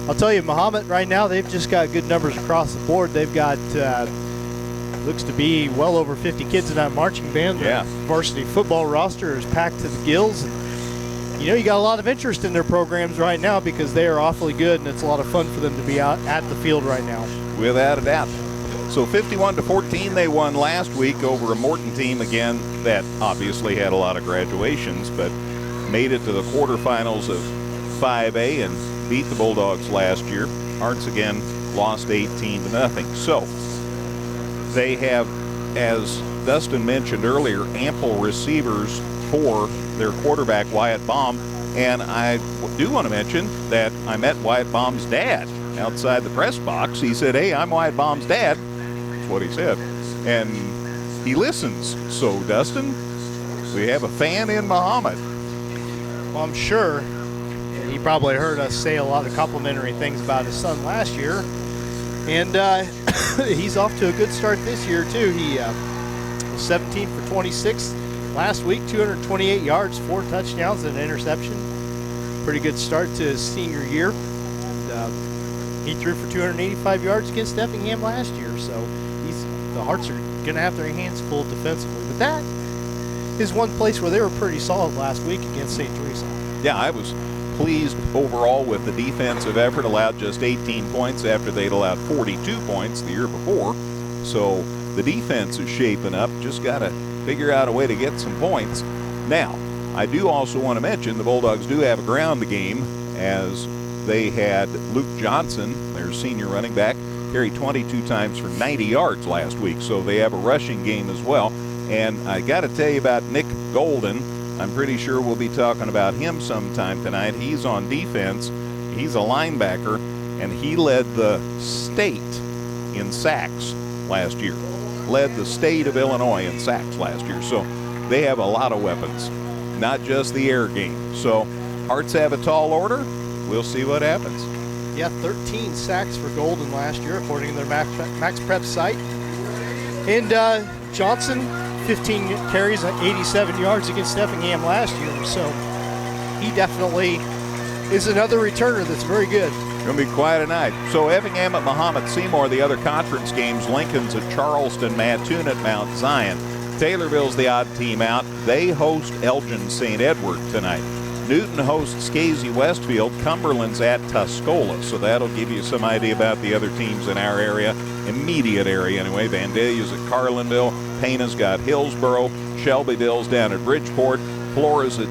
I'll tell you, Mahomet right now, they've just got good numbers across the board. They've got, looks to be well over 50 kids in that marching band. Yeah. The varsity football roster is packed to the gills. And, you got a lot of interest in their programs right now because they are awfully good, and it's a lot of fun for them to be out at the field right now. Without a doubt. So 51-14, they won last week over a Morton team, again, that obviously had a lot of graduations, but made it to the quarterfinals of 5A and beat the Bulldogs last year. Hearts again lost 18-0. So they have, as Dustin mentioned earlier, ample receivers for their quarterback, Wyatt Baum. And I do want to mention that I met Wyatt Baum's dad outside the press box. He said, "Hey, I'm Wyatt Baum's dad." That's what he said. And he listens. So, Dustin, we have a fan in Mahomet. Well, I'm sure he probably heard us say a lot of complimentary things about his son last year. And he's off to a good start this year, too. He was 17 for 26 last week, 228 yards, 4 touchdowns, and an interception. Pretty good start to his senior year. And he threw for 285 yards against Effingham last year. So the Hearts are going to have their hands full defensively. But that is one place where they were pretty solid last week against St. Teresa. Yeah, I was pleased overall with the defensive effort. Allowed just 18 points after they'd allowed 42 points the year before. So the defense is shaping up. Just got to figure out a way to get some points. Now, I do also want to mention the Bulldogs do have a ground game, as they had Luke Johnson, their senior running back, carry 22 times for 90 yards last week. So they have a rushing game as well. And I got to tell you about Nick Golden. I'm pretty sure we'll be talking about him sometime tonight. He's on defense. He's a linebacker, and he led the state in sacks last year. Led the state of Illinois in sacks last year. So they have a lot of weapons, not just the air game. So Hearts have a tall order. We'll see what happens. Yeah, 13 sacks for Golden last year, according to their Max Prep site. And Johnson, 15 carries, 87 yards against Effingham last year. So he definitely is another returner that's very good. Going to be quite a night. So Effingham at Mahomet-Seymour, the other conference games. Lincoln's at Charleston, Mattoon at Mount Zion. Taylorville's the odd team out. They host Elgin St. Edward tonight. Newton hosts Casey Westfield. Cumberland's at Tuscola. So that'll give you some idea about the other teams in our area, immediate area anyway. Vandalia's at Carlinville. Pana's got Hillsboro. Shelbyville's down at Bridgeport. Flora's at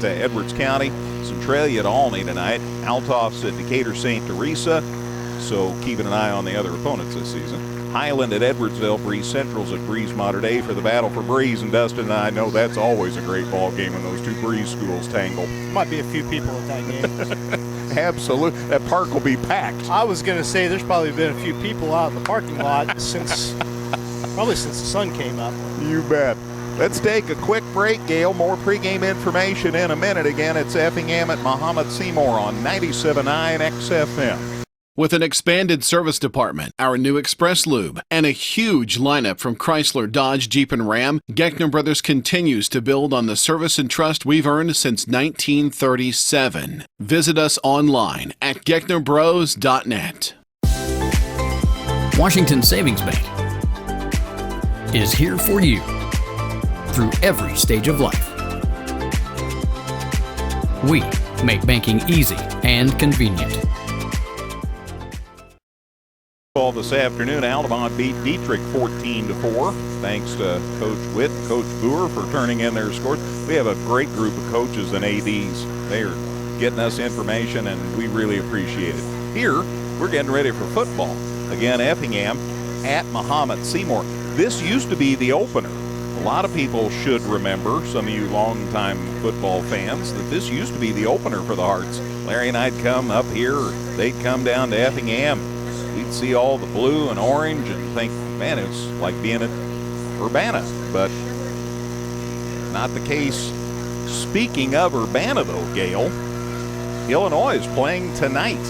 Edwards County. Centralia at Olney tonight. Althoff's at Decatur St. Teresa. So keeping an eye on the other opponents this season. Highland at Edwardsville. Breeze Central's at Breeze Mater Dei for the battle for Breeze. And Dustin and I know that's always a great ball game when those two Breeze schools tangle. Might be a few people at that game. Absolutely. That park will be packed. I was going to say there's probably been a few people out in the parking lot since the sun came up. You bet. Let's take a quick break, Gail. More pregame information in a minute. Again, it's Effingham at Mahomet-Seymour on 97.9 XFM. With an expanded service department, our new Express Lube, and a huge lineup from Chrysler, Dodge, Jeep, and Ram, Geckner Brothers continues to build on the service and trust we've earned since 1937. Visit us online at gecknerbros.net. Washington Savings Bank is here for you through every stage of life. We make banking easy and convenient. This afternoon, Altamont beat Dietrich 14-4. Thanks to Coach Witt, Coach Boer for turning in their scores. We have a great group of coaches and ADs. They are getting us information, and we really appreciate it. Here, we're getting ready for football. Again, Effingham at Mahomet-Seymour. This used to be the opener. A lot of people should remember, some of you longtime football fans, that this used to be the opener for the Hearts. Larry and I'd come up here, they'd come down to Effingham. We'd see all the blue and orange and think, man, it's like being at Urbana, but not the case. Speaking of Urbana, though, Gail, Illinois is playing tonight.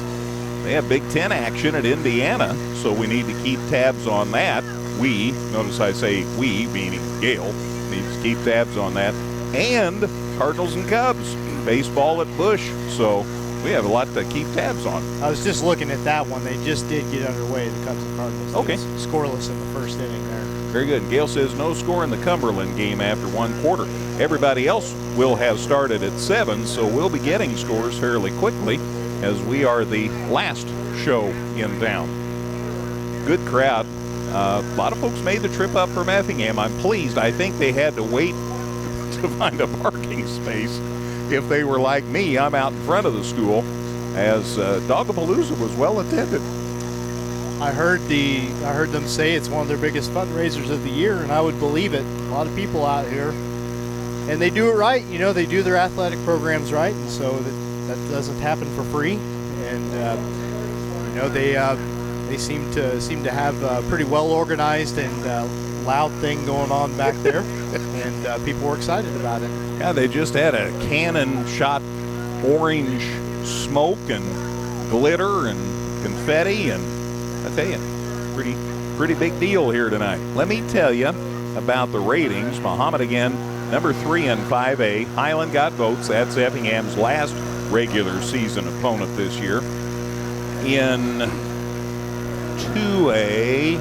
They have Big Ten action at Indiana, so we need to keep tabs on that. We, notice I say we, meaning Gail, needs to keep tabs on that. And Cardinals and Cubs, baseball at Busch. So we have a lot to keep tabs on. I was just looking at that one. They just did get underway, the Cubs and Cardinals. Okay. It was scoreless in the first inning there. Very good. And Gail says no score in the Cumberland game after 1 quarter. Everybody else will have started at 7, so we'll be getting scores fairly quickly as we are the last show in town. Good crowd. A lot of folks made the trip up from Effingham. I'm pleased. I think they had to wait to find a parking space. If they were like me, I'm out in front of the school, as Dogapalooza was well attended. I heard them say it's one of their biggest fundraisers of the year, and I would believe it. A lot of people out here, and they do it right. You know, they do their athletic programs right, and so that doesn't happen for free. And you know, they seem to have a pretty well organized and loud thing going on back there, and people were excited about it. Yeah, they just had a cannon shot orange smoke and glitter and confetti, and I tell you, pretty big deal here tonight. Let me tell you about the ratings. Mahomet again, number 3 in 5A. Highland got votes. That's Effingham's last regular season opponent this year. In 2A,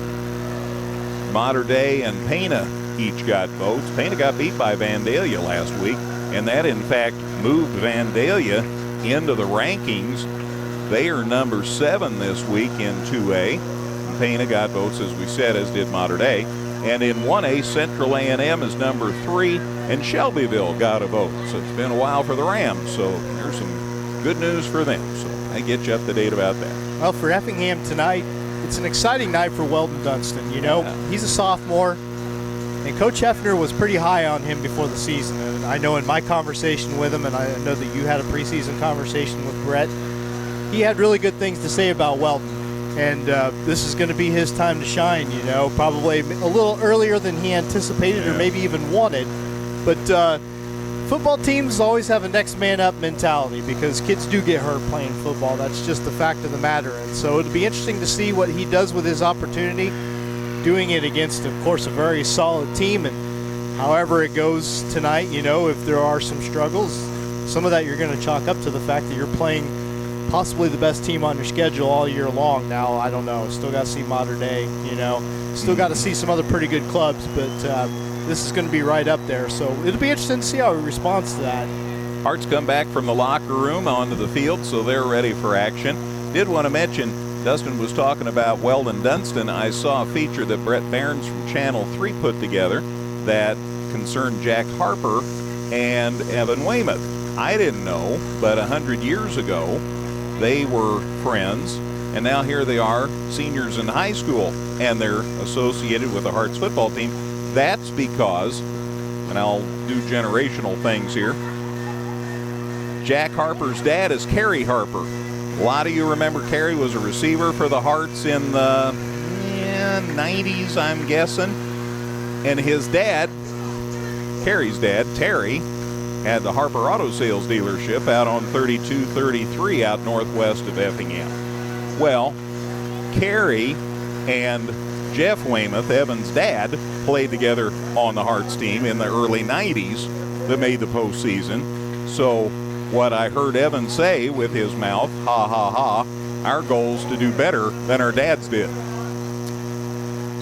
Mater Dei and Pana each got votes. Pana got beat by Vandalia last week, and that in fact moved Vandalia into the rankings. They are number 7 this week in 2A. And Pana got votes, as we said, as did Mater Dei. And in 1A, Central A&M is number 3, and Shelbyville got a vote. So it's been a while for the Rams, so there's some good news for them. So I get you up to date about that. Well, for Effingham tonight, it's an exciting night for Weldon Dunston. You know, he's a sophomore, and Coach Hefner was pretty high on him before the season. And I know in my conversation with him, and I know that you had a preseason conversation with Brett, he had really good things to say about Weldon. And this is going to be his time to shine, you know, probably a little earlier than he anticipated or maybe even wanted. But football teams always have a next man up mentality because kids do get hurt playing football. That's just the fact of the matter. And so it'll be interesting to see what he does with his opportunity, doing it against, of course, a very solid team. And however it goes tonight, you know, if there are some struggles, some of that you're going to chalk up to the fact that you're playing possibly the best team on your schedule all year long. Now, I don't know. Still got to see Mater Dei, you know. Still got to see some other pretty good clubs, but this is going to be right up there. So it'll be interesting to see how he responds to that. Hearts come back from the locker room onto the field, so they're ready for action. Did want to mention, Dustin was talking about Weldon Dunston. I saw a feature that Brett Barnes from Channel 3 put together that concerned Jack Harper and Evan Weymouth. I didn't know, but 100 years ago, they were friends, and now here they are, seniors in high school, and they're associated with the Hearts football team. That's because, and I'll do generational things here, Jack Harper's dad is Kerry Harper. A lot of you remember Kerry was a receiver for the Hearts in the 90s, I'm guessing. And his dad, Kerry's dad, Terry, had the Harper Auto Sales dealership out on 3233 out northwest of Effingham. Well, Kerry and Jeff Weymouth, Evan's dad, played together on the Hearts team in the early 90s that made the postseason. So what I heard Evan say with his mouth, ha, ha, ha, our goal's to do better than our dads did.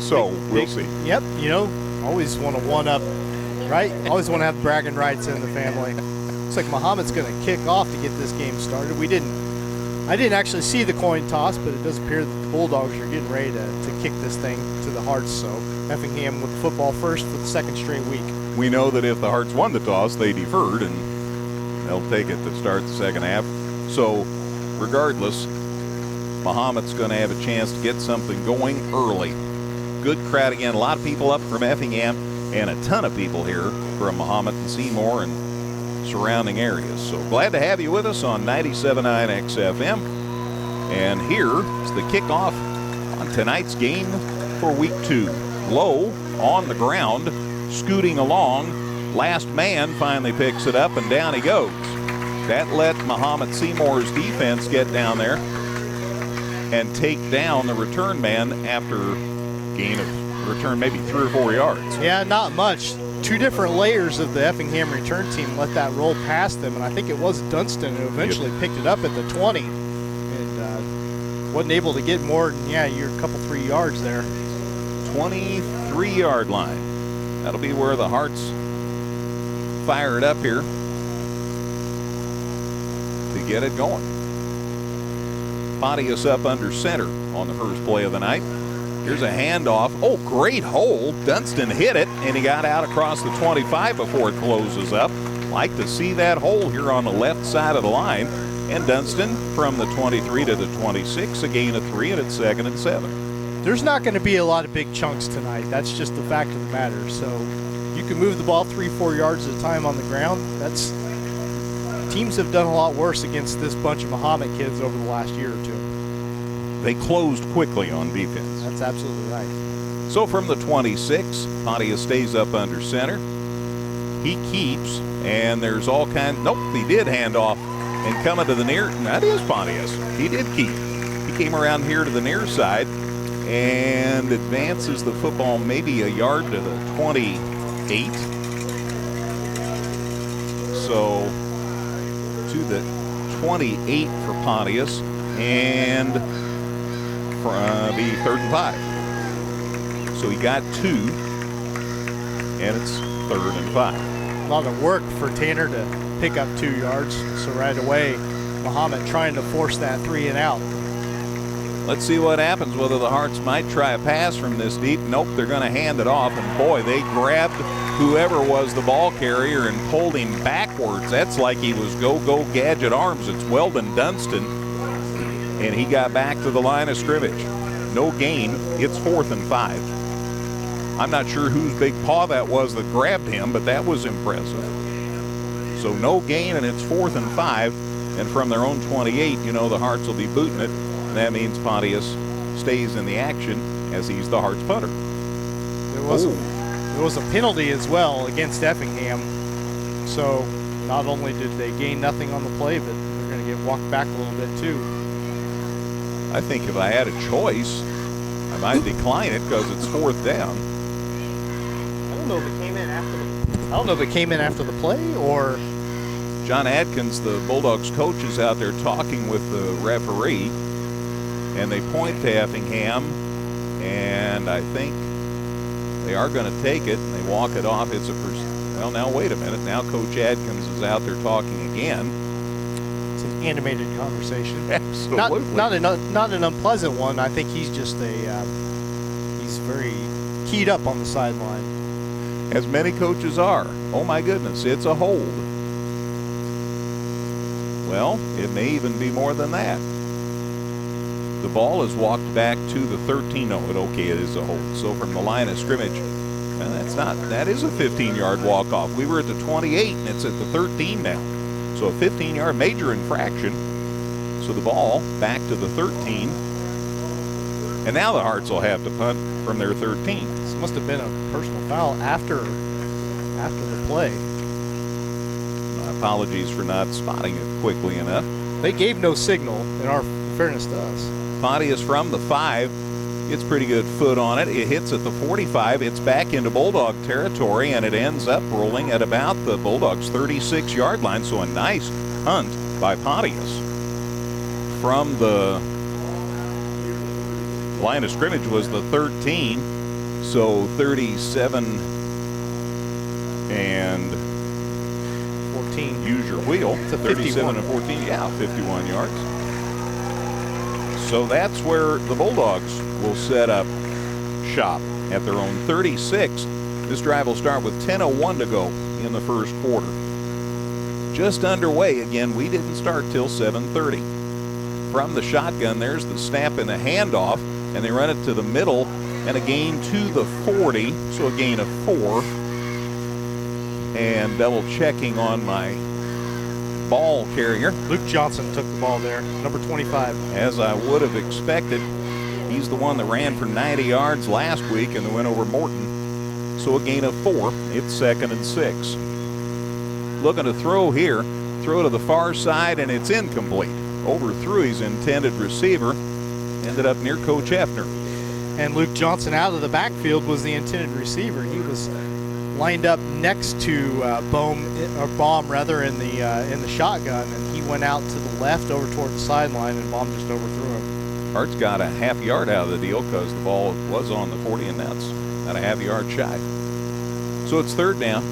So we'll see. Yep, you know, always want to one-up, right? Always want to have bragging rights in the family. Looks like Mahomet's going to kick off to get this game started. I didn't actually see the coin toss, but it does appear that the Bulldogs are getting ready to kick this thing to the Hearts. So Effingham with football first for the second straight week. We know that if the Hearts won the toss, they deferred, and they'll take it to start the second half. So regardless, Mahomet's going to have a chance to get something going early. Good crowd again. A lot of people up from Effingham, and a ton of people here from Mahomet-Seymour and surrounding areas. So glad to have you with us on 97.9 XFM. And here is the kickoff on tonight's game for week 2. Low on the ground, scooting along. Last man finally picks it up, and down he goes. That let Mahomet-Seymour's defense get down there and take down the return man after gain of return maybe 3 or 4 yards. Yeah, not much. two different layers of the Effingham return team let that roll past them, and I think it was Dunston who eventually picked it up at the 20 and wasn't able to get more than, you're a couple 3 yards there. 23-yard line. That'll be where the Hearts fire it up here to get it going. Pontius up under center on the first play of the night. Here's a handoff. Oh, great hole. Dunston hit it, and he got out across the 25 before it closes up. Like to see that hole here on the left side of the line. And Dunston from the 23 to the 26, a gain of 3, and it's 2nd and 7. There's not going to be a lot of big chunks tonight. That's just the fact of the matter. So you can move the ball 3-4 yards at a time on the ground. Teams have done a lot worse against this bunch of Mahomet kids over the last year or two. They closed quickly on defense. That's absolutely right. So from the 26, Pontius stays up under center. He keeps, and there's all kinds. Nope, he did hand off and coming to the near. That is Pontius. He did keep. He came around here to the near side and advances the football maybe a yard to the 28. So to the 28 for Pontius, and be 3rd and 5. So he got 2, and it's 3rd and 5. A lot of work for Tanner to pick up 2 yards. So right away, Mahomet trying to force that 3 and out. Let's see what happens, whether the Hearts might try a pass from this deep. Nope, they're going to hand it off, and boy, they grabbed whoever was the ball carrier and pulled him backwards. That's like he was go-go gadget arms. It's Weldon Dunston, and he got back to the line of scrimmage. No gain. It's 4th and 5. I'm not sure whose big paw that was that grabbed him, but that was impressive. So no gain, and it's 4th and 5. And from their own 28, the Hearts will be booting it. And that means Pontius stays in the action as he's the Hearts punter. There was a penalty as well against Effingham. So not only did they gain nothing on the play, but they're going to get walked back a little bit too. I think if I had a choice, I might decline it because it's 4th down. I don't know if it came in after the play or. John Adkins, the Bulldogs coach, is out there talking with the referee, and they point to Effingham, and I think they are going to take it, and they walk it off. It's well, now wait a minute. Now Coach Adkins is out there talking again. It's an animated conversation. Absolutely. Not an unpleasant one. I think he's just he's very keyed up on the sideline. As many coaches are. Oh my goodness, it's a hold. Well, it may even be more than that. The ball is walked back to the 13. No, it is a hold. So from the line of scrimmage, that is a 15-yard walk-off. We were at the 28, and it's at the 13 now. So a 15-yard major infraction. So the ball back to the 13. And now the Hearts will have to punt from their 13. This must have been a personal foul after the play. My apologies for not spotting it quickly enough. They gave no signal, in our fairness to us. Pontius from the 5 gets pretty good foot on it. It hits at the 45. It's back into Bulldog territory, and it ends up rolling at about the Bulldogs' 36-yard line. So a nice hunt by Pontius. From the line of scrimmage was the 13. So 37 and 14. Use your wheel. It's a 37 and 14. Yeah, 51 yards. So that's where the Bulldogs will set up shop at their own 36. This drive will start with 10:01 to go in the first quarter. Just underway again. We didn't start till 7:30. From the shotgun, there's the snap and the handoff, and they run it to the middle and a gain to the 40, so a gain of 4. And double checking on my ball carrier. Luke Johnson took the ball there, number 25. As I would have expected, he's the one that ran for 90 yards last week and went over Morton. So a gain of 4. It's 2nd and 6. Looking to throw here. Throw to the far side, and it's incomplete. Overthrew his intended receiver. Ended up near Coach Hefner. And Luke Johnson out of the backfield was the intended receiver. He was lined up next to Baum rather in the shotgun, and he went out to the left over toward the sideline, and Baum just overthrew him. Hart's got a half yard out of the deal because the ball was on the 40, and that's not a half yard shy. So it's third down.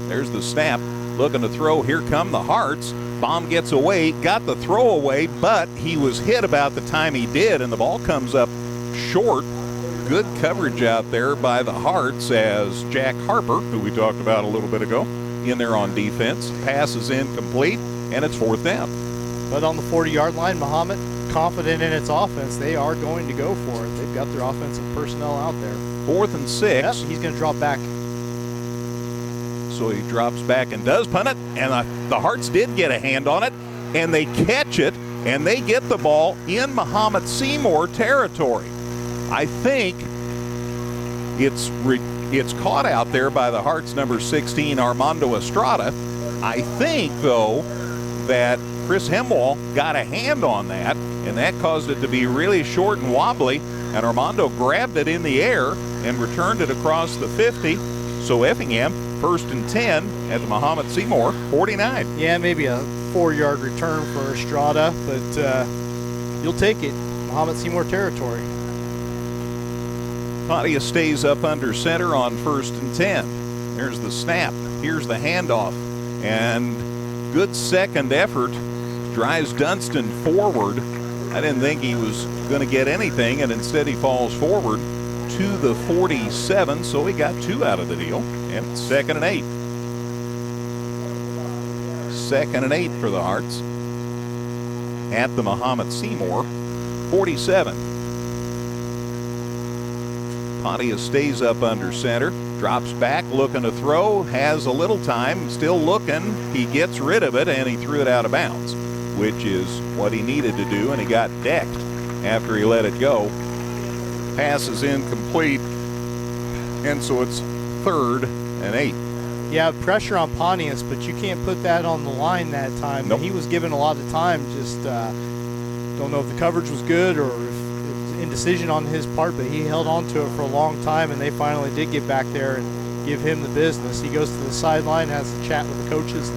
There's the snap, looking to throw. Here come the Harts. Baum gets away, got the throw away, but he was hit about the time he did, and the ball comes up short. Good coverage out there by the Harts as Jack Harper, who we talked about a little bit ago, in there on defense. Pass is incomplete, and it's fourth down. But on the 40-yard line, Mahomet, confident in its offense, they are going to go for it. They've got their offensive personnel out there. 4th and 6. Yep, he's going to drop back. So he drops back and does punt it, and the Harts did get a hand on it, and they catch it, and they get the ball in Mahomet-Seymour territory. I think it's caught out there by the Harts number 16, Armando Estrada. I think, though, that Chris Hemwall got a hand on that, and that caused it to be really short and wobbly, and Armando grabbed it in the air and returned it across the 50. So Effingham, 1st and 10 at the Mahomet-Seymour 49. Yeah, maybe a 4-yard return for Estrada, but you'll take it. Mahomet-Seymour territory. Pontius stays up under center on 1st and 10. There's the snap. Here's the handoff. And good second effort drives Dunston forward. I didn't think he was going to get anything, and instead he falls forward to the 47, so he got 2 out of the deal. And 2nd and 8. 2nd and 8 for the Harts at the Mahomet-Seymour 47. Pontius stays up under center, drops back, looking to throw, has a little time, still looking. He gets rid of it, and he threw it out of bounds, which is what he needed to do, and he got decked after he let it go. Pass is incomplete, and so it's 3rd and 8. Yeah, pressure on Pontius, but you can't put that on the line that time. Nope. He was given a lot of time. Just don't know if the coverage was good or if it was indecision on his part, but he held on to it for a long time, and they finally did get back there and give him the business. He goes to the sideline, has a chat with the coaches,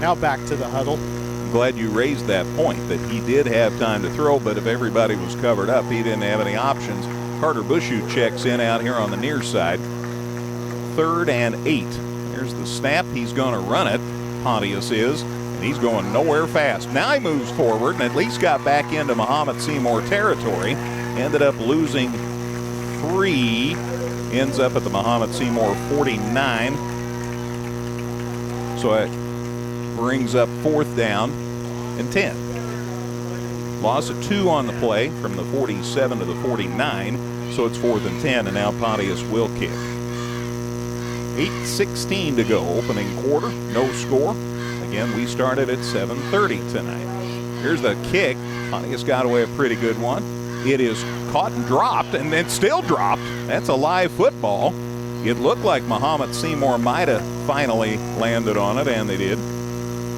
now back to the huddle. I'm glad you raised that point, that he did have time to throw, but if everybody was covered up, he didn't have any options. Carter Bushu checks in out here on the near side. 3rd and 8. There's the snap. He's going to run it. Pontius is, and he's going nowhere fast. Now he moves forward and at least got back into Mahomet-Seymour territory. Ended up losing 3. Ends up at the Mahomet-Seymour 49. So it brings up 4th down and 10. Loss of 2 on the play from the 47 to the 49. So it's 4th and 10, and now Pontius will kick. 8:16 to go, opening quarter, no score. Again, we started at 7:30 tonight. Here's the kick. Pontius got away a pretty good one. It is caught and dropped, and it's still dropped. That's a live football. It looked like Mahomet-Seymour might have finally landed on it, and they did.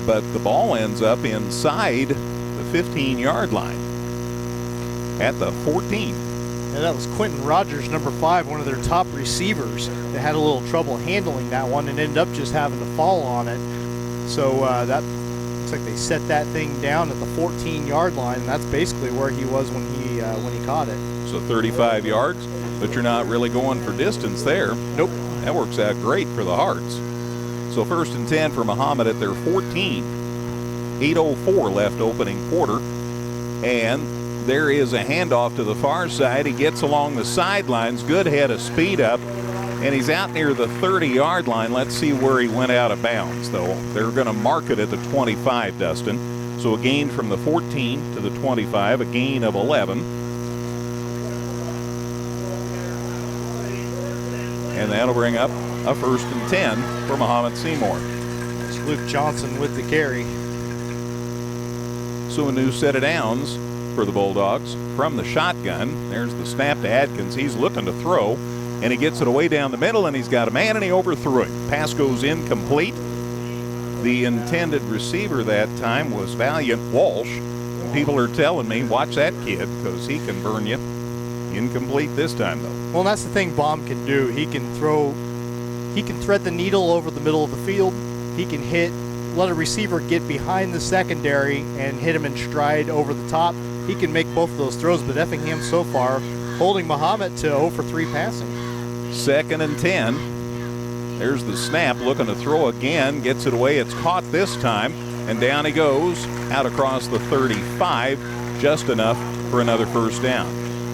But the ball ends up inside the 15-yard line at the 14. And that was Quentin Rogers, number 5, one of their top receivers. They had a little trouble handling that one and ended up just having to fall on it. So that looks like they set that thing down at the 14-yard line, and that's basically where he was when he caught it. So 35 yards, but you're not really going for distance there. Nope. That works out great for the Harts. So 1st and 10 for Mahomet at their 14. 8:04 left opening quarter. And there is a handoff to the far side. He gets along the sidelines. Good head of speed up. And he's out near the 30-yard line. Let's see where he went out of bounds, though. They're going to mark it at the 25, Dustin. So a gain from the 14 to the 25, a gain of 11. And that'll bring up a 1st and 10 for Mahomet-Seymour. It's Luke Johnson with the carry. So a new set of downs for the Bulldogs from the shotgun. There's the snap to Adkins. He's looking to throw, and he gets it away down the middle, and he's got a man, and he overthrew it. Pass goes incomplete. The intended receiver that time was Valiant Walsh. And people are telling me, watch that kid, because he can burn you. Incomplete this time, though. Well, that's the thing Baum can do. He can throw He can thread the needle over the middle of the field. He can let a receiver get behind the secondary and hit him in stride over the top. He can make both of those throws, but Effingham so far holding Mahomet to 0 for 3 passing. 2nd and 10. There's the snap, looking to throw again, gets it away. It's caught this time, and down he goes, out across the 35, just enough for another first down.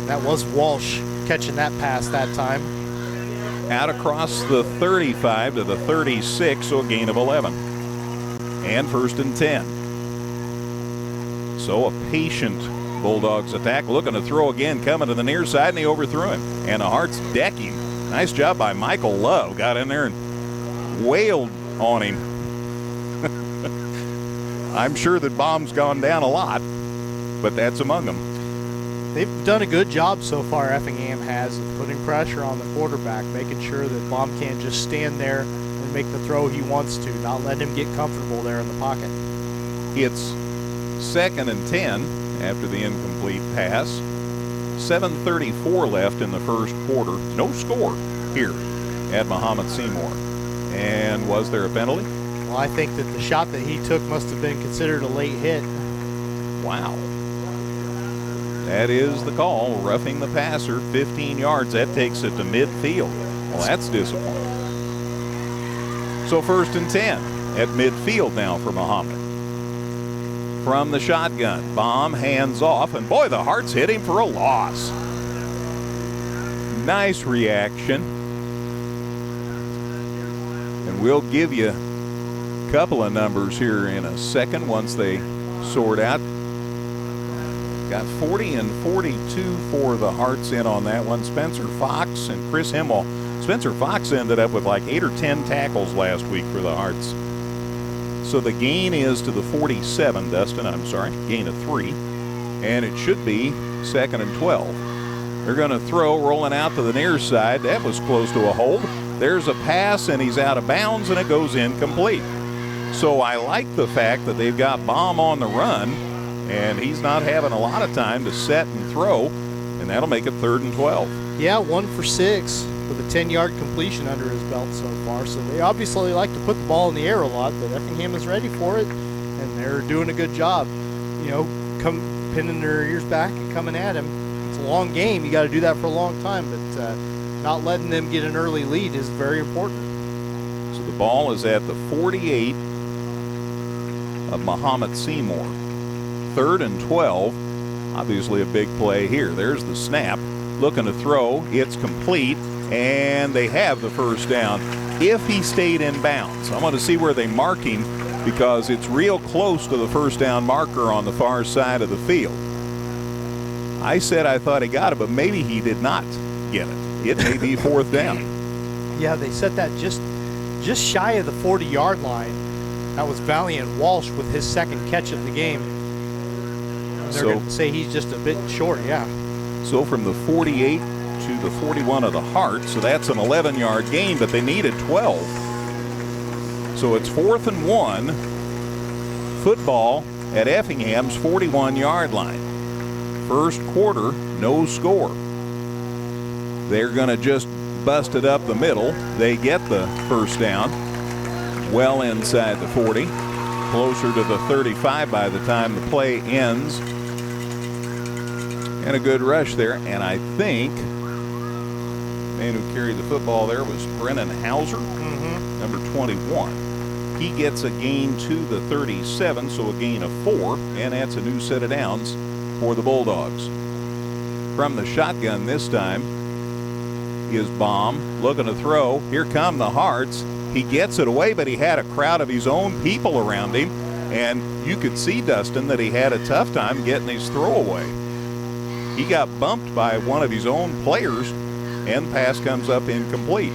That was Walsh catching that pass that time. Out across the 35 to the 36, so a gain of 11. And 1st and 10. So a patient Bulldogs attack, looking to throw again, coming to the near side, and he overthrew him. And the Hearts decking. Nice job by Michael Love. Got in there and wailed on him. I'm sure that Baum's gone down a lot, but that's among them. They've done a good job so far, Effingham has, of putting pressure on the quarterback, making sure that Baum can't just stand there and make the throw he wants to, not letting him get comfortable there in the pocket. It's 2nd and 10 after the incomplete pass. 7:34 left in the first quarter. No score here at Mahomet-Seymour. And was there a penalty? Well, I think that the shot that he took must have been considered a late hit. Wow. That is the call, roughing the passer, 15 yards. That takes it to midfield. Well, that's disappointing. So 1st and 10 at midfield now for Mahomet. From the shotgun, Baum hands off, and boy, the Hearts hit him for a loss. Nice reaction. And we'll give you a couple of numbers here in a second once they sort out. Got 40 and 42 for the Hearts in on that one. Spencer Fox and Chris Himmel. Spencer Fox ended up with like 8 or 10 tackles last week for the Hearts. So the gain is to the 47, Dustin, I'm sorry, gain of 3. And it should be 2nd and 12. They're going to throw, rolling out to the near side. That was close to a hold. There's a pass, and he's out of bounds, and it goes incomplete. So I like the fact that they've got Baum on the run, and he's not having a lot of time to set and throw, and that'll make it 3rd and 12. Yeah, 1 for 6 with a 10-yard completion under his belt so far. So they obviously like to put the ball in the air a lot, but Effingham is ready for it, and they're doing a good job. You know, pinning their ears back and coming at him. It's a long game. You got to do that for a long time, but not letting them get an early lead is very important. So the ball is at the 48 of Mahomet-Seymour. 3rd and 12. Obviously a big play here. There's the snap. Looking to throw. It's complete. And they have the first down if he stayed in bounds. I want to see where they mark him because it's real close to the first down marker on the far side of the field. I said I thought he got it, but maybe he did not get it. It may be 4th down. Yeah, they set that just shy of the 40-yard line. That was Valiant Walsh with his second catch of the game. They're going to say he's just a bit short, yeah. So from the 48 to the 41 of the Hearts, so that's an 11-yard gain, but they needed 12. So it's 4th and 1. Football at Effingham's 41-yard line. First quarter, no score. They're going to just bust it up the middle. They get the first down well inside the 40, closer to the 35 by the time the play ends. And a good rush there, and I think the man who carried the football there was Brennan Hauser, number 21. He gets a gain to the 37, so a gain of 4, and that's a new set of downs for the Bulldogs. From the shotgun this time is Baum, looking to throw. Here come the Hearts. He gets it away, but he had a crowd of his own people around him, and you could see, Dustin, that he had a tough time getting his throw away. He got bumped by one of his own players, and the pass comes up incomplete.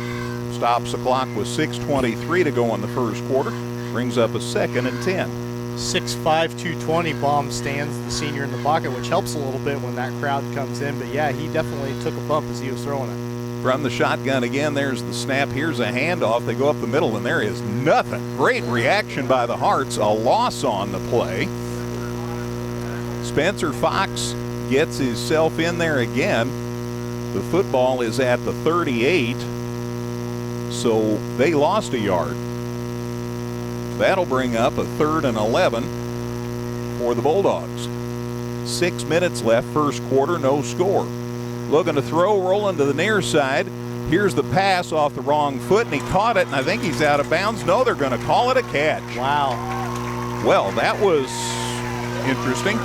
Stops the clock with 6:23 to go in the first quarter. Brings up a 2nd and 10. 6'5", 220, Baum stands, the senior in the pocket, which helps a little bit when that crowd comes in. But, yeah, he definitely took a bump as he was throwing it. From the shotgun again, there's the snap. Here's a handoff. They go up the middle, and there is nothing. Great reaction by the Hearts. A loss on the play. Spencer Fox gets himself in there again. The football is at the 38. So they lost a yard. That'll bring up a 3rd and 11 for the Bulldogs. 6 minutes left, first quarter, no score. Looking to throw, rolling to the near side. Here's the pass off the wrong foot, and he caught it, and I think he's out of bounds. No, they're going to call it a catch. Wow. Well, that was interesting.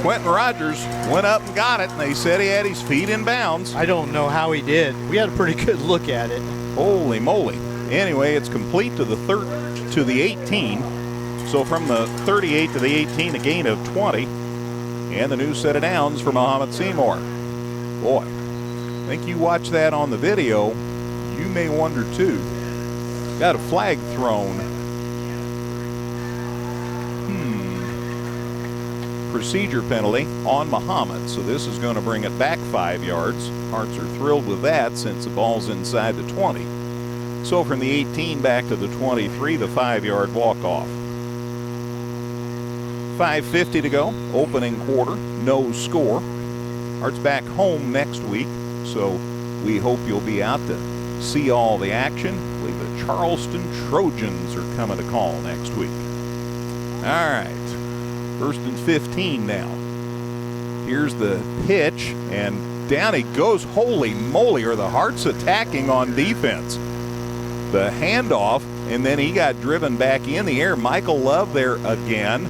Quentin Rogers went up and got it, and they said he had his feet in bounds. I don't know how he did. We had a pretty good look at it. Holy moly. Anyway, it's complete to the 18. So from the 38 to the 18, a gain of 20. And the new set of downs for Mahomet-Seymour. Boy, I think you watch that on the video, you may wonder too. Got a flag thrown. Procedure penalty on Mahomet, so this is going to bring it back 5 yards. Hearts are thrilled with that since the ball's inside the 20. So from the 18 back to the 23, the 5-yard walk-off. 5:50 to go, opening quarter, no score. Hearts back home next week, so we hope you'll be out to see all the action. I believe the Charleston Trojans are coming to call next week. All right. 1st and 15 now. Here's the pitch, and down he goes. Holy moly, are the Hearts attacking on defense. The handoff, and then he got driven back in the air. Michael Love there again,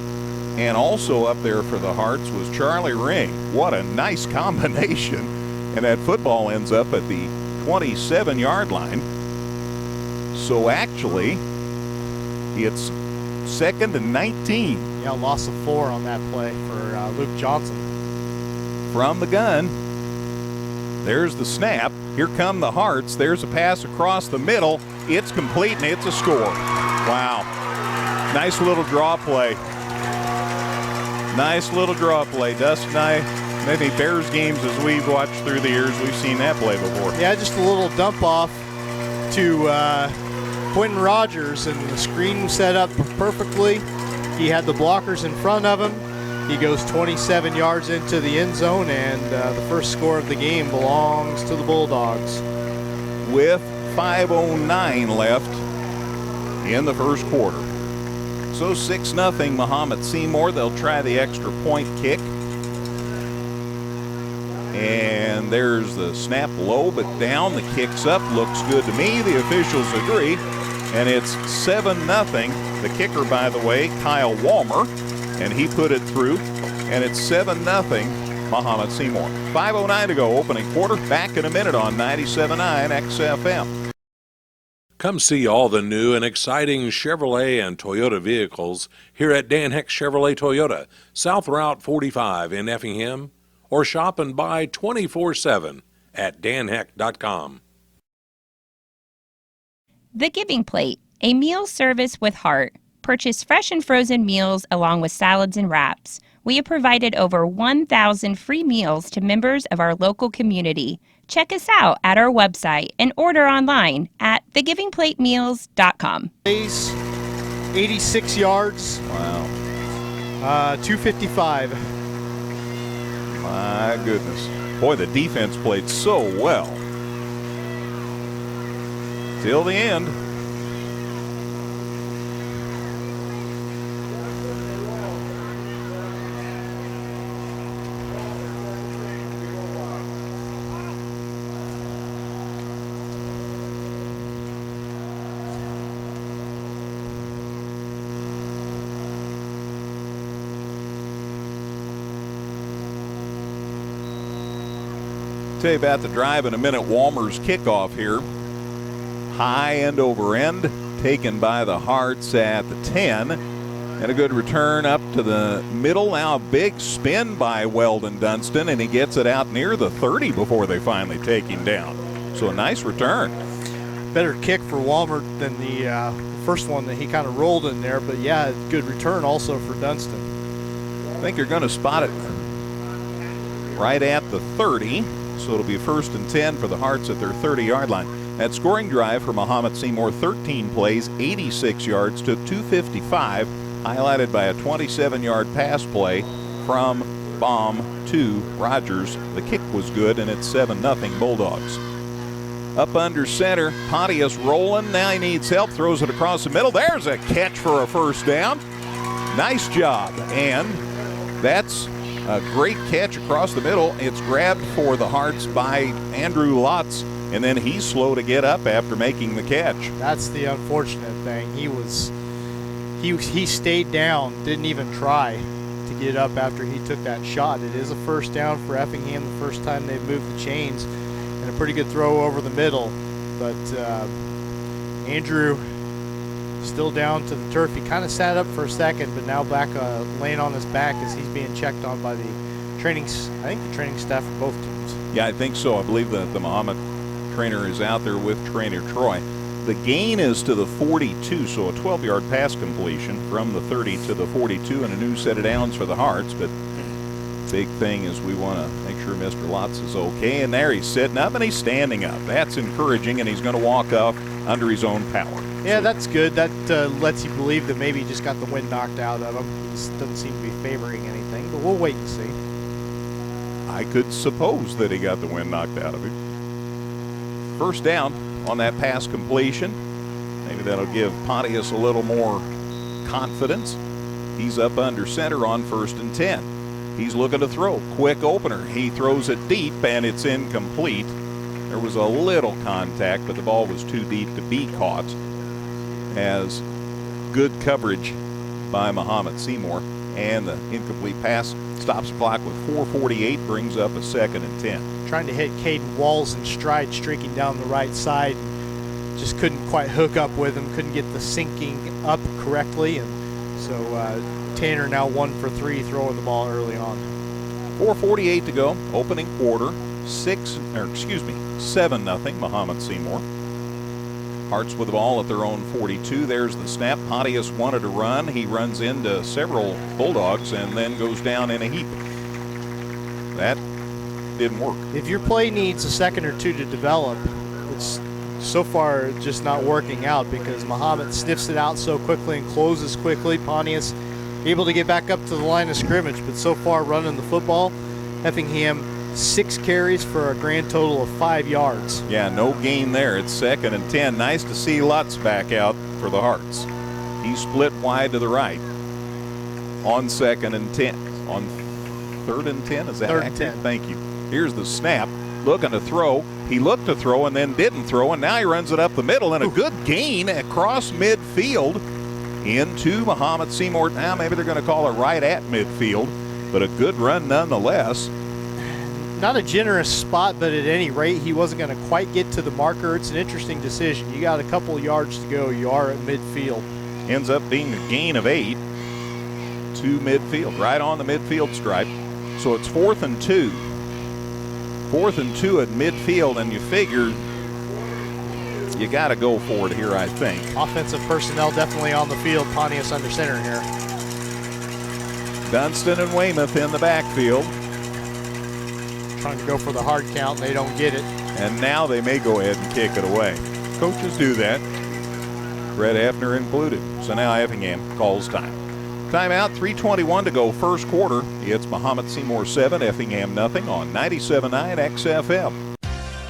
and also up there for the Hearts was Charlie Ring. What a nice combination. And that football ends up at the 27-yard line. So actually, it's 2nd and 19. Yeah, loss of 4 on that play for Luke Johnson. From the gun, there's the snap. Here come the Hearts. There's a pass across the middle. It's complete, and it's a score. Wow. Nice little draw play. Nice little draw play. Dustin and I, maybe Bears games as we've watched through the years, we've seen that play before. Yeah, just a little dump off to Quentin Rogers, and the screen set up perfectly. He had the blockers in front of him. He goes 27 yards into the end zone, and the first score of the game belongs to the Bulldogs. With 5:09 left in the first quarter. So 6-0 Mahomet-Seymour. They'll try the extra point kick. And there's the snap low but down. The kick's up. Looks good to me. The officials agree. And it's 7-0. The kicker, by the way, Kyle Walmer, and he put it through. And it's 7-0 Mahomet-Seymour. 5:09 to go, opening quarter. Back in a minute on 97.9 XFM. Come see all the new and exciting Chevrolet and Toyota vehicles here at Dan Heck Chevrolet Toyota, South Route 45 in Effingham, or shop and buy 24/7 at danheck.com. The Giving Plate, a meal service with heart. Purchase fresh and frozen meals along with salads and wraps. We have provided over 1,000 free meals to members of our local community. Check us out at our website and order online at thegivingplatemeals.com. 86 yards. Wow. 255. My goodness. Boy, the defense played so well. Till the end. Tell you about the drive in a minute. Walmer's kickoff here. High end over end, taken by the Hearts at the 10. And a good return up to the middle. Now a big spin by Weldon Dunston, and he gets it out near the 30 before they finally take him down. So a nice return. Better kick for Walmer than the first one that he kind of rolled in there. But, yeah, good return also for Dunston. I think you're going to spot it right at the 30. So it'll be 1st and 10 for the Hearts at their 30-yard line. That scoring drive for Mahomet-Seymour, 13 plays, 86 yards to 255, highlighted by a 27-yard pass play from Baum to Rogers. The kick was good, and it's 7-0 Bulldogs. Up under center, Pontius rolling. Now he needs help, throws it across the middle. There's a catch for a first down. Nice job. And that's a great catch across the middle. It's grabbed for the Hearts by Andrew Lotz, and then he's slow to get up after making the catch. That's the unfortunate thing. He stayed down, didn't even try to get up after he took that shot. It is a first down for Effingham, the first time they've moved the chains, and a pretty good throw over the middle. But Andrew still down to the turf. He kind of sat up for a second, but now back laying on his back as he's being checked on by the training staff of both teams. Yeah, I think so. I believe that the Mahomet trainer is out there with trainer Troy. The gain is to the 42, so a 12-yard pass completion from the 30 to the 42 and a new set of downs for the Hearts. But big thing is we want to make sure Mr. Lotz is okay. And there he's sitting up and he's standing up. That's encouraging, and he's going to walk up under his own power. Yeah, that's good. That lets you believe that maybe he just got the wind knocked out of him. He doesn't seem to be favoring anything, but we'll wait and see. I could suppose that he got the wind knocked out of him. First down on that pass completion. Maybe that'll give Pontius a little more confidence. He's up under center on 1st and 10. He's looking to throw. Quick opener. He throws it deep, and it's incomplete. There was a little contact, but the ball was too deep to be caught. As good coverage by Mahomet-Seymour, and the incomplete pass stops the clock with 4:48, brings up a 2nd and 10. Trying to hit Caden Walls in stride, streaking down the right side. Just couldn't quite hook up with him, couldn't get the syncing up correctly, and so Tanner now 1 for 3 throwing the ball early on. 4:48 to go, opening quarter. 7-0 Mahomet-Seymour. Hearts with the ball at their own 42. There's the snap. Pontius wanted to run. He runs into several Bulldogs and then goes down in a heap. That didn't work. If your play needs a second or two to develop, it's so far just not working out because Mahomet sniffs it out so quickly and closes quickly. Pontius able to get back up to the line of scrimmage, but so far running the football, Effingham 6 carries for a grand total of 5 yards. Yeah, no gain there. It's 2nd and 10. Nice to see Lutz back out for the Hearts. He split wide to the right on 2nd and 10. On 3rd and 10, is that 3rd and accurate? 10. Thank you. Here's the snap. Looking to throw. He looked to throw and then didn't throw, and now he runs it up the middle, and a good gain across midfield into Mahomet-Seymour. Now maybe they're going to call it right at midfield, but a good run nonetheless. Not a generous spot, but at any rate, he wasn't going to quite get to the marker. It's an interesting decision. You got a couple of yards to go. You are at midfield. Ends up being a gain of 8 to midfield, right on the midfield stripe. So it's 4th and 2. 4th and 2 at midfield, and you figure you got to go for it here, I think. Offensive personnel definitely on the field. Pontius under center here. Dunston and Weymouth in the backfield. Trying to go for the hard count. They don't get it. And now they may go ahead and kick it away. Coaches do that. Brett Hefner included. So now Effingham calls time. Timeout, 3:21 to go, first quarter. It's Mahomet-Seymour 7, Effingham nothing on 97.9 XFM.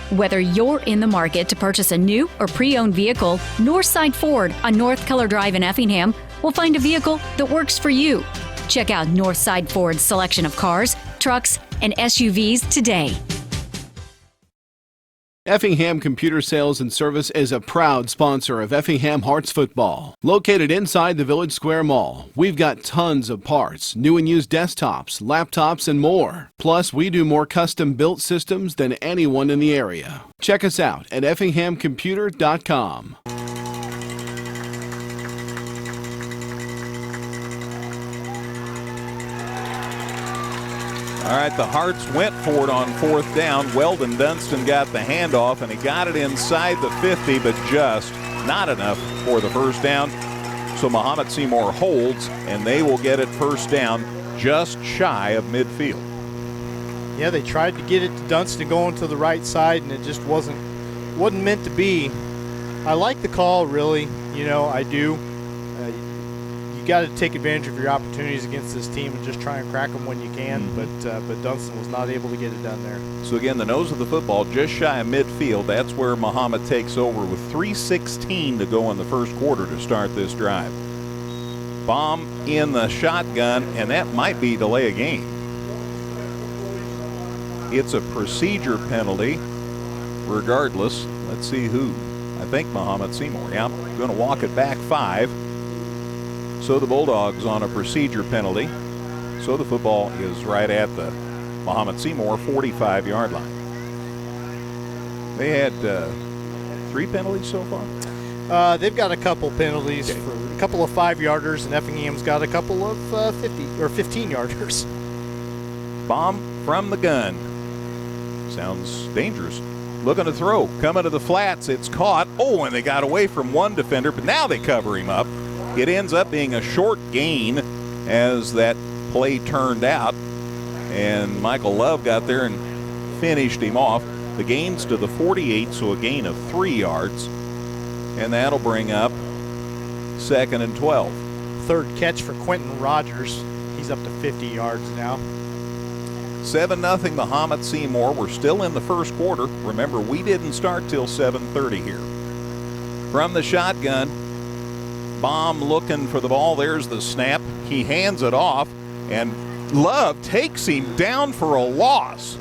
Whether you're in the market to purchase a new or pre-owned vehicle, Northside Ford on North Keller Drive in Effingham will find a vehicle that works for you. Check out Northside Ford's selection of cars, trucks, and SUVs today. Effingham Computer Sales and Service is a proud sponsor of Effingham Hearts football. Located inside the Village Square Mall, we've got tons of parts, new and used desktops, laptops, and more. Plus, we do more custom-built systems than anyone in the area. Check us out at effinghamcomputer.com. All right, the Hearts went for it on 4th down. Weldon Dunston got the handoff, and he got it inside the 50, but just not enough for the first down. So Mahomet-Seymour holds, and they will get it first down just shy of midfield. Yeah, they tried to get it to Dunston going to the right side, and it just wasn't meant to be. I like the call, really. You know, I do. you got to take advantage of your opportunities against this team and just try and crack them when you can. But Dunston was not able to get it done there. So again, the nose of the football just shy of midfield. That's where Mahomet takes over with 3:16 to go in the first quarter to start this drive. Bomb in the shotgun, and that might be delay a game. It's a procedure penalty regardless. Let's see who. I think Mahomet-Seymour. Yeah, going to walk it back 5. So the Bulldogs on a procedure penalty. So the football is right at the Mahomet-Seymour 45-yard line. They had 3 penalties so far? They've got a couple penalties for a couple of 5-yarders, and Effingham's got a couple of 50 or 15-yarders. Bomb from the gun. Sounds dangerous. Looking to throw. Coming to the flats. It's caught. Oh, and they got away from one defender, but now they cover him up. It ends up being a short gain as that play turned out, and Michael Love got there and finished him off. The gain's to the 48, so a gain of 3 yards, and that'll bring up 2nd and 12. Third catch for Quentin Rogers. He's up to 50 yards now. 7-0 Mahomet-Seymour. We're still in the first quarter. Remember, we didn't start till 7:30 here. From the shotgun, Bomb looking for the ball. There's the snap. He hands it off, and Love takes him down for a loss.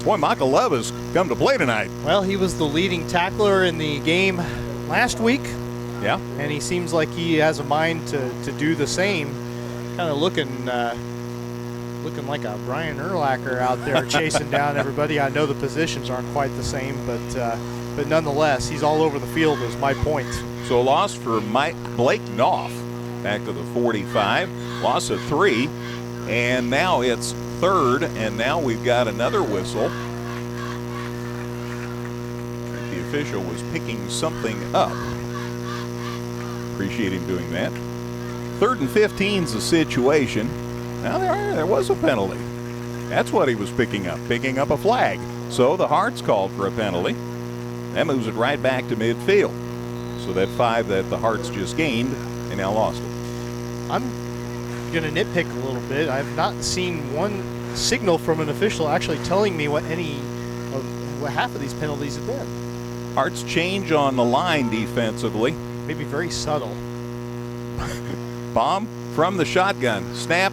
Boy, Michael Love has come to play tonight. Well, he was the leading tackler in the game last week. Yeah. And he seems like he has a mind to do the same. Kind of looking like a Brian Urlacher out there chasing down everybody. I know the positions aren't quite the same, but nonetheless, he's all over the field is my point. So a loss for Blake Knopf back to the 45. Loss of 3, and now it's 3rd, and now we've got another whistle. The official was picking something up. Appreciate him doing that. 3rd and 15's the situation. Now there was a penalty. That's what he was picking up a flag. So the Hearts called for a penalty. That moves it right back to midfield. So that 5 that the Hearts just gained, they now lost it. I'm going to nitpick a little bit. I've not seen one signal from an official actually telling me what half of these penalties have been. Hearts change on the line defensively. Maybe very subtle. Bomb from the shotgun. Snap.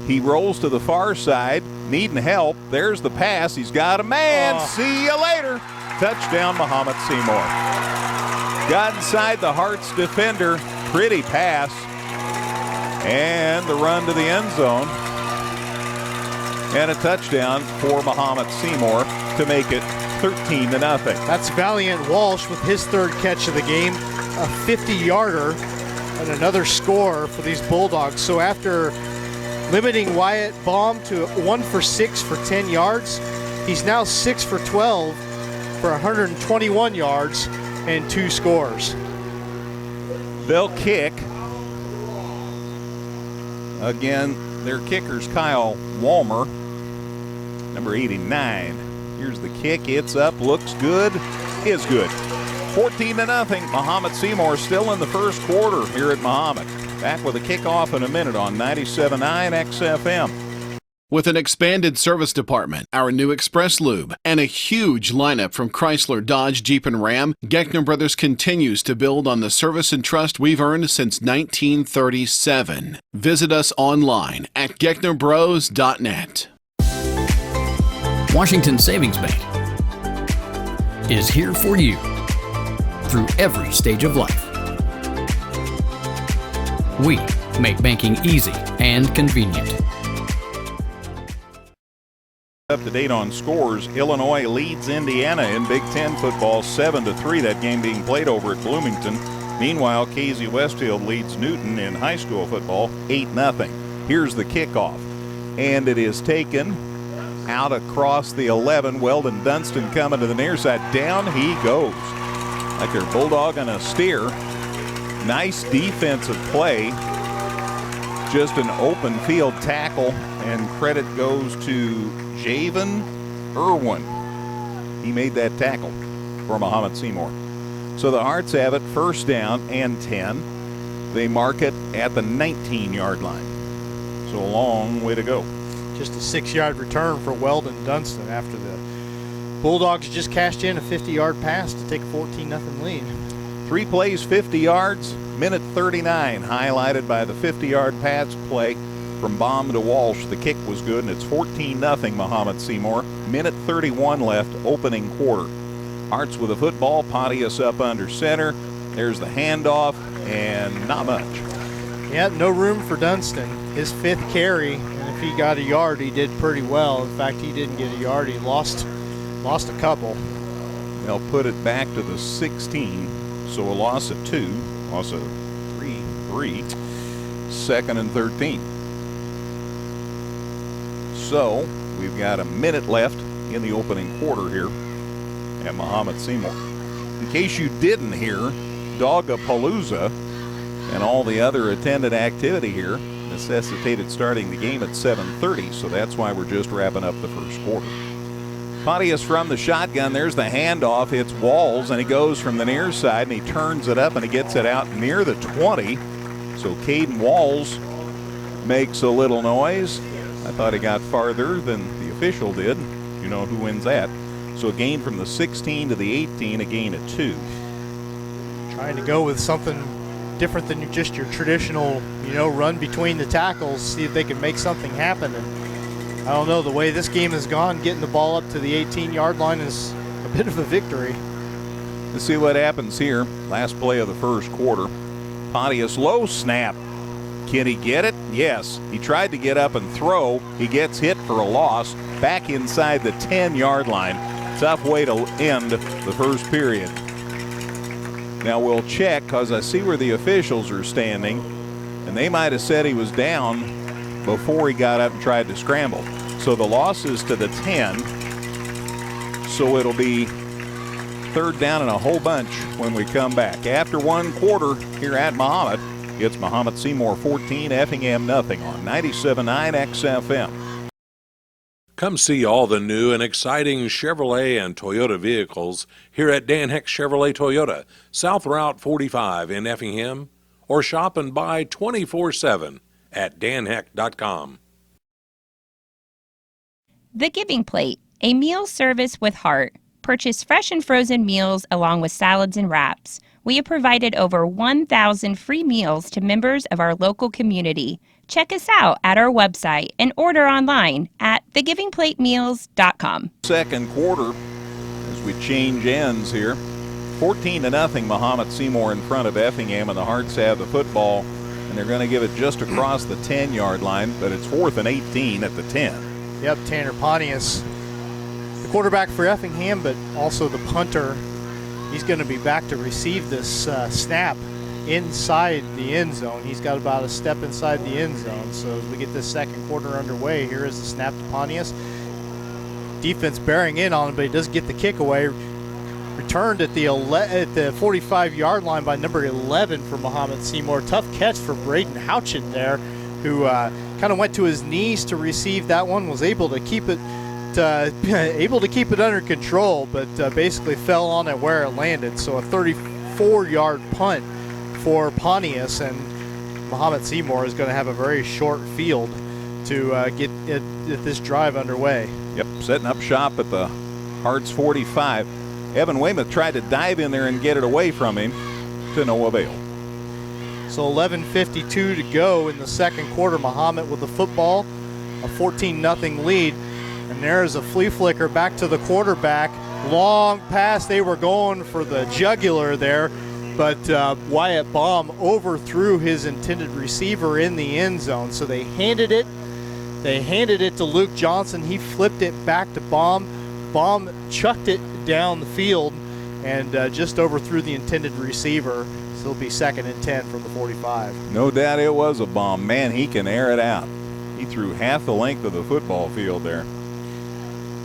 He rolls to the far side, needing help. There's the pass. He's got a man. Oh. See you later. Touchdown, Mahomet-Seymour. Got inside the Hearts defender. Pretty pass. And the run to the end zone. And a touchdown for Mahomet-Seymour to make it 13-0. That's Valiant Walsh with his 3rd catch of the game, a 50-yarder, and another score for these Bulldogs. So after limiting Wyatt Baum to 1 for 6 for 10 yards, he's now 6 for 12 for 121 yards and 2 scores. They'll kick. Again, their kicker's Kyle Walmer, number 89. Here's the kick. It's up. Looks good. Is good. 14-0. Mahomet-Seymour still in the first quarter here at Mahomet. Back with a kickoff in a minute on 97.9 XFM. With an expanded service department, our new Express Lube, and a huge lineup from Chrysler, Dodge, Jeep, and Ram, Geckner Brothers continues to build on the service and trust we've earned since 1937. Visit us online at gecknerbros.net. Washington Savings Bank is here for you through every stage of life. We make banking easy and convenient. Up to date on scores, Illinois leads Indiana in Big Ten football 7-3, that game being played over at Bloomington. Meanwhile, KZ Westfield leads Newton in high school football 8-0. Here's the kickoff, and it is taken out across the 11. Weldon Dunston coming to the near side. Down he goes. Like they're bulldogging a steer. Nice defensive play. Just an open field tackle, and credit goes to Javen Irwin. He made that tackle for Mahomet-Seymour. So the Hearts have it 1st down and 10. They mark it at the 19-yard line. So a long way to go. Just a 6-yard return for Weldon Dunston after the Bulldogs just cashed in a 50-yard pass to take a 14-0 lead. 3 plays, 50 yards, minute 39, highlighted by the 50-yard pass play from Baum to Walsh. The kick was good, and it's 14-0 Mahomet-Seymour. Minute 31 left, opening quarter. Hearts with the football, Pontius up under center. There's the handoff, and not much. Yeah, no room for Dunston. His 5th carry, and if he got a yard, he did pretty well. In fact, he didn't get a yard. He lost a couple. They'll put it back to the 16, so a loss of 2, loss of 3, 2nd and 13. So we've got a minute left in the opening quarter here at Mahomet-Seymour. In case you didn't hear, Dogapalooza and all the other attendant activity here necessitated starting the game at 7:30, so that's why we're just wrapping up the first quarter. Pontius from the shotgun. There's the handoff. It's Walls, and he goes from the near side, and he turns it up, and he gets it out near the 20. So Caden Walls makes a little noise. I thought he got farther than the official did. You know who wins that. So a gain from the 16 to the 18, a gain of 2. Trying to go with something different than just your traditional, run between the tackles, see if they can make something happen. And I don't know, the way this game has gone, getting the ball up to the 18-yard line is a bit of a victory. Let's see what happens here. Last play of the first quarter. Pontius low snap. Can he get it? Yes. He tried to get up and throw. He gets hit for a loss. Back inside the 10-yard line. Tough way to end the first period. Now we'll check, because I see where the officials are standing, and they might have said he was down before he got up and tried to scramble. So the loss is to the 10. So it'll be 3rd down and a whole bunch when we come back. After one quarter here at Mahomet, it's Mahomet-Seymour 14, Effingham nothing on 97.9 XFM. Come see all the new and exciting Chevrolet and Toyota vehicles here at Dan Heck Chevrolet Toyota, South Route 45 in Effingham, or shop and buy 24/7 at danheck.com. The Giving Plate, a meal service with heart. Purchase fresh and frozen meals along with salads and wraps. We have provided over 1,000 free meals to members of our local community. Check us out at our website and order online at thegivingplatemeals.com. Second quarter, as we change ends here, 14-0 Mahomet-Seymour in front of Effingham, and the Hearts have the football, and they're going to give it just across the 10-yard line, but it's 4th and 18 at the 10. Yep, Tanner Pontius, the quarterback for Effingham, but also the punter. He's going to be back to receive this snap inside the end zone. He's got about a step inside the end zone. So as we get this second quarter underway, here is the snap to Pontius. Defense bearing in on him, but he does get the kick away. Returned at the 45-yard line by number 11 for Mahomet-Seymour. Tough catch for Braden Houchin there, who kind of went to his knees to receive that one. Was able to keep it under control, but basically fell on it where it landed. So a 34-yard punt for Pontius, and Mahomet-Seymour is going to have a very short field to get this drive underway. Yep, setting up shop at the Hearts 45. Evan Weymouth tried to dive in there and get it away from him, to no avail. So 11:52 to go in the second quarter. Mahomet with the football, a 14-0 lead. And there's a flea flicker back to the quarterback. Long pass. They were going for the jugular there, but Wyatt Baum overthrew his intended receiver in the end zone. So they handed it to Luke Johnson. He flipped it back to Baum. Baum chucked it down the field and just overthrew the intended receiver. So it'll be 2nd and 10 from the 45. No doubt it was a bomb. Man, he can air it out. He threw half the length of the football field there.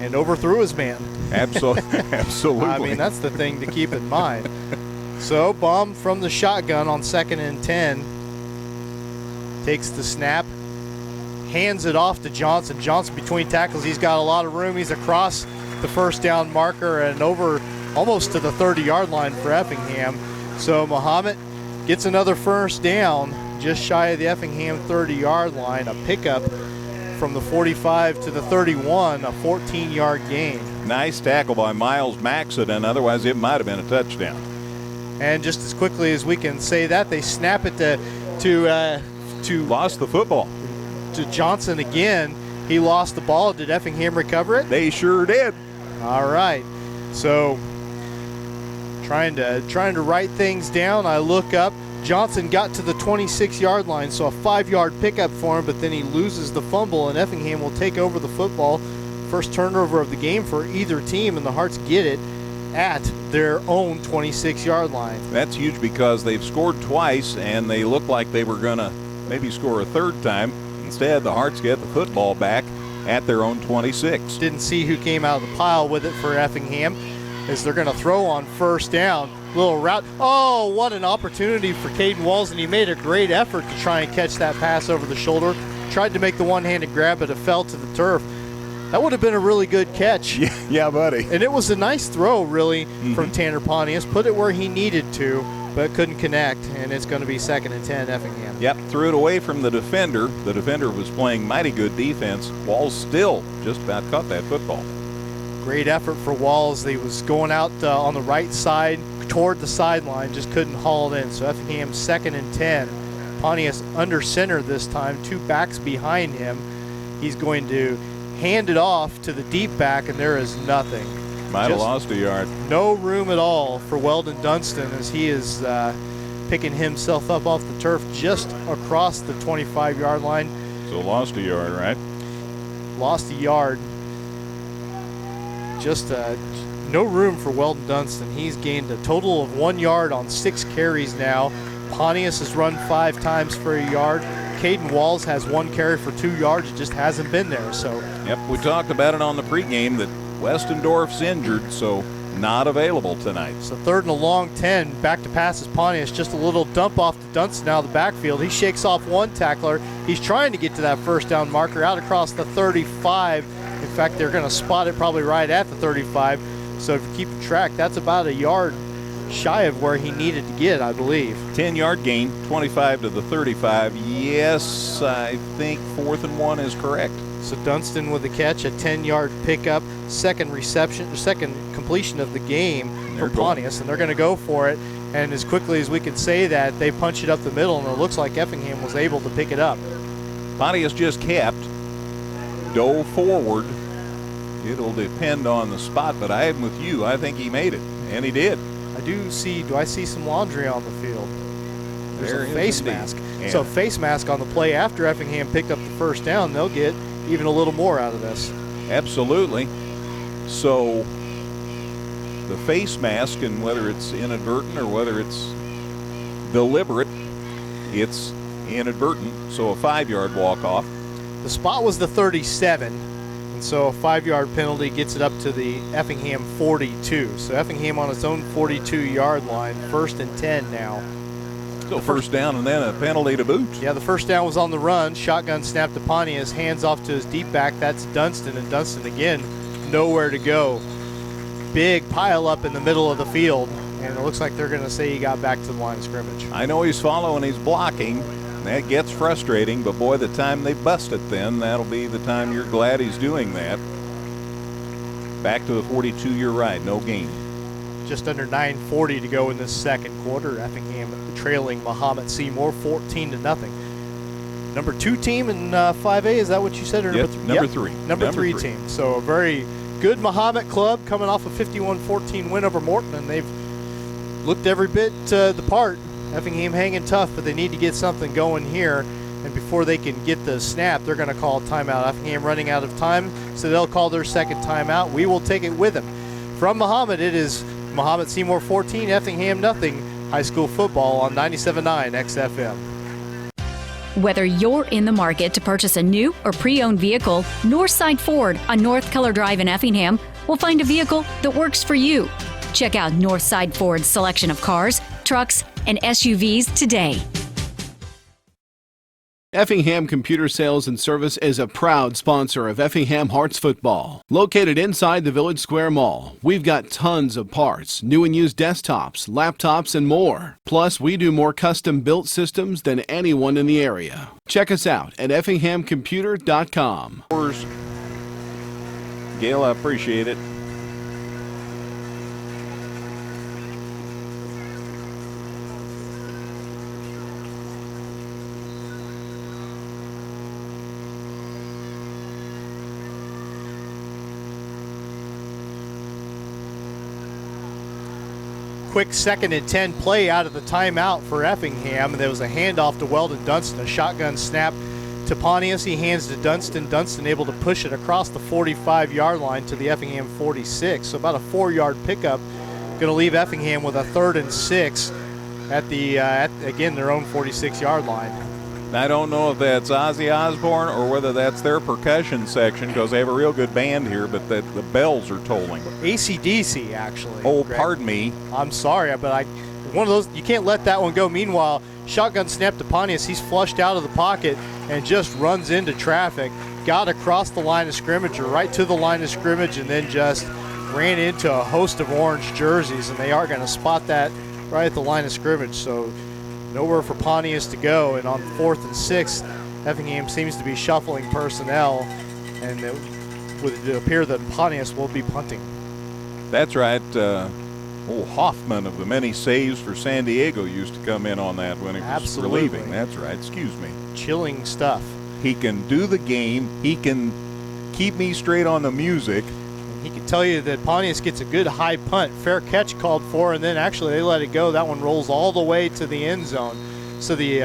And overthrew his man. Absolutely. I mean, that's the thing to keep in mind. So Baum from the shotgun on 2nd and 10. Takes the snap. Hands it off to Johnson. Johnson between tackles. He's got a lot of room. He's across the first down marker and over almost to the 30-yard line for Effingham. So Mahomet gets another first down just shy of the Effingham 30-yard line, a pickup from the 45 to the 31, a 14-yard gain. Nice tackle by Miles Maxiden, otherwise it might have been a touchdown. And just as quickly as we can say that, they snap it to Lost the football. To Johnson again. He lost the ball. Did Effingham recover it? They sure did. All right. So trying to write things down, I look up. Johnson got to the 26-yard line, so a 5-yard pickup for him, but then he loses the fumble, and Effingham will take over the football. First turnover of the game for either team, and the Hearts get it at their own 26-yard line. That's huge because they've scored twice, and they look like they were going to maybe score a third time. Instead, the Hearts get the football back at their own 26. Didn't see who came out of the pile with it for Effingham, as they're going to throw on first down. Little route. Oh, what an opportunity for Caden Walls, and he made a great effort to try and catch that pass over the shoulder. Tried to make the one-handed grab, but it fell to the turf. That would have been a really good catch. Yeah, buddy. And it was a nice throw, really, from Tanner Pontius. Put it where he needed to, but couldn't connect, and it's going to be 2nd and 10 Effingham. Yep, threw it away from the defender. The defender was playing mighty good defense. Walls still just about caught that football. Great effort for Walls. He was going out on the right side toward the sideline, just couldn't haul it in. So Effingham 2nd and 10. Pontius under center this time, 2 backs behind him. He's going to hand it off to the deep back, and there is nothing. Might have lost a yard. No room at all for Weldon Dunstan as he is picking himself up off the turf just across the 25-yard line. So lost a yard, right? Lost a yard. Just no room for Weldon Dunstan. He's gained a total of 1 yard on 6 carries now. Pontius has run 5 times for a yard. Caden Walls has 1 carry for 2 yards. It just hasn't been there. So. Yep, we talked about it on the pregame that Westendorf's injured, so not available tonight. So 3rd and a long 10. Back to passes Pontius. Just a little dump off to Dunstan out of the backfield. He shakes off 1 tackler. He's trying to get to that first down marker out across the 35. In fact, they're going to spot it probably right at the 35. So if you keep track, that's about a yard shy of where he needed to get, I believe. 10-yard gain, 25 to the 35. Yes, I think 4th and 1 is correct. So Dunstan with the catch, a 10-yard pickup, second completion of the game for Pontius, and they're going to go for it. And as quickly as we can say that, they punch it up the middle, and it looks like Effingham was able to pick it up. Pontius just kept, dove forward. It'll depend on the spot, but I am with you. I think he made it, and he did. Do I see some laundry on the field? There's a face mask. Yeah. So face mask on the play after Effingham picked up the first down. They'll get even a little more out of this. Absolutely. So the face mask, and whether it's inadvertent or whether it's deliberate, it's inadvertent. So a 5-yard walk-off. The spot was the 37, and so a 5-yard penalty gets it up to the Effingham 42. So Effingham on its own 42-yard line, 1st and 10 now. So first down and then a penalty to boot. Yeah, the first down was on the run. Shotgun snap to Pontius, hands off to his deep back. That's Dunstan, and Dunstan again, nowhere to go. Big pile up in the middle of the field, and it looks like they're going to say he got back to the line of scrimmage. I know he's following, he's blocking. That gets frustrating, but boy, the time they bust it then, that'll be the time you're glad he's doing that. Back to the 42, you're right, no gain. Just under 9:40 to go in this second quarter. Effingham trailing Mahomet-Seymour 14-0. Number 2 team in 5A, is that what you said? Or yep, number 3? Number 3 team. So a very good Mahomet club coming off a 51-14 win over Morton, and they've looked every bit the part. Effingham hanging tough, but they need to get something going here. And before they can get the snap, they're going to call a timeout. Effingham running out of time, so they'll call their second timeout. We will take it with them. From Mahomet, it is Mahomet-Seymour 14, Effingham nothing. High school football on 97.9 XFM. Whether you're in the market to purchase a new or pre-owned vehicle, Northside Ford on North Keller Drive in Effingham will find a vehicle that works for you. Check out Northside Ford's selection of cars, trucks, and SUVs today. Effingham Computer Sales and Service is a proud sponsor of Effingham Hearts football. Located inside the Village Square Mall, we've got tons of parts, new and used desktops, laptops, and more. Plus, we do more custom-built systems than anyone in the area. Check us out at effinghamcomputer.com. Gail, I appreciate it. Quick 2nd and 10 play out of the timeout for Effingham. There was a handoff to Weldon Dunston, a shotgun snap to Pontius. He hands to Dunston. Dunston able to push it across the 45-yard line to the Effingham 46. So about a 4-yard pickup. Going to leave Effingham with a 3rd and 6 at the, again, their own 46-yard line. I don't know if that's Ozzy Osbourne or whether that's their percussion section, because they have a real good band here, but the bells are tolling. AC/DC, actually. Oh, Greg. pardon me. I'm sorry, but one of those, you can't let that one go. Meanwhile, shotgun snap to Pontius. He's flushed out of the pocket and just runs into traffic. Got across the line of scrimmage, or right to the line of scrimmage, and then just ran into a host of orange jerseys, and they are going to spot that right at the line of scrimmage. So nowhere for Pontius to go, and on 4th and 6, Effingham seems to be shuffling personnel, and it would appear that Pontius will be punting. That's right. Old Hoffman of the many saves for San Diego used to come in on that when he was Absolutely. relieving. That's right. Excuse me. Chilling stuff. He can do the game. He can keep me straight on the music. He can tell you that Pontius gets a good high punt. Fair catch called for, and then actually they let it go. That one rolls all the way to the end zone. So the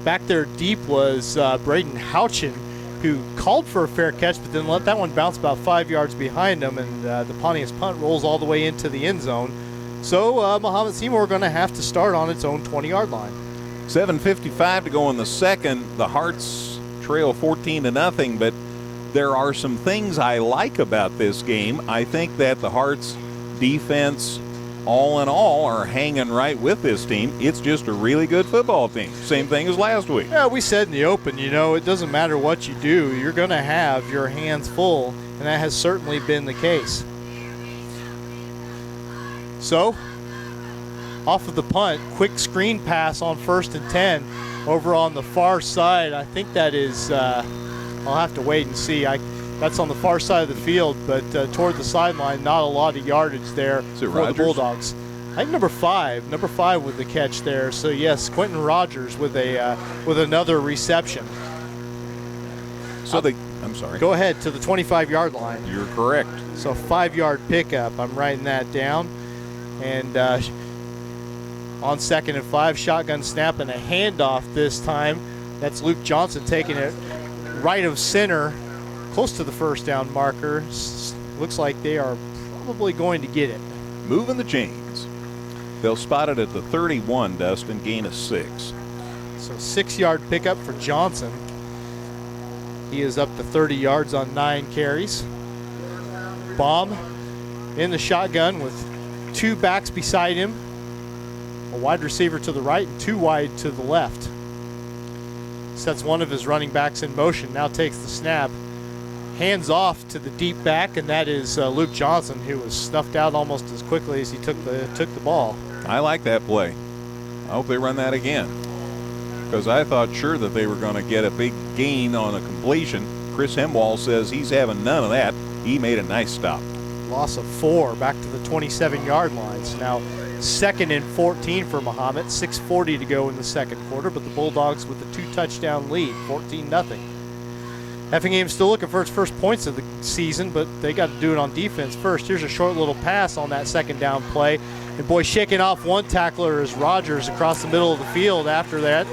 back there deep was Braden Houchin, who called for a fair catch, but then let that one bounce about 5 yards behind him, and the Pontius punt rolls all the way into the end zone. So Mahomet-Seymour are going to have to start on its own 20-yard line. 7:55 to go in the second. The Hearts trail 14-0, but there are some things I like about this game. I think that the Hearts defense, all in all, are hanging right with this team. It's just a really good football team. Same thing as last week. Yeah, we said in the open, it doesn't matter what you do, you're going to have your hands full, and that has certainly been the case. So, off of the punt, quick screen pass on 1st and 10 over on the far side. I think that is, I'll have to wait and see. That's on the far side of the field, but toward the sideline, not a lot of yardage there for Rogers? the Bulldogs. I think number five with the catch there. So yes, Quentin Rogers with another reception. So I'm sorry. Go ahead to the 25-yard line. You're correct. So 5-yard pickup. I'm writing that down. And on 2nd and 5, shotgun snap and a handoff this time. That's Luke Johnson taking it right of center, close to the first down marker. Looks like they are probably going to get it. Moving the chains. They'll spot it at the 31, Dustin, gain of 6. So 6-yard pickup for Johnson. He is up to 30 yards on 9 carries. Baum in the shotgun with 2 backs beside him. A wide receiver to the right and 2 wide to the left. Sets one of his running backs in motion, now takes the snap. Hands off to the deep back, and that is Luke Johnson, who was snuffed out almost as quickly as he took the ball. I like that play. I hope they run that again, because I thought sure that they were going to get a big gain on a completion. Chris Hemwall says he's having none of that. He made a nice stop. Loss of 4 back to the 27-yard lines. Now 2nd and 14 for Mahomet. 6:40 to go in the second quarter, but the Bulldogs with a 2-touchdown lead, 14-0. Effingham still looking for its first points of the season, but they got to do it on defense first. Here's a short little pass on that second down play. And boy, shaking off one tackler is Rogers across the middle of the field after that.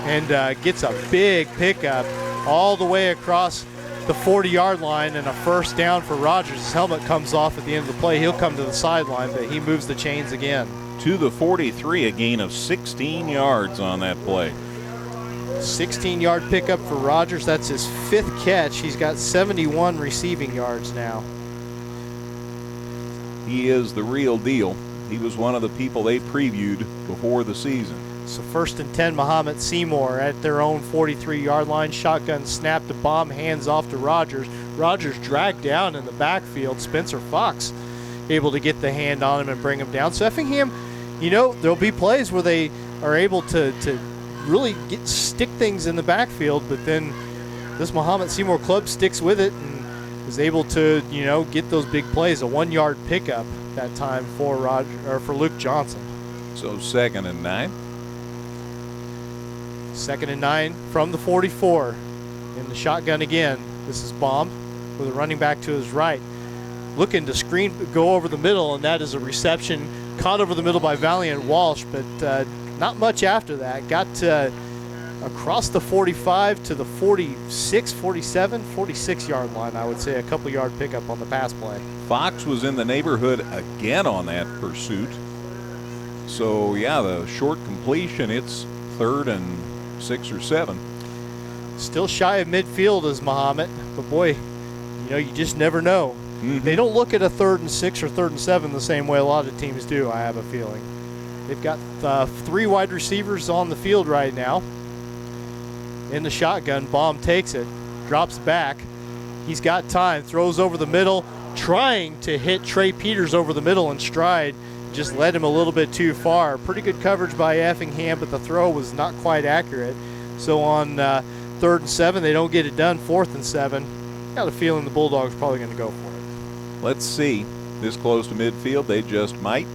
And gets a big pickup all the way across the 40-yard line and a first down for Rogers. His helmet comes off at the end of the play. He'll come to the sideline, but he moves the chains again. To the 43, a gain of 16 yards on that play. 16-yard pickup for Rogers. That's his 5th catch. He's got 71 receiving yards now. He is the real deal. He was one of the people they previewed before the season. So 1st and 10, Mahomet-Seymour at their own 43-yard line. Shotgun snap to Bomb, hands off to Rogers. Rogers dragged down in the backfield. Spencer Fox able to get the hand on him and bring him down. So Effingham, there'll be plays where they are able to really stick things in the backfield, but then this Mahomet-Seymour club sticks with it and is able to, get those big plays. A 1-yard pickup that time for Luke Johnson. So 2nd and 9. 2nd and 9 from the 44. In the shotgun again. This is Baum with a running back to his right. Looking to go over the middle, and that is a reception caught over the middle by Valiant Walsh, but not much after that. Got across the 45 to the 46, 47, 46-yard line, I would say. A couple-yard pickup on the pass play. Fox was in the neighborhood again on that pursuit. So, yeah, the short completion, it's 3rd and 6 or 7. Still shy of midfield is Mahomet, but boy, you just never know. Mm-hmm. They don't look at a 3rd and 6 or 3rd and 7 the same way a lot of teams do, I have a feeling. They've got 3 wide receivers on the field right now. In the shotgun, Baum takes it, drops back. He's got time, throws over the middle, trying to hit Trey Peters over the middle in stride. Just led him a little bit too far. Pretty good coverage by Effingham, but the throw was not quite accurate. So on 3rd and 7, they don't get it done. 4th and 7. Got a feeling the Bulldogs are probably going to go for it. Let's see. This close to midfield, they just might.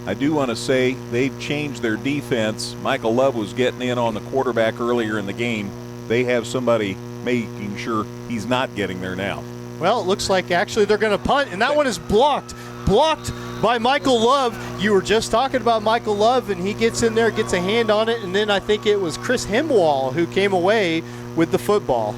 I do want to say they've changed their defense. Michael Love was getting in on the quarterback earlier in the game. They have somebody making sure he's not getting there now. Well, it looks like actually they're going to punt, and that one is blocked. Blocked by Michael Love. You were just talking about Michael Love, and he gets in there, gets a hand on it, and then I think it was Chris Hemwall who came away with the football.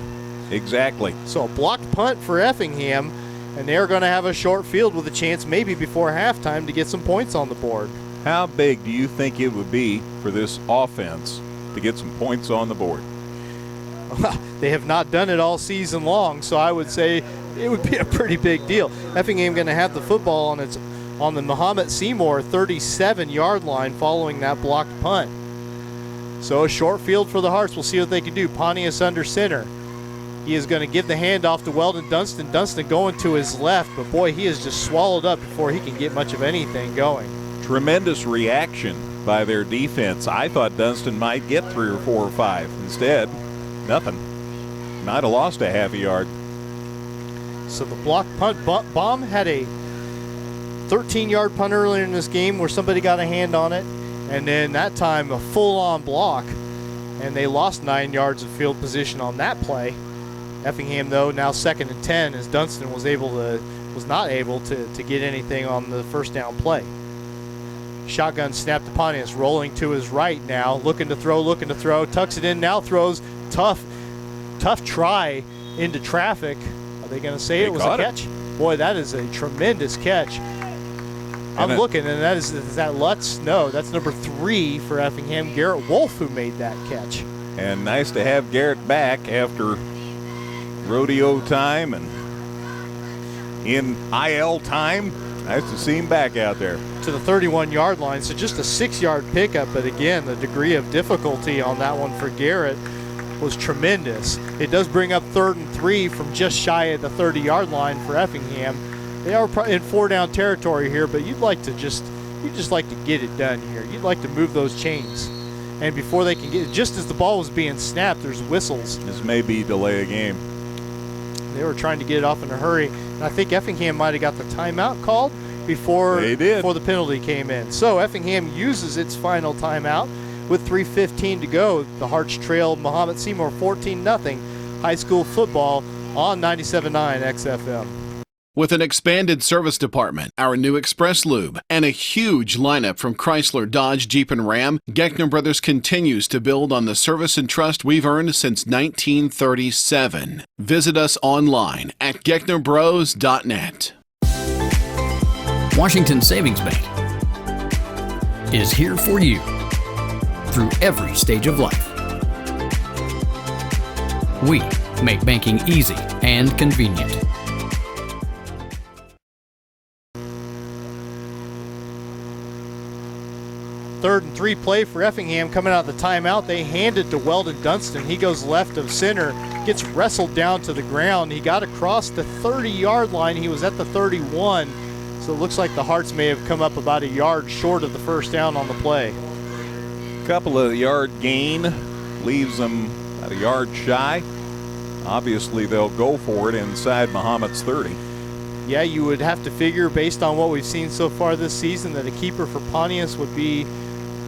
Exactly. So a blocked punt for Effingham, and they're going to have a short field with a chance maybe before halftime to get some points on the board. How big do you think it would be for this offense to get some points on the board? They have not done it all season long, so I would say it would be a pretty big deal. Effingham going to have the football on the Mahomet-Seymour 37-yard line following that blocked punt. So a short field for the Hearts. We'll see what they can do. Pontius under center. He is going to give the handoff to Weldon Dunstan. Dunstan going to his left, but boy, he is just swallowed up before he can get much of anything going. Tremendous reaction by their defense. I thought Dunstan might get 3 or 4 or 5. Instead, nothing. Might have lost a half a yard. So the blocked punt, Baum had a 13-yard punt earlier in this game where somebody got a hand on it, and then that time a full-on block, and they lost 9 yards of field position on that play. Effingham, though, now 2nd and 10, as Dunstan was not able to get anything on the first down play. Shotgun snap to Pontius, rolling to his right now, looking to throw, tucks it in, now throws, tough try into traffic. Are they going to say it was a catch? Boy, that is a tremendous catch. I'm looking, and is that Lutz? No, that's number 3 for Effingham, Garrett Wolf, who made that catch. And nice to have Garrett back after rodeo time and in IL time. Nice to see him back out there. To the 31-yard line, so just a 6-yard pickup, but again, the degree of difficulty on that one for Garrett was tremendous. It does bring up 3rd and 3 from just shy of the 30-yard line for Effingham. They are in 4-down territory here, but you'd just like to get it done here. You'd like to move those chains. And before they can get, just as the ball was being snapped, there's whistles. This may be delay a game. They were trying to get it off in a hurry, and I think Effingham might have got the timeout called before the penalty came in. So Effingham uses its final timeout with 3:15 to go. The Hearts trail Mahomet-Seymour 14-0. High school football on 97.9 XFM. With an expanded service department, our new Express Lube, and a huge lineup from Chrysler, Dodge, Jeep, and Ram, Geckner Brothers continues to build on the service and trust we've earned since 1937. Visit us online at gecknerbros.net. Washington Savings Bank is here for you through every stage of life. We make banking easy and convenient. 3rd and 3 play for Effingham coming out of the timeout. They hand it to Weldon Dunston. He goes left of center, gets wrestled down to the ground. He got across the 30-yard line. He was at the 31. So it looks like the Hearts may have come up about a yard short of the first down on the play. Couple of yard gain leaves them about a yard shy. Obviously, they'll go for it inside Mahomet's 30. Yeah, you would have to figure, based on what we've seen so far this season, that a keeper for Pontius would be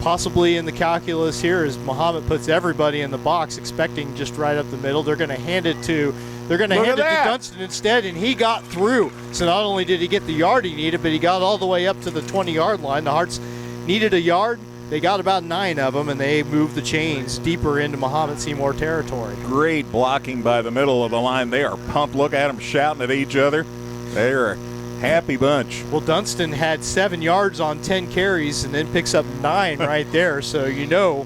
possibly in the calculus here, as Mahomet puts everybody in the box, expecting just right up the middle. They're going to hand it to Dunston instead, and he got through. So not only did he get the yard he needed, but he got all the way up to the 20-yard line. The Hearts needed a yard. They got about 9 of them, and they moved the chains deeper into Mahomet-Seymour territory. Great blocking by the middle of the line. They are pumped. Look at them shouting at each other. They're a happy bunch. Well, Dunston had 7 yards on 10 carries and then picks up 9 right there. So you know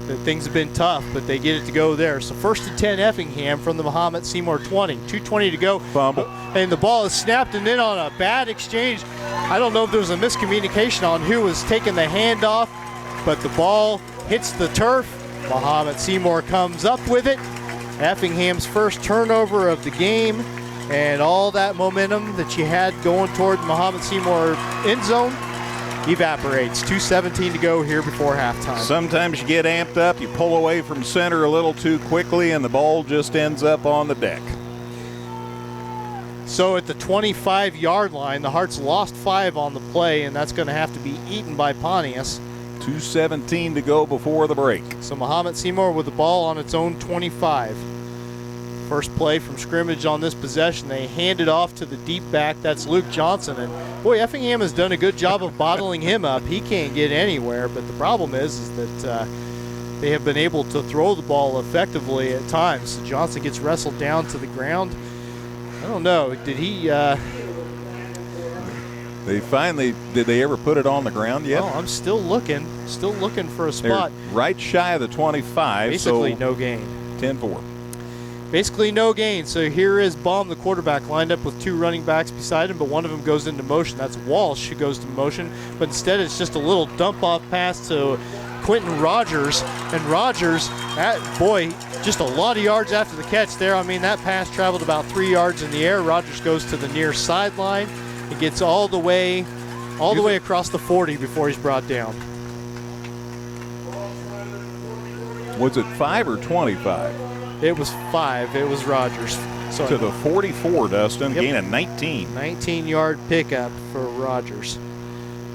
that things have been tough, but they get it to go there. So 1st and 10 Effingham from the Mahomet-Seymour 20. 2:20 to go. Fumble. And the ball is snapped, and then on a bad exchange, I don't know if there was a miscommunication on who was taking the handoff, but the ball hits the turf. Mahomet-Seymour comes up with it. Effingham's first turnover of the game. And all that momentum that you had going toward the Mahomet-Seymour end zone evaporates. 2:17 to go here before halftime. Sometimes you get amped up, you pull away from center a little too quickly, and the ball just ends up on the deck. So at the 25-yard line, the Hearts lost 5 on the play, and that's going to have to be eaten by Pontius. 2:17 to go before the break. So Mahomet-Seymour with the ball on its own 25. First play from scrimmage on this possession. They hand it off to the deep back. That's Luke Johnson. And boy, Effingham has done a good job of bottling him up. He can't get anywhere, but the problem is that they have been able to throw the ball effectively at times. So Johnson gets wrestled down to the ground. I don't know. Did he... Did they ever put it on the ground yet? Oh, I'm still looking for a spot. They're right shy of the 25. Basically so no gain. 10-4. Basically no gain. So here is Baum, the quarterback, lined up with 2 running backs beside him, but one of them goes into motion. That's Walsh who goes to motion, but instead it's just a little dump-off pass to Quentin Rogers. And Rogers, just a lot of yards after the catch there. I mean, that pass traveled about 3 yards in the air. Rogers goes to the near sideline. He gets all the way across the 40 before he's brought down. Was it 5 or 25? It was 5. It was Rogers. Sorry. To the 44, Dustin. Yep. Gain of 19. 19-yard pickup for Rogers.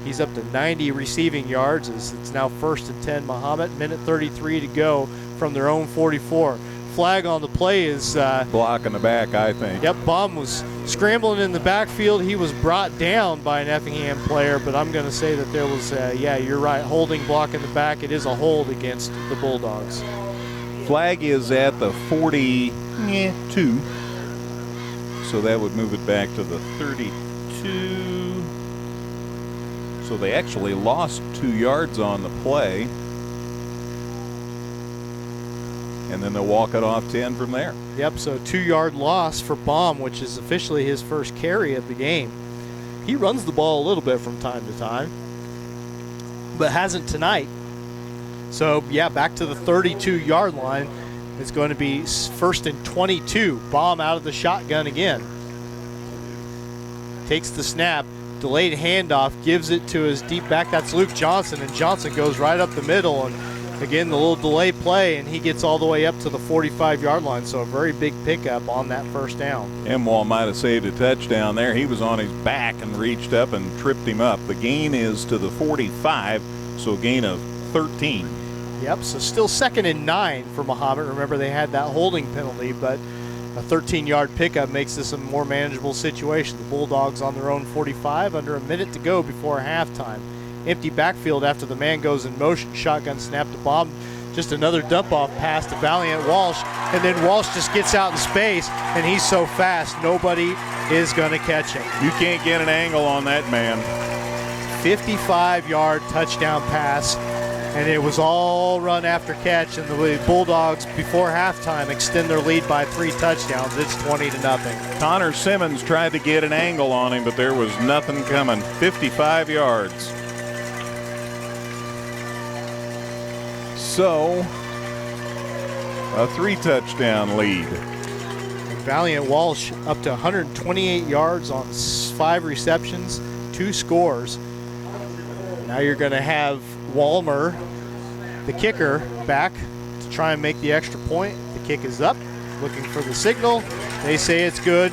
He's up to 90 receiving yards as it's now 1st and 10 Mahomet. Minute 33 to go from their own 44. Flag on the play is... block in the back, I think. Yep, Baum was scrambling in the backfield. He was brought down by an Effingham player, but I'm going to say that there was, you're right, holding block in the back. It is a hold against the Bulldogs. Flag is at the 42. So that would move it back to the 32. So they actually lost 2 yards on the play. And then they'll walk it off 10 from there. Yep, so 2-yard loss for Baum, which is officially his first carry of the game. He runs the ball a little bit from time to time, but hasn't tonight. So, yeah, back to the 32-yard line. It's going to be 1st and 22. Baum out of the shotgun again. Takes the snap. Delayed handoff. Gives it to his deep back. That's Luke Johnson. And Johnson goes right up the middle. And, again, the little delay play. And he gets all the way up to the 45-yard line. So a very big pickup on that first down. Emwall might have saved a touchdown there. He was on his back and reached up and tripped him up. The gain is to the 45. So a gain of 13. Yep, so still 2nd and 9 for Mahomet. Remember, they had that holding penalty, but a 13-yard pickup makes this a more manageable situation. The Bulldogs on their own 45, under a minute to go before halftime. Empty backfield after the man goes in motion. Shotgun snap to Baum. Just another dump-off pass to Valiant Walsh, and then Walsh just gets out in space, and he's so fast, nobody is going to catch him. You can't get an angle on that man. 55-yard touchdown pass. And it was all run after catch, and the Bulldogs, before halftime, extend their lead by 3 touchdowns. It's 20-0. Connor Simmons tried to get an angle on him, but there was nothing coming. 55 yards. So, a 3-touchdown lead. Valiant Walsh up to 128 yards on 5 receptions, 2 scores. Now you're going to have Walmer, the kicker, back to try and make the extra point. The kick is up, looking for the signal. They say it's good,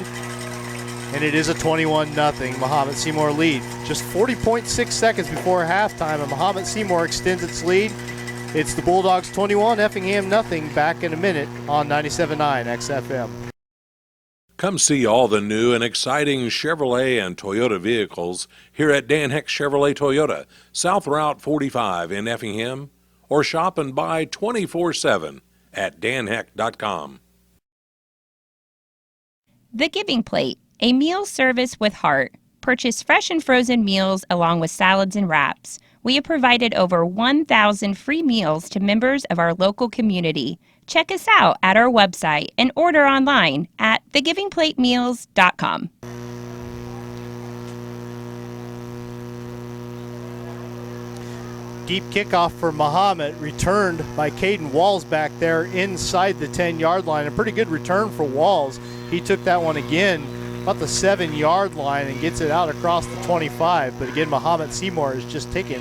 and it is a 21-0 Mahomet-Seymour lead. Just 40.6 seconds before halftime, and Mahomet-Seymour extends its lead. It's the Bulldogs 21, Effingham 0. Back in a minute on 97.9 XFM. Come see all the new and exciting Chevrolet and Toyota vehicles here at Dan Heck Chevrolet Toyota, South Route 45 in Effingham, or shop and buy 24/7 at danheck.com. The Giving Plate, a meal service with heart. Purchase fresh and frozen meals along with salads and wraps. We have provided over 1,000 free meals to members of our local community. Check us out at our website and order online at thegivingplatemeals.com. Deep kickoff for Mahomet, returned by Caden Walls back there inside the 10-yard line. A pretty good return for Walls. He took that one again about the 7-yard line and gets it out across the 25. But again, Mahomet-Seymour has just taken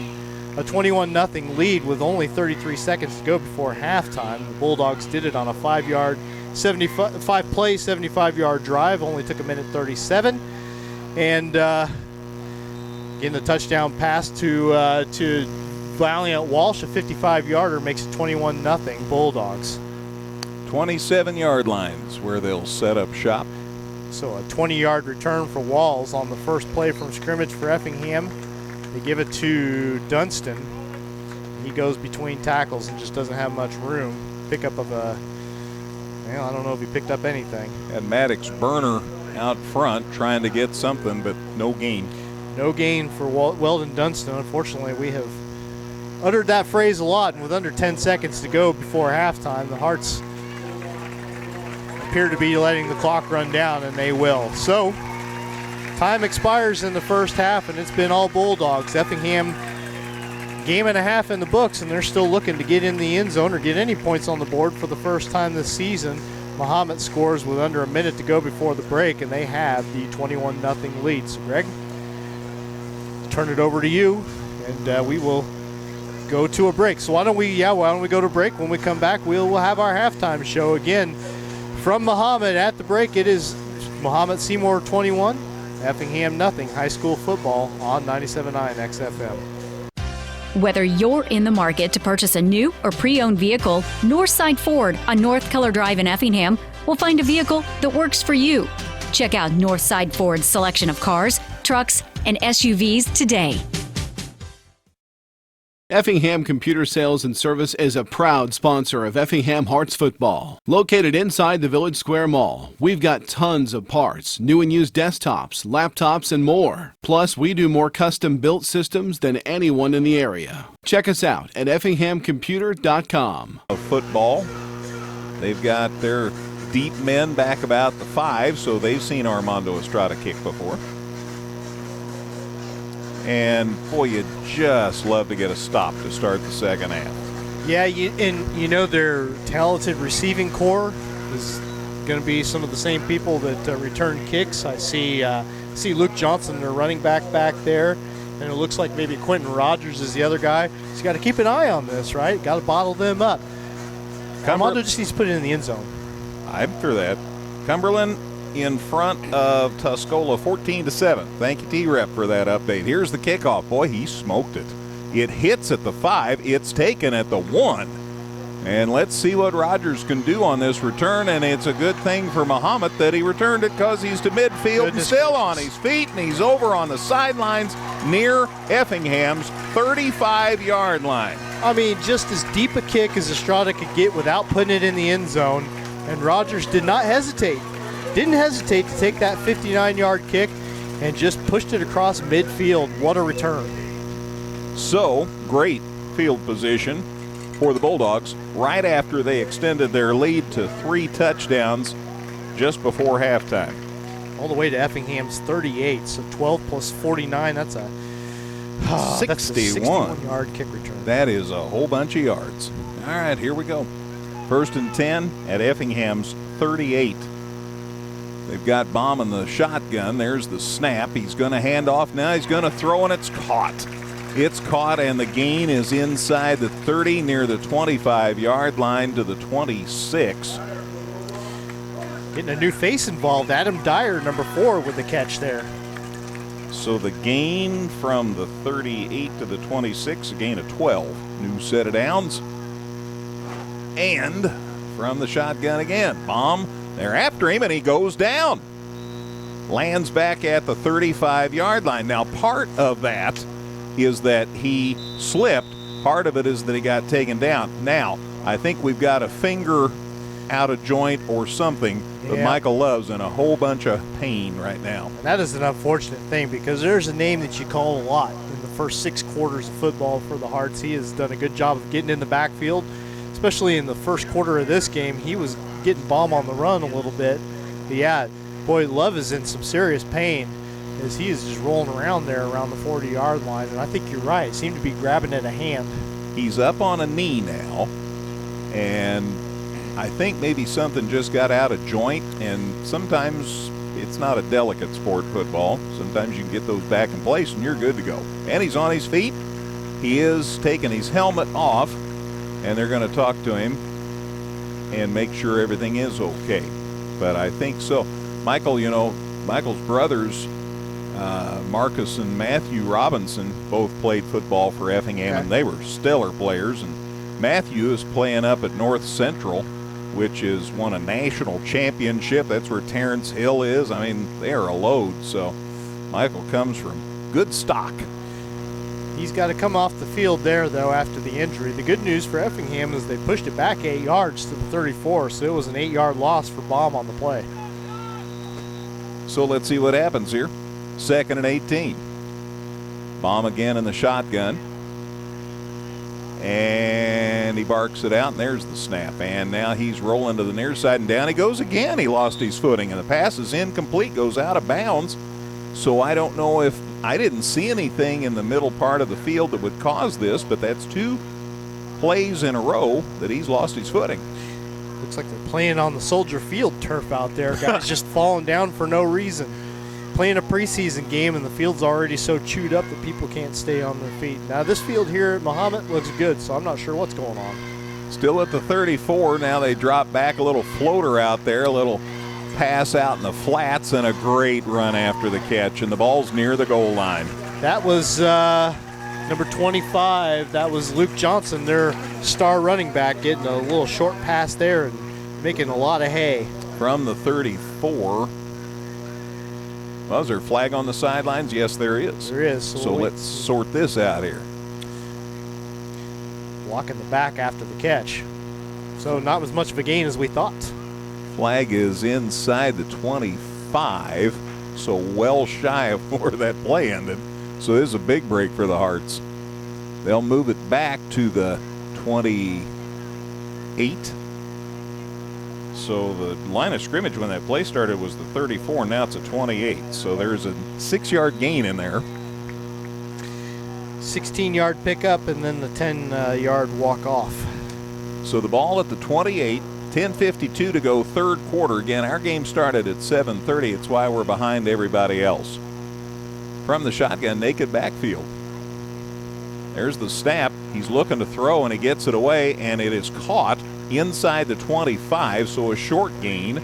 a 21-0 lead with only 33 seconds to go before halftime. The Bulldogs did it on a 5-play, 75-yard drive. Only took a minute 37. And again, the touchdown pass to Valiant Walsh, a 55-yarder, makes it 21-0 Bulldogs. 27-yard lines where they'll set up shop. So a 20-yard return for Walls on the first play from scrimmage for Effingham. They give it to Dunstan. He goes between tackles and just doesn't have much room. Pickup of I don't know if he picked up anything. And Maddox Burner out front trying to get something, but no gain. No gain for Weldon Dunstan. Unfortunately, we have uttered that phrase a lot, and with under 10 seconds to go before halftime, the Hearts appear to be letting the clock run down, and they will. So, time expires in the first half, and it's been all Bulldogs. Effingham, game and a half in the books, and they're still looking to get in the end zone or get any points on the board for the first time this season. Mahomet scores with under a minute to go before the break, and they have the 21-0 lead. So, Greg, turn it over to you, and we will go to a break. So why don't we go to break? When we come back, we'll have our halftime show again from Mahomet. At the break, it is Mahomet-Seymour 21, Effingham 0, high school football on 97.9 XFM. Whether you're in the market to purchase a new or pre-owned vehicle, Northside Ford on North Keller Drive in Effingham will find a vehicle that works for you. Check out Northside Ford's selection of cars, trucks, and SUVs today. Effingham Computer Sales and Service is a proud sponsor of Effingham Hearts football. Located inside the Village Square Mall, we've got tons of parts, new and used desktops, laptops, and more. Plus, we do more custom-built systems than anyone in the area. Check us out at effinghamcomputer.com. Of football, they've got their deep men back about the 5, so they've seen Armando Estrada kick before. And, boy, you just love to get a stop to start the second half. Yeah, their talented receiving core is going to be some of the same people that return kicks. I see Luke Johnson, their running back there, and it looks like maybe Quentin Rogers is the other guy. So you got to keep an eye on this, right? Got to bottle them up. Armando just needs to put it in the end zone. I'm for that. Cumberland in front of Tuscola 14-7. Thank you, T-Rep, for that update. Here's the kickoff. Boy, he smoked it. It hits at the 5. It's taken at the 1. And let's see what Rogers can do on this return. And it's a good thing for Mahomet that he returned it because he's to midfield and still on his feet. And he's over on the sidelines near Effingham's 35-yard line. I mean, just as deep a kick as Estrada could get without putting it in the end zone. And Rogers did not hesitate. Didn't hesitate to take that 59-yard kick and just pushed it across midfield. What a return. So, great field position for the Bulldogs right after they extended their lead to 3 touchdowns just before halftime. All the way to Effingham's 38, so 12 plus 49, that's a 61-yard kick return. That is a whole bunch of yards. All right, here we go. 1st and 10 at Effingham's 38. They've got Baum in the shotgun. There's the snap. He's going to hand off now. He's going to throw, and it's caught. It's caught, and the gain is inside the 30 near the 25-yard line to the 26. Getting a new face involved. Adam Dyer, number 4, with the catch there. So the gain from the 38 to the 26, a gain of 12. New set of downs. And from the shotgun again, Baum, they're after him, and he goes down. Lands back at the 35-yard line. Now, part of that is that he slipped. Part of it is that he got taken down. Now, I think we've got a finger out of joint or something that Michael Love's in a whole bunch of pain right now. And that is an unfortunate thing because there's a name that you call a lot in the first 6 quarters of football for the Hearts. He has done a good job of getting in the backfield, especially in the first quarter of this game. He was getting Baum on the run a little bit. But yeah, boy, Love is in some serious pain as he is just rolling around there around the 40-yard line. And I think you're right. Seemed to be grabbing at a hand. He's up on a knee now, and I think maybe something just got out of joint, and sometimes it's not a delicate sport, football. Sometimes you can get those back in place and you're good to go. And he's on his feet. He is taking his helmet off, and they're going to talk to him and make sure everything is okay. But I think so. Michael, you know, Michael's brothers, Marcus and Matthew Robinson, both played football for Effingham, and they were stellar players. And Matthew is playing up at North Central, which is won a national championship. That's where Terrence Hill is. I mean, they are a load. So Michael comes from good stock. He's got to come off the field there, though, after the injury. The good news for Effingham is they pushed it back 8 yards to the 34, so it was an 8-yard loss for Baum on the play. So let's see what happens here. 2nd and 18. Baum again in the shotgun. And he barks it out, and there's the snap. And now he's rolling to the near side, and down he goes again. He lost his footing, and the pass is incomplete, goes out of bounds. So I don't know if I didn't see anything in the middle part of the field that would cause this, but that's 2 plays in a row that he's lost his footing. Looks like they're playing on the Soldier Field turf out there. Guys just falling down for no reason. Playing a preseason game, and the field's already so chewed up that people can't stay on their feet. Now, this field here at Mahomet looks good, so I'm not sure what's going on. Still at the 34. Now they drop back a little floater out there, a little pass out in the flats, and a great run after the catch, and the ball's near the goal line. That was number 25. That was Luke Johnson, their star running back, getting a little short pass there and making a lot of hay. From the 34. Well, is there a flag on the sidelines? Yes, there is. There is. So let's sort this out here. Blocking the back after the catch. So not as much of a gain as we thought. Flag is inside the 25, so well shy of where that play ended. So this is a big break for the Hearts. They'll move it back to the 28. So the line of scrimmage when that play started was the 34, now it's a 28. So there's a 6-yard gain in there. 16-yard pickup and then the 10-yard walk off. So the ball at the 28, 10:52 to go, 3rd quarter. Again, our game started at 7:30. It's why we're behind everybody else. From the shotgun, naked backfield. There's the snap. He's looking to throw, and he gets it away, and it is caught inside the 25, so a short gain.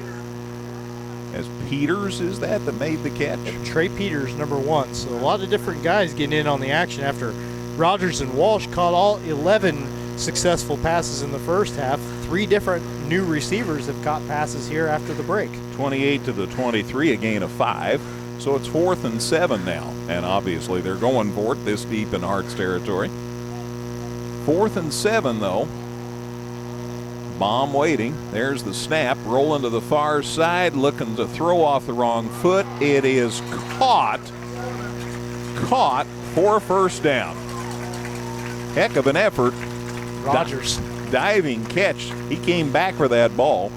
As Peters is that made the catch? Trey Peters, number 1. So a lot of different guys getting in on the action after Rogers and Walsh caught all 11 successful passes in the first half. 3 different new receivers have caught passes here after the break. 28 to the 23, a gain of 5. So it's 4th and 7 now. And obviously they're going for it this deep in Hearts territory. 4th and 7 though. Baum waiting. There's the snap. Rolling to the far side, looking to throw off the wrong foot. It is caught for a first down. Heck of an effort. Rogers. Diving catch. He came back for that ball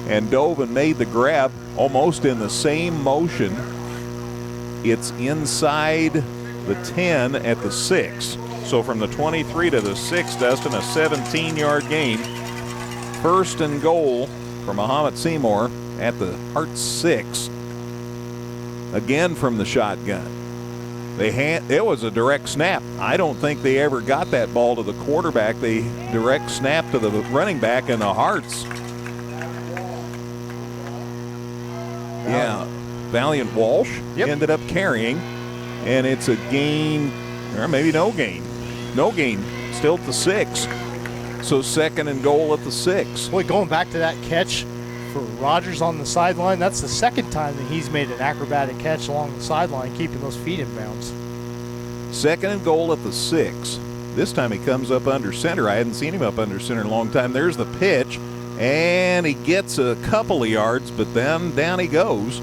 and dove and made the grab almost in the same motion. It's inside the 10 at the 6. So from the 23 to the 6, Dustin, a 17-yard gain. First and goal for Mahomet-Seymour at the Hart 6. Again from the shotgun. It was a direct snap. I don't think they ever got that ball to the quarterback. They direct snap to the running back in the Hearts. Yeah, Valiant Walsh ended up carrying, and it's a gain, or maybe no gain. No gain, still at the 6. So second and goal at the 6. Boy, going back to that catch for Rogers on the sideline, that's the second time that he's made an acrobatic catch along the sideline, keeping those feet in bounds. Second and goal at the 6. This time he comes up under center. I hadn't seen him up under center in a long time. There's the pitch, and he gets a couple of yards, but then down he goes.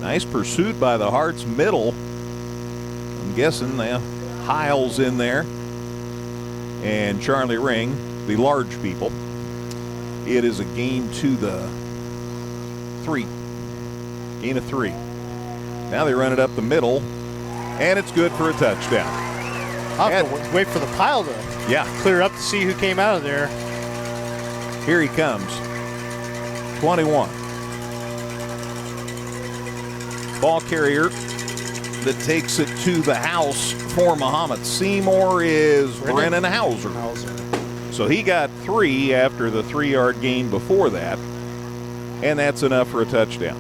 Nice pursuit by the Hearts middle. I'm guessing Hiles in there and Charlie Ring, the large people. It is a gain to the 3. Gain of 3. Now they run it up the middle, and it's good for a touchdown. I'll have to wait for the pile to clear up to see who came out of there. Here he comes. 21. Ball carrier that takes it to the house for Mahomet-Seymour is Brennan Hauser. So he got 3 after the 3-yard gain before that, and that's enough for a touchdown.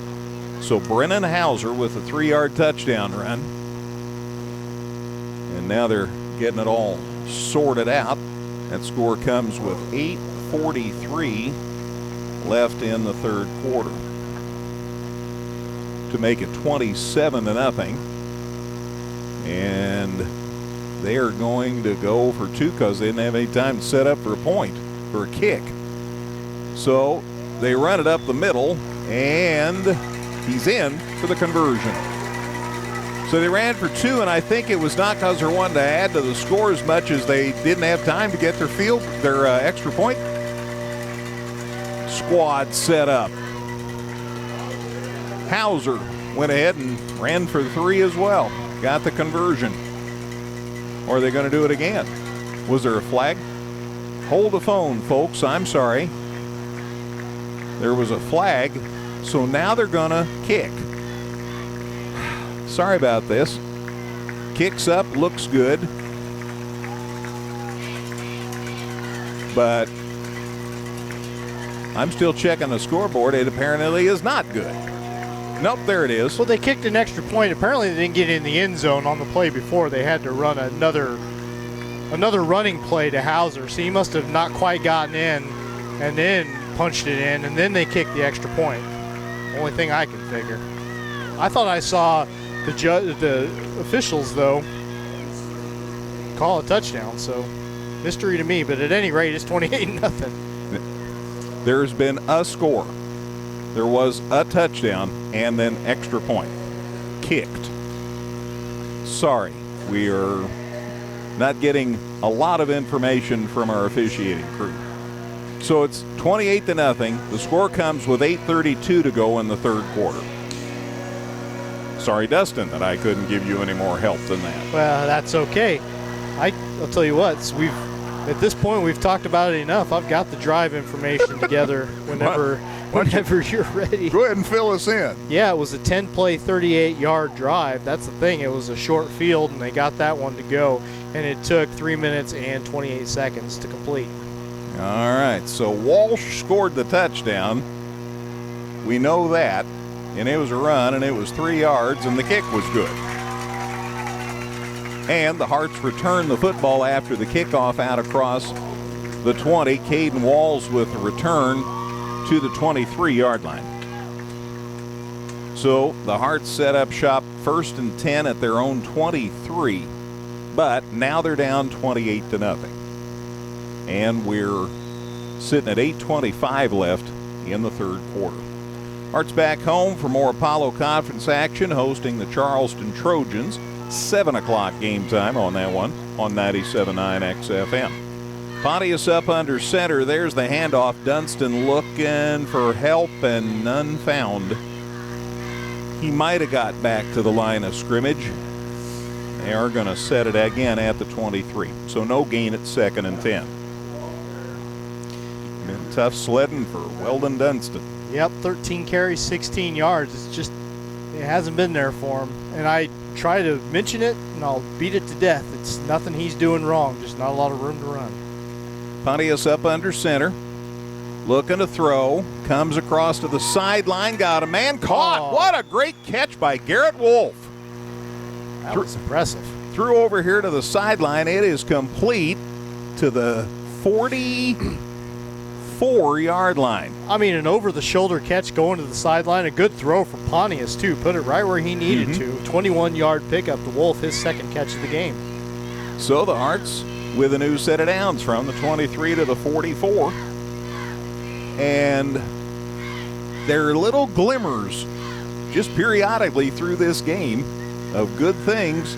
So Brennan Hauser with a 3-yard touchdown run. And now they're getting it all sorted out. That score comes with 8:43 left in the third quarter to make it 27-0. And they are going to go for 2 because they didn't have any time to set up for a point, for a kick. So they run it up the middle, and he's in for the conversion. So they ran for 2, and I think it was not because they wanted to add to the score as much as they didn't have time to get their extra point squad set up. Hauser went ahead and ran for 3 as well. Got the conversion. Or are they going to do it again? Was there a flag? Hold the phone, folks. I'm sorry. There was a flag, so now they're going to kick. Sorry about this. Kicks up, looks good. But I'm still checking the scoreboard. It apparently is not good. Nope, there it is. Well, they kicked an extra point. Apparently they didn't get in the end zone on the play before. They had to run another running play to Hauser. So he must have not quite gotten in and then punched it in, and then they kicked the extra point. Only thing I can figure. I thought I saw the officials, though, call a touchdown. So mystery to me. But at any rate, it's 28-0. There's been a score. There was a touchdown and then extra point. Kicked. Sorry, we are not getting a lot of information from our officiating crew. So it's 28-0. The score comes with 8:32 to go in the third quarter. Sorry, Dustin, that I couldn't give you any more help than that. Well, that's okay. I'll tell you what, at this point we've talked about it enough. I've got the drive information together whenever you're ready. Go ahead and fill us in. Yeah, it was a 10-play, 38-yard drive. That's the thing. It was a short field, and they got that one to go, and it took 3 minutes and 28 seconds to complete. All right, so Walsh scored the touchdown. We know that. And it was a run, and it was 3 yards, and the kick was good. And the Hearts returned the football after the kickoff out across the 20. Caden Walls with the return to the 23-yard line. So the Hearts set up shop 1st and 10 at their own 23. But now they're down 28-0. And we're sitting at 8:25 left in the third quarter. Hearts back home for more Apollo Conference action, hosting the Charleston Trojans. 7 o'clock game time on that one on 97.9 XFM. Pontius up under center. There's the handoff. Dunston looking for help and none found. He might have got back to the line of scrimmage. They are going to set it again at the 23. So no gain at second and 10. Been tough sledding for Weldon Dunston. Yep, 13 carries, 16 yards. It's just, it hasn't been there for him. And I try to mention it, and I'll beat it to death. It's nothing he's doing wrong, just not a lot of room to run. Pontius up under center. Looking to throw. Comes across to the sideline. Got a man caught. Oh. What a great catch by Garrett Wolf. That was impressive. Threw over here to the sideline. It is complete to the 44-yard line. I mean, an over-the-shoulder catch going to the sideline. A good throw from Pontius, too. Put it right where he needed to. 21-yard pickup to Wolf, his second catch of the game. So the Hearts with a new set of downs from the 23 to the 44. And there are little glimmers just periodically through this game of good things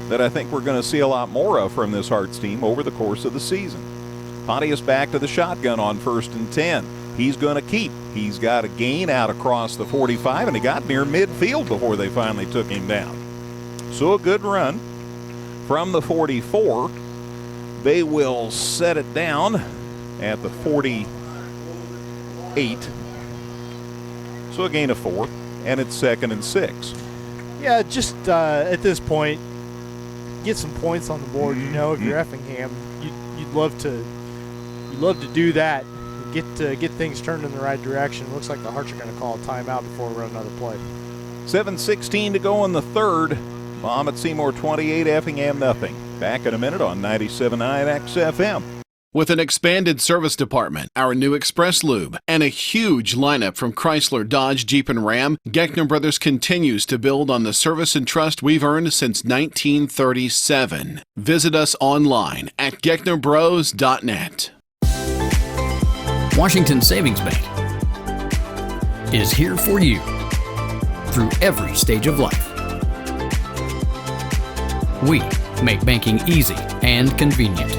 that I think we're going to see a lot more of from this Hearts team over the course of the season. Pontius back to the shotgun on 1st and 10. He's going to keep. He's got a gain out across the 45, and he got near midfield before they finally took him down. So a good run from the 44. They will set it down at the 48. So a gain of 4, and it's 2nd and 6. Yeah, just at this point, get some points on the board. You know, if you're Effingham, you'd love to do that. Get things turned in the right direction. Looks like the Hearts are going to call a timeout before we run another play. 7:16 to go in the third. Mahomet-Seymour 28, Effingham nothing. Back in a minute on 97.9 XFM. With an expanded service department, our new Express Lube, and a huge lineup from Chrysler, Dodge, Jeep, and Ram, Geckner Brothers continues to build on the service and trust we've earned since 1937. Visit us online at gecknerbros.net. Washington Savings Bank is here for you through every stage of life. We make banking easy and convenient.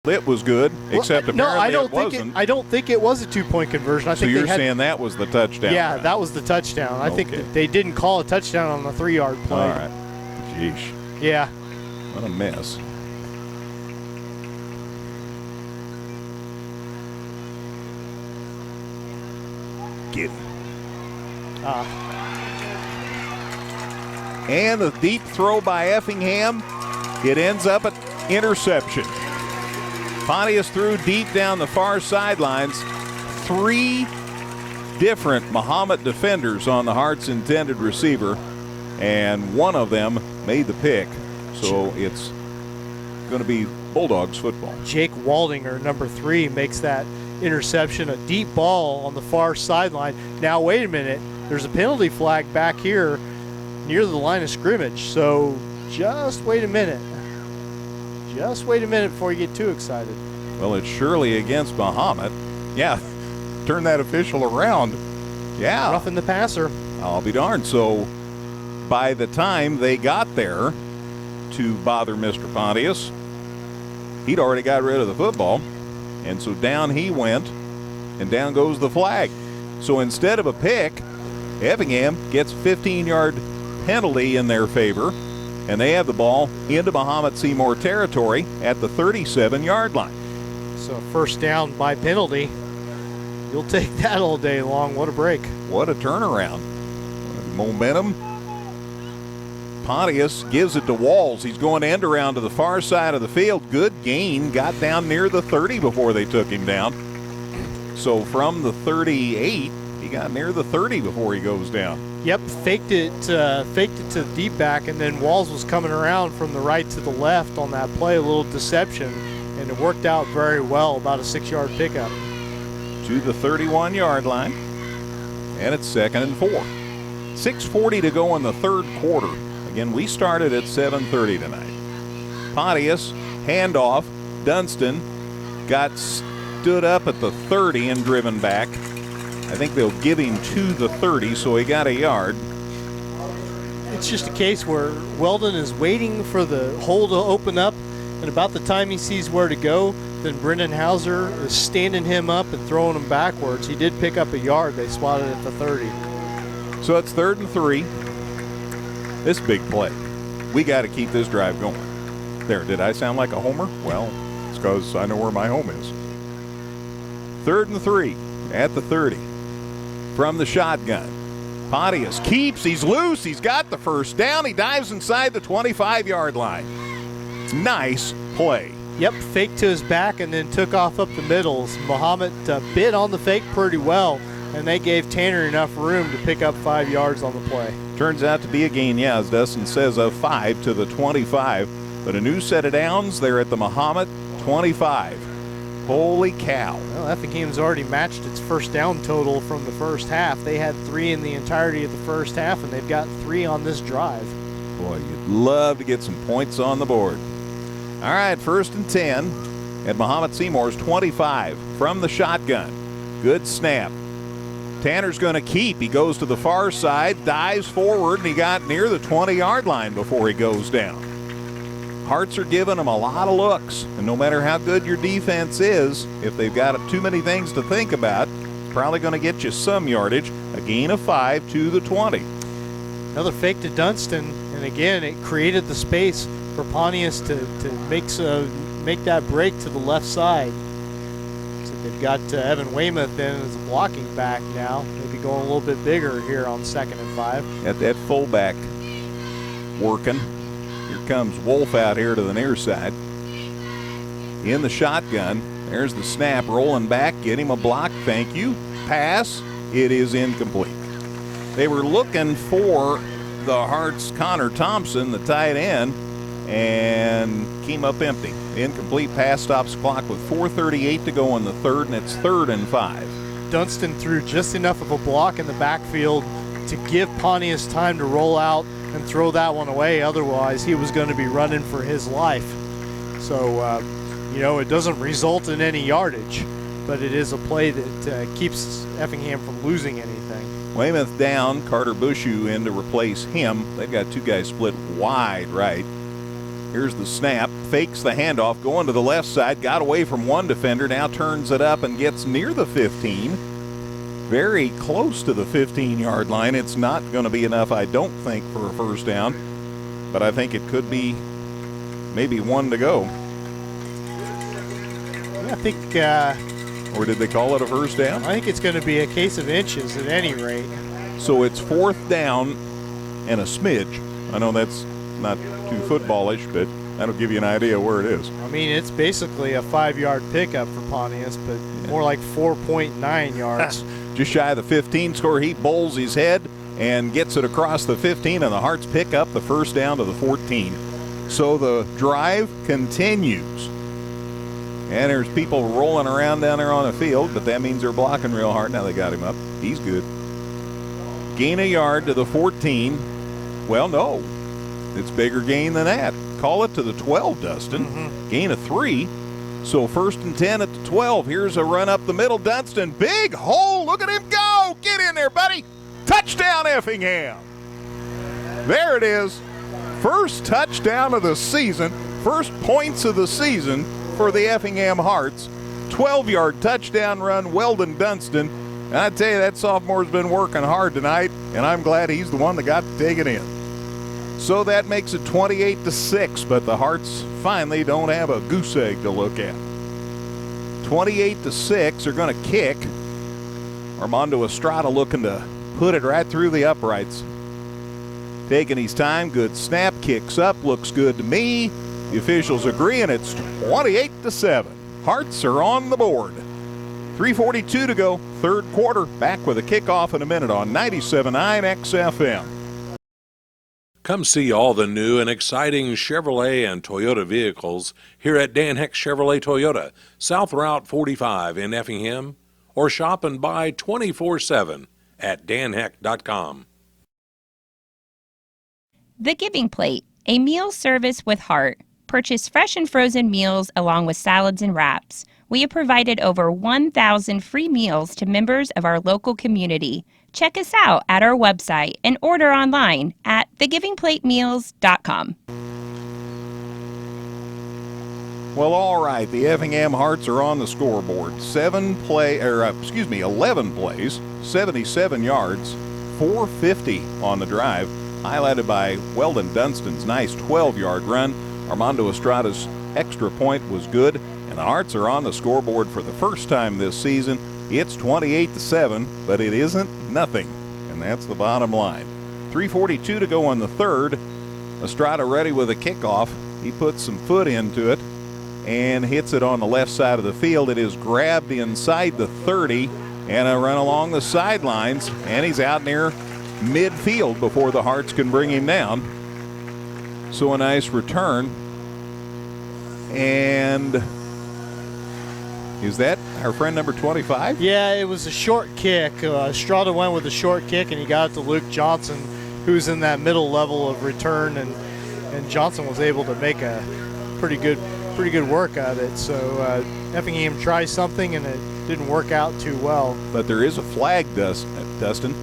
It was good, except apparently it wasn't. I don't think it was a 2-point conversion. I So think you're they had, saying that was the touchdown? Yeah, right? that was the touchdown. I think Okay. that they didn't call a touchdown on the 3-yard play. All right. Jeesh. Yeah. What a mess. Get it. And the deep throw by Effingham. It ends up at interception. Pontius threw deep down the far sidelines. 3 different Mahomet defenders on the Hearts' intended receiver, and one of them made the pick. So it's going to be Bulldogs football. Jake Waldinger, number 3, makes that interception, a deep ball on the far sideline. Now, wait a minute. There's a penalty flag back here near the line of scrimmage. So just wait a minute. Just wait a minute before you get too excited. Well, it's surely against Mahomet. Yeah, turn that official around. Yeah. Roughing the passer. I'll be darned. So by the time they got there to bother Mr. Pontius, he'd already got rid of the football. And so down he went, and down goes the flag. So instead of a pick, Effingham gets a 15-yard penalty in their favor, and they have the ball into Mahomet-Seymour territory at the 37-yard line. So first down by penalty. You'll take that all day long. What a break. What a turnaround. Momentum. Pontius gives it to Walls. He's going end around to the far side of the field. Good gain. Got down near the 30 before they took him down. So from the 38, he got near the 30 before he goes down. Yep, faked it to the deep back, and then Walls was coming around from the right to the left on that play. A little deception, and it worked out very well. About a 6-yard pickup. To the 31-yard line, and it's 2nd and 4. 6:40 to go in the third quarter. Again, we started at 7:30 tonight. Pontius, handoff. Dunston got stood up at the 30 and driven back. I think they'll give him to the 30, so he got a yard. It's just a case where Weldon is waiting for the hole to open up, and about the time he sees where to go, then Brendan Hauser is standing him up and throwing him backwards. He did pick up a yard. They spotted at the 30. So it's 3rd and 3. This big play. We got to keep this drive going. There, did I sound like a homer? Well, it's because I know where my home is. 3rd and 3 at the 30. From the shotgun. Pontius keeps, he's loose, he's got the first down, he dives inside the 25-yard line. Nice play. Yep, fake to his back and then took off up the middles. Mahomet bit on the fake pretty well, and they gave Tanner enough room to pick up 5 yards on the play. Turns out to be a gain, yeah, as Dustin says, of 5 to the 25. But a new set of downs there at the Mahomet 25. Holy cow. Well, Effingham's already matched its first down total from the first half. They had 3 in the entirety of the first half, and they've got 3 on this drive. Boy, you'd love to get some points on the board. All right, 1st and 10 at Mahomet-Seymour's 25 from the shotgun. Good snap. Tanner's going to keep. He goes to the far side, dives forward, and he got near the 20-yard line before he goes down. Hearts are giving them a lot of looks, and no matter how good your defense is, if they've got too many things to think about, it's probably going to get you some yardage. A gain of 5 to the 20. Another fake to Dunston, and again, it created the space for Pontius to make that break to the left side. So they've got Evan Weymouth in as a blocking back now. Maybe going a little bit bigger here on 2nd and 5. Got that fullback working. Here comes Wolf out here to the near side. In the shotgun. There's the snap, rolling back. Get him a block. Thank you. Pass. It is incomplete. They were looking for the Hearts' Connor Thompson, the tight end, and came up empty. Incomplete pass stops clock with 4:38 to go in the 3rd, and it's 3rd and 5. Dunston threw just enough of a block in the backfield to give Pontius time to roll out and throw that one away. Otherwise, he was going to be running for his life. So, it doesn't result in any yardage, but it is a play that keeps Effingham from losing anything. Weymouth down, Carter Bushu in to replace him. They've got 2 guys split wide right. Here's the snap, fakes the handoff, going to the left side, got away from one defender, now turns it up and gets near the 15. Very close to the 15-yard line. It's not going to be enough, I don't think, for a first down, but I think it could be maybe 1 to go. I think or did they call it a first down? I think it's going to be a case of inches at any rate. So it's 4th down and a smidge. I know that's not too footballish, but that'll give you an idea where it is. I mean, it's basically a 5-yard pickup for Pontius, but more like 4.9 yards. Just shy of the 15 score. He bowls his head and gets it across the 15, and the Hearts pick up the first down to the 14. So the drive continues. And there's people rolling around down there on the field, but that means they're blocking real hard. Now they got him up. He's good. Gain a yard to the 14. Well, no. It's bigger gain than that. Call it to the 12, Dustin. Gain of 3. So 1st and 10 at the 12. Here's a run up the middle. Dunston, big hole. Look at him go. Get in there, buddy. Touchdown, Effingham. There it is. First touchdown of the season. First points of the season for the Effingham Hearts. 12-yard touchdown run, Weldon Dunston. And I tell you, that sophomore's been working hard tonight, and I'm glad he's the one that got to take it in. So that makes it 28-6, but the Hearts finally don't have a goose egg to look at. 28-6, they're going to kick. Armando Estrada looking to put it right through the uprights. Taking his time, good snap, kicks up, looks good to me. The officials agree, and it's 28-7. Hearts are on the board. 3:42 to go, 3rd quarter. Back with a kickoff in a minute on 97.9 XFM. Come see all the new and exciting Chevrolet and Toyota vehicles here at Dan Heck Chevrolet Toyota, South Route 45 in Effingham, or shop and buy 24/7 at danheck.com. The Giving Plate, a meal service with heart. Purchase fresh and frozen meals along with salads and wraps. We have provided over 1,000 free meals to members of our local community. Check us out at our website and order online at thegivingplatemeals.com. Well, all right, the Effingham Hearts are on the scoreboard. 11 plays, 77 yards, 450 on the drive. highlighted by Weldon Dunstan's nice 12-yard run. Armando Estrada's extra point was good, and the Hearts are on the scoreboard for the first time this season. It's 28-7, but it isn't nothing, and that's the bottom line. 3:42 to go on the third. Estrada ready with a kickoff. He puts some foot into it and hits it on the left side of the field. It is grabbed inside the 30 and a run along the sidelines, and he's out near midfield before the Hearts can bring him down. So a nice return. And is that our friend number 25? Yeah, it was a short kick. Estrada went with a short kick, and he got it to Luke Johnson, who's in that middle level of return, and Johnson was able to make a pretty good work at it. So Effingham tried something, and it didn't work out too well. But there is a flag, Dustin,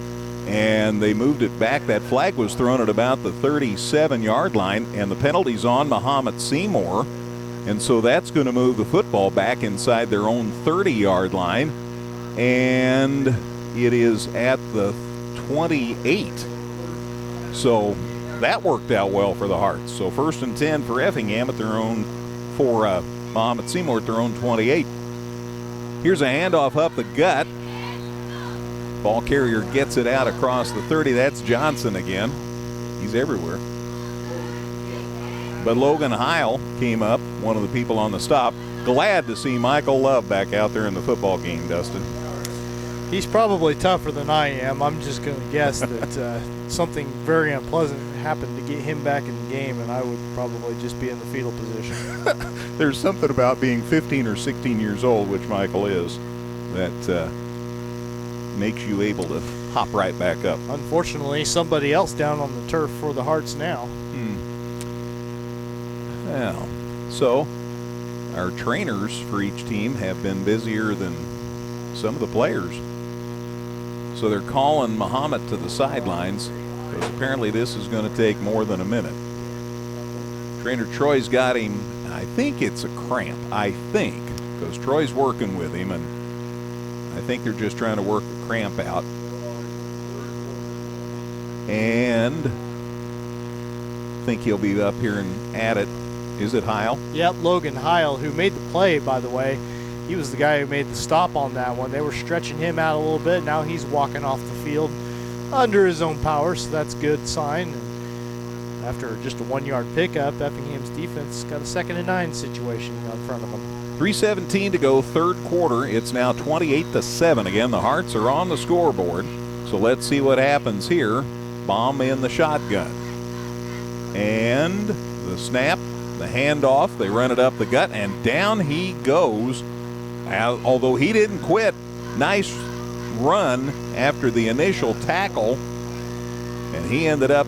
and they moved it back. That flag was thrown at about the 37-yard line, and the penalty's on Mahomet-Seymour. And so that's going to move the football back inside their own 30-yard line. And it is at the 28. So that worked out well for the Hearts. So 1st and 10 for Effingham at their own, for Mahomet-Seymour at their own 28. Here's a handoff up the gut. Ball carrier gets it out across the 30. That's Johnson again. He's everywhere. But Logan Heil came up, one of the people on the stop. Glad to see Michael Love back out there in the football game, Dustin. He's probably tougher than I am. I'm just going to guess that something very unpleasant happened to get him back in the game, and I would probably just be in the fetal position. There's something about being 15 or 16 years old, which Michael is, that makes you able to hop right back up. Unfortunately, somebody else down on the turf for the Hearts now. Well, so our trainers for each team have been busier than some of the players. So they're calling Mahomet to the sidelines because apparently this is going to take more than a minute. Trainer Troy's got him, I think it's a cramp, because Troy's working with him, and I think they're just trying to work the cramp out. And I think he'll be up here and at it. Is it Heil? Yep, Logan Heil, who made the play, by the way. He was the guy who made the stop on that one. They were stretching him out a little bit. Now he's walking off the field under his own power, so that's a good sign. And after just a 1-yard pickup, Effingham's defense got a 2nd and 9 situation in front of them. 3:17 to go, third quarter. It's now 28-7. Again, the Hearts are on the scoreboard. So let's see what happens here. Baum in the shotgun. And the snap, the handoff, they run it up the gut, and down he goes. Although he didn't quit, nice run after the initial tackle, and he ended up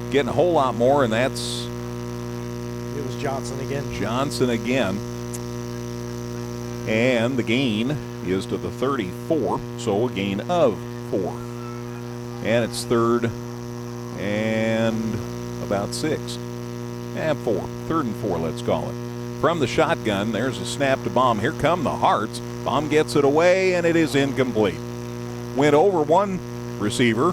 getting a whole lot more, and that's... It was Johnson again. Johnson again. And the gain is to the 34, so a gain of 4. And it's 3rd and about 6. And 4. 3rd and 4, let's call it. From the shotgun, there's a snap to Baum. Here come the Hearts. Baum gets it away, and it is incomplete. Went over one receiver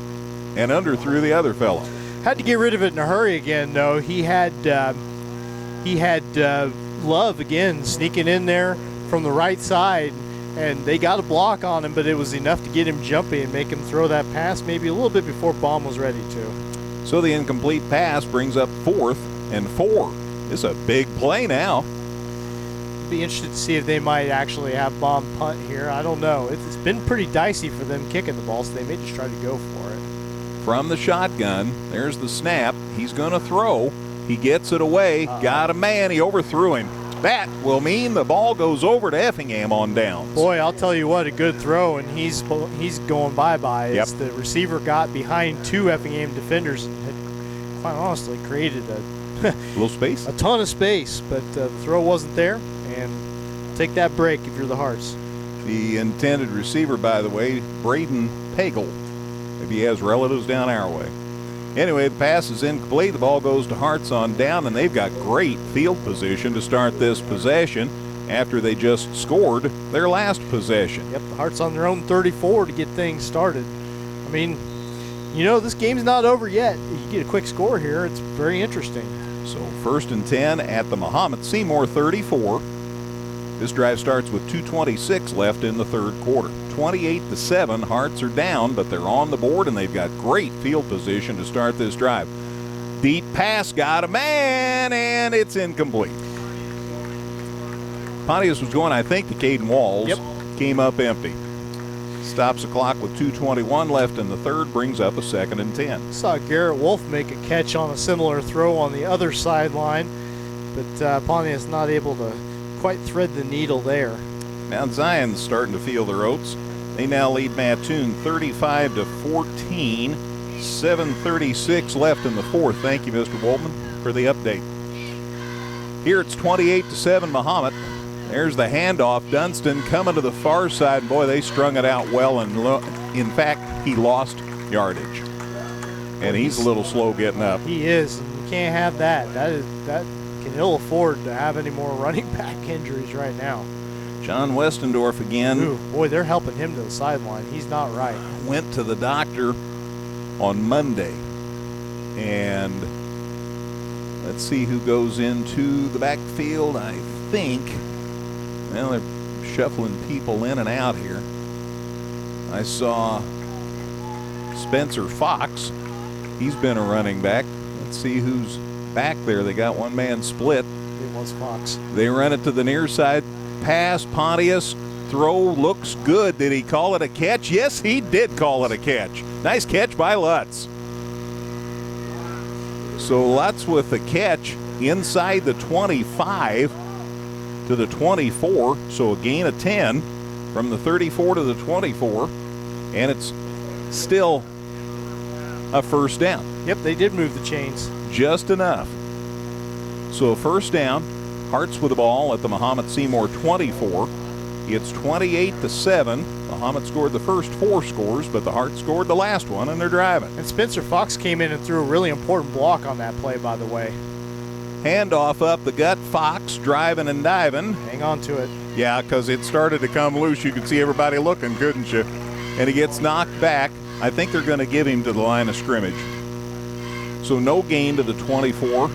and underthrew the other fellow. Had to get rid of it in a hurry again, though. He had Love again sneaking in there from the right side, and they got a block on him, but it was enough to get him jumpy and make him throw that pass maybe a little bit before Baum was ready to. So the incomplete pass brings up 4th and 4. This is a big play now. Be interested to see if they might actually have Baum punt here. I don't know. It's been pretty dicey for them kicking the ball, so they may just try to go for it. From the shotgun, there's the snap. He's going to throw. He gets it away. Got a man. He overthrew him. That will mean the ball goes over to Effingham on downs. Boy, I'll tell you what, a good throw, and he's going bye-bye. Yep. The receiver got behind 2 Effingham defenders and had, quite honestly, created a little space. A ton of space, but the throw wasn't there, and take that break if you're the Hearts. The intended receiver, by the way, Braden Pagel, if he has relatives down our way. Anyway, the pass is incomplete. The ball goes to Hearts on down, and they've got great field position to start this possession after they just scored their last possession. Yep, the Hearts on their own 34 to get things started. I mean, you know, this game's not over yet. You get a quick score here. It's very interesting. So 1st and 10 at the Mahomet-Seymour 34. This drive starts with 2:26 left in the third quarter. 28-7, Hearts are down, but they're on the board, and they've got great field position to start this drive. Deep pass, got a man, and it's incomplete. Pontius was going, I think, to Caden Walls. Yep. Came up empty. Stops the clock with 2:21 left in the third, brings up a 2nd and 10. Saw Garrett Wolf make a catch on a similar throw on the other sideline, but Pontius not able to quite thread the needle there. Mount Zion's starting to feel their oats. They now lead Mattoon 35-14. 7:36 left in the fourth. Thank you, Mr. Woltman, for the update. Here it's 28-7 Mahomet. There's the handoff. Dunston coming to the far side. Boy, they strung it out well, and in fact, he lost yardage. And he's a little slow getting up. He is, and you can't have that. That can ill afford to have any more running back injuries right now. John Westendorf again. Ooh, boy, they're helping him to the sideline. He's not right. Went to the doctor on Monday. And let's see who goes into the backfield. I think, well, they're shuffling people in and out here. I saw Spencer Fox. He's been a running back. Let's see who's back there. They got one man split. It was Fox. They run it to the near side. Pass, Pontius. Throw looks good. Did he call it a catch? Yes, he did call it a catch. Nice catch by Lutz. So Lutz with the catch inside the 25 to the 24. So a gain of 10 from the 34 to the 24. And it's still a first down. Yep, they did move the chains. Just enough. So a first down. Hearts with the ball at the Mahomet-Seymour 24. It's 28-7. Mahomet scored the first 4 scores, but the Hearts scored the last one, and they're driving. And Spencer Fox came in and threw a really important block on that play, by the way. Handoff up the gut. Fox driving and diving. Hang on to it. Yeah, because it started to come loose. You could see everybody looking, couldn't you? And he gets knocked back. I think they're going to give him to the line of scrimmage. So no gain to the 24.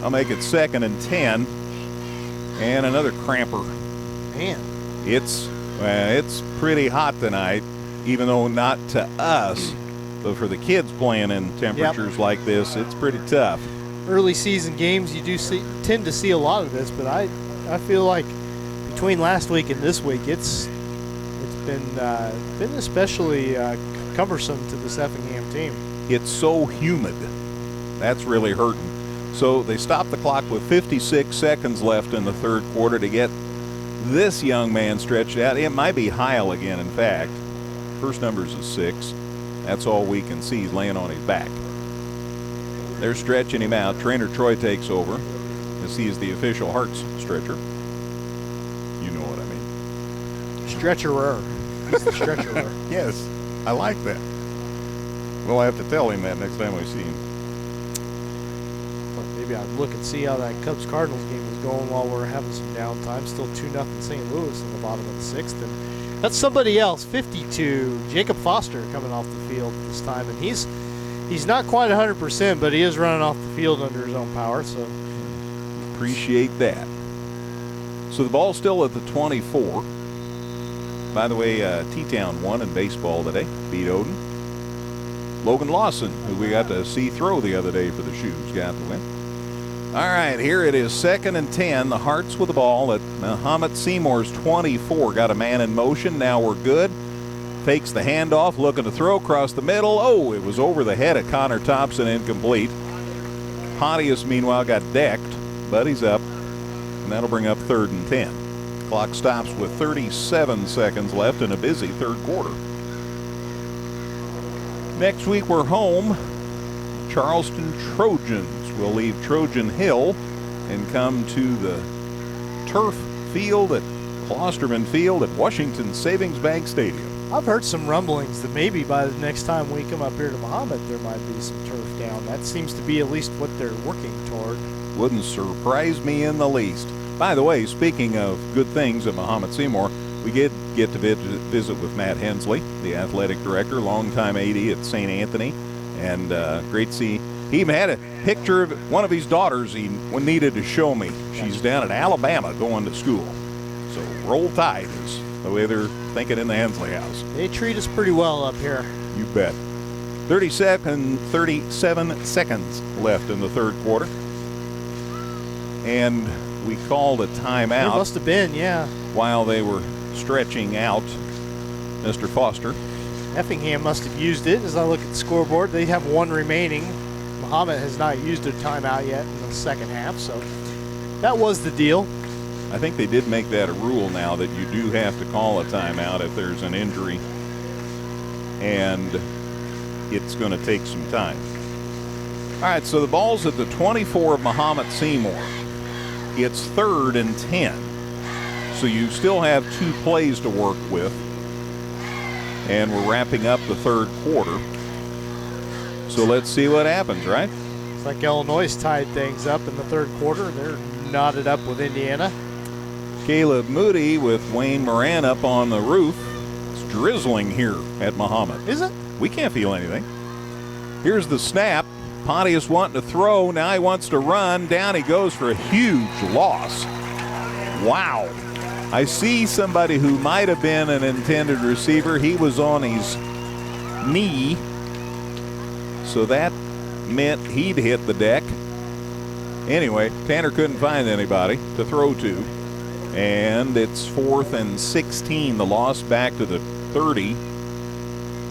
I'll make it 2nd and 10. And another cramper. Man. It's pretty hot tonight, even though not to us. But for the kids playing in temperatures like this, it's pretty tough. Early season games, you do tend to see a lot of this, but I feel like between last week and this week, it's been especially cumbersome to this Effingham team. It's so humid. That's really hurting. So they stop the clock with 56 seconds left in the third quarter to get this young man stretched out. It might be Heil again, in fact. First numbers is 6. That's all we can see. He's laying on his back. They're stretching him out. Trainer Troy takes over as he is the official Hearts stretcher. You know what I mean. Stretcherer. He's the stretcherer. Yes, I like that. We'll have to tell him that next time we see him. Well, maybe I'd look and see how that Cubs-Cardinals game is going while we're having some downtime. Still 2-0 St. Louis in the bottom of the 6th. And that's somebody else, 52. Jacob Foster coming off the field this time. And he's not quite 100%, but he is running off the field under his own power. So appreciate that. So the ball's still at the 24. By the way, T-Town won in baseball today. Beat Odin. Logan Lawson, who we got to see throw the other day for the Shoes, got the win. All right, here it is, 2nd and 10. The Hearts with the ball at Mahomet-Seymour's 24. Got a man in motion. Now we're good. Takes the handoff, looking to throw across the middle. Oh, it was over the head of Connor Thompson, incomplete. Pontius, meanwhile, got decked, but he's up. And that'll bring up 3rd and 10. Clock stops with 37 seconds left in a busy third quarter. Next week we're home. Charleston Trojans will leave Trojan Hill and come to the turf field at Klosterman Field at Washington Savings Bank Stadium. I've heard some rumblings that maybe by the next time we come up here to Mahomet, there might be some turf down. That seems to be at least what they're working toward. Wouldn't surprise me in the least. By the way, speaking of good things at Mahomet-Seymour, We did get to visit with Matt Hensley, the athletic director, longtime AD at St. Anthony, and great to see. He even had a picture of one of his daughters he needed to show me. She's down at Alabama going to school. So roll tide is the way they're thinking in the Hensley house. They treat us pretty well up here. You bet. 37 seconds left in the third quarter. And we called a timeout. It must have been, yeah. While they were stretching out Mr. Foster. Effingham must have used it. As I look at the scoreboard, they have one remaining. Mahomet has not used a timeout yet in the second half, so that was the deal. I think they did make that a rule now that you do have to call a timeout if there's an injury, and it's going to take some time. All right, so the ball's at the 24 of Mahomet-Seymour. It's 3rd and 10. So you still have 2 plays to work with, and we're wrapping up the third quarter. So let's see what happens, right? It's like Illinois tied things up in the third quarter. They're knotted up with Indiana. Caleb Moody with Wayne Moran up on the roof. It's drizzling here at Mahomet. Is it? We can't feel anything. Here's the snap. Pontius wanting to throw. Now he wants to run. Down he goes for a huge loss. Wow. I see somebody who might have been an intended receiver. He was on his knee. So that meant he'd hit the deck. Anyway, Tanner couldn't find anybody to throw to. And it's 4th and 16. The loss back to the 30.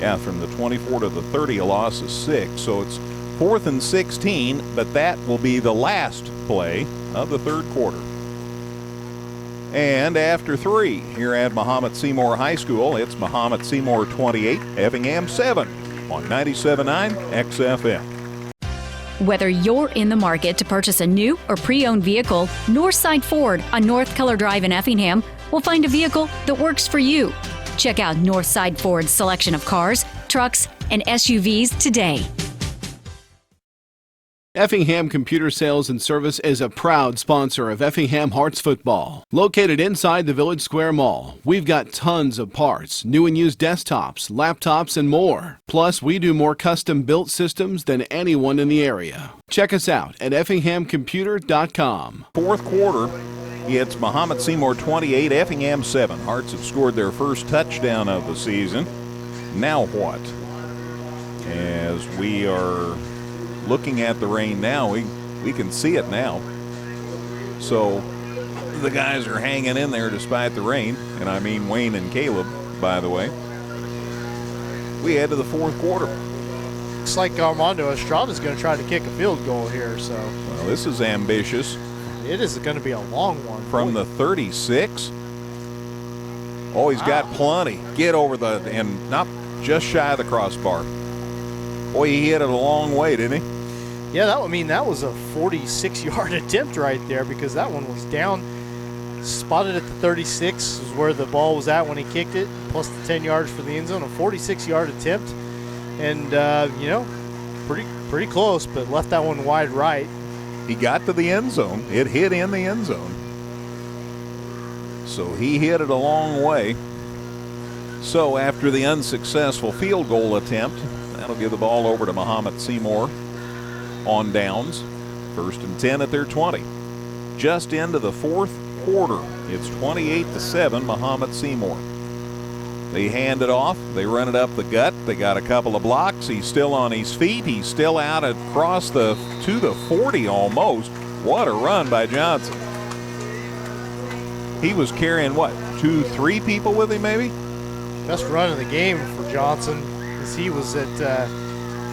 Yeah, from the 24 to the 30, a loss of 6. So it's 4th and 16, but that will be the last play of the third quarter. And after 3 here at Mahomet-Seymour High School, it's Mahomet-Seymour 28, Effingham 7 on 97.9 XFM. Whether you're in the market to purchase a new or pre-owned vehicle, Northside Ford on North Keller Drive in Effingham will find a vehicle that works for you. Check out Northside Ford's selection of cars, trucks, and SUVs today. Effingham Computer Sales and Service is a proud sponsor of Effingham Hearts football. Located inside the Village Square Mall, we've got tons of parts, new and used desktops, laptops, and more. Plus, we do more custom-built systems than anyone in the area. Check us out at effinghamcomputer.com. Fourth quarter, it's Mahomet-Seymour 28, Effingham 7. Hearts have scored their first touchdown of the season. Now what? As we are looking at the rain now, we can see it now. So the guys are hanging in there despite the rain, and I mean Wayne and Caleb, by the way. We head to the fourth quarter. Looks like Armando Estrada's going to try to kick a field goal here. So well, this is ambitious. It is going to be a long one. From the 36. Oh, he's got plenty. Get over and not just shy of the crossbar. Boy, he hit it a long way, didn't he? Yeah, that was a 46-yard attempt right there, because that one was down, spotted at the 36 is where the ball was at when he kicked it, plus the 10 yards for the end zone. A 46-yard attempt, and pretty close, but left that one wide right. He got to the end zone. It hit in the end zone. So he hit it a long way. So after the unsuccessful field goal attempt, that'll give the ball over to Mahomet-Seymour on downs. 1st and 10 at their 20. Just into the fourth quarter. It's 28-7 Mahomet-Seymour. They hand it off. They run it up the gut. They got a couple of blocks. He's still on his feet. He's still out across to the 40 almost. What a run by Johnson. He was carrying, 2-3 people with him maybe? Best run of the game for Johnson. He was at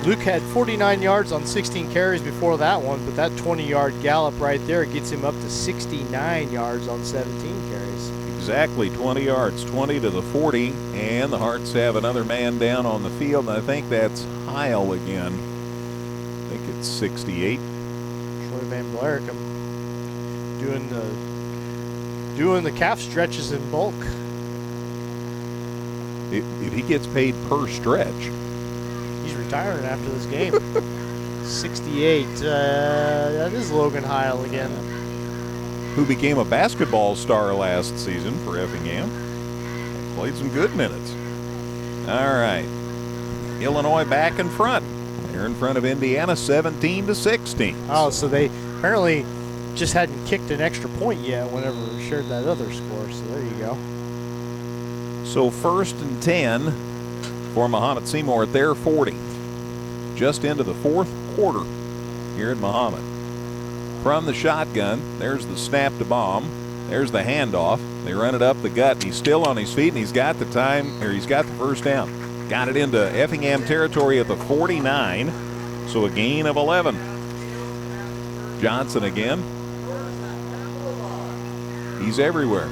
Luke had 49 yards on 16 carries before that one, but that 20-yard gallop right there gets him up to 69 yards on 17 carries. Exactly 20 yards, 20 to the 40, and the Hearts have another man down on the field, and I think that's Heil again. I think it's 68. Troy Van Blaricum doing the calf stretches in bulk. If he gets paid per stretch. He's retiring after this game. 68. That is Logan Heil again. Who became a basketball star last season for Effingham. Played some good minutes. All right. Illinois back in front. They're in front of Indiana 17-16. Oh, so they apparently just hadn't kicked an extra point yet whenever we shared that other score. So there you go. So 1st and 10 for Mahomet-Seymour at their 40. Just into the fourth quarter here at Mahomet. From the shotgun, there's the snap to bomb. There's the handoff. They run it up the gut, and he's still on his feet, and he's got the first down. Got it into Effingham territory at the 49, so a gain of 11. Johnson again. He's everywhere.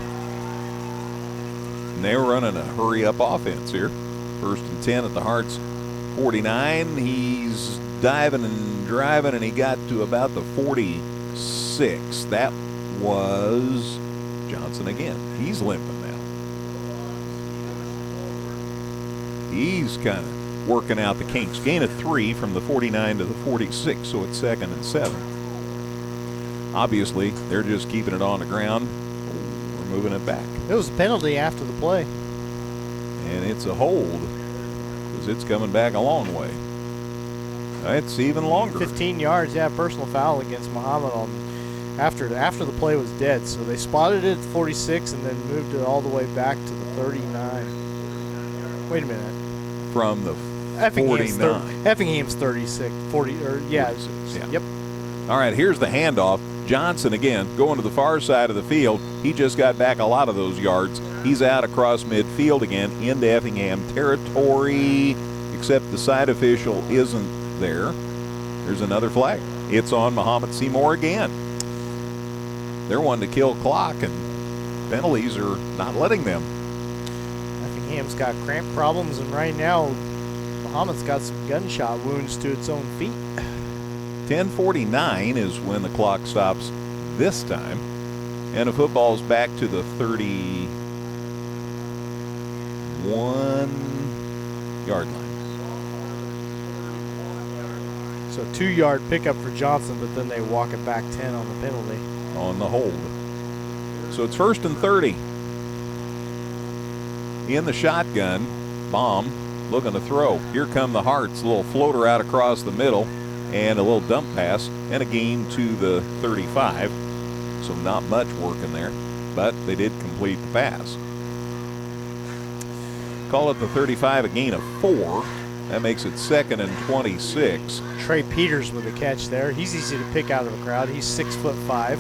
And they're running a hurry-up offense here. 1st and 10 at the Hearts 49. He's diving and driving, and he got to about the 46. That was Johnson again. He's limping now. He's kind of working out the kinks. Gain of 3 from the 49 to the 46, so it's 2nd and 7. Obviously, they're just keeping it on the ground. We're moving it back. It was a penalty after the play. And it's a hold because it's coming back a long way. It's even longer. 15 yards, yeah, personal foul against Mahomet on after the play was dead. So they spotted it at 46 and then moved it all the way back to the 39. Wait a minute. From the Effingham's 49. Effingham's 36, 40, or yeah. 46, yeah. Yep. All right, here's the handoff. Johnson again going to the far side of the field. He just got back a lot of those yards. He's out across midfield again into Effingham territory, except the side official isn't there. There's another flag. It's on Mahomet-Seymour again. They're wanting to kill clock, and penalties are not letting them. Effingham's got cramp problems, and right now Mahomet's got some gunshot wounds to its own feet. 10:49 is when the clock stops this time, and the football's back to the 31-yard line. So 2-yard pickup for Johnson, but then they walk it back 10 on the penalty. On the hold. So it's 1st and 30. In the shotgun, bomb, looking to throw. Here come the Hearts, a little floater out across the middle, and a little dump pass, and a gain to the 35. So not much working there, but they did complete the pass. Call it the 35, a gain of 4. That makes it 2nd and 26. Trey Peters with a catch there. He's easy to pick out of a crowd. He's 6'5".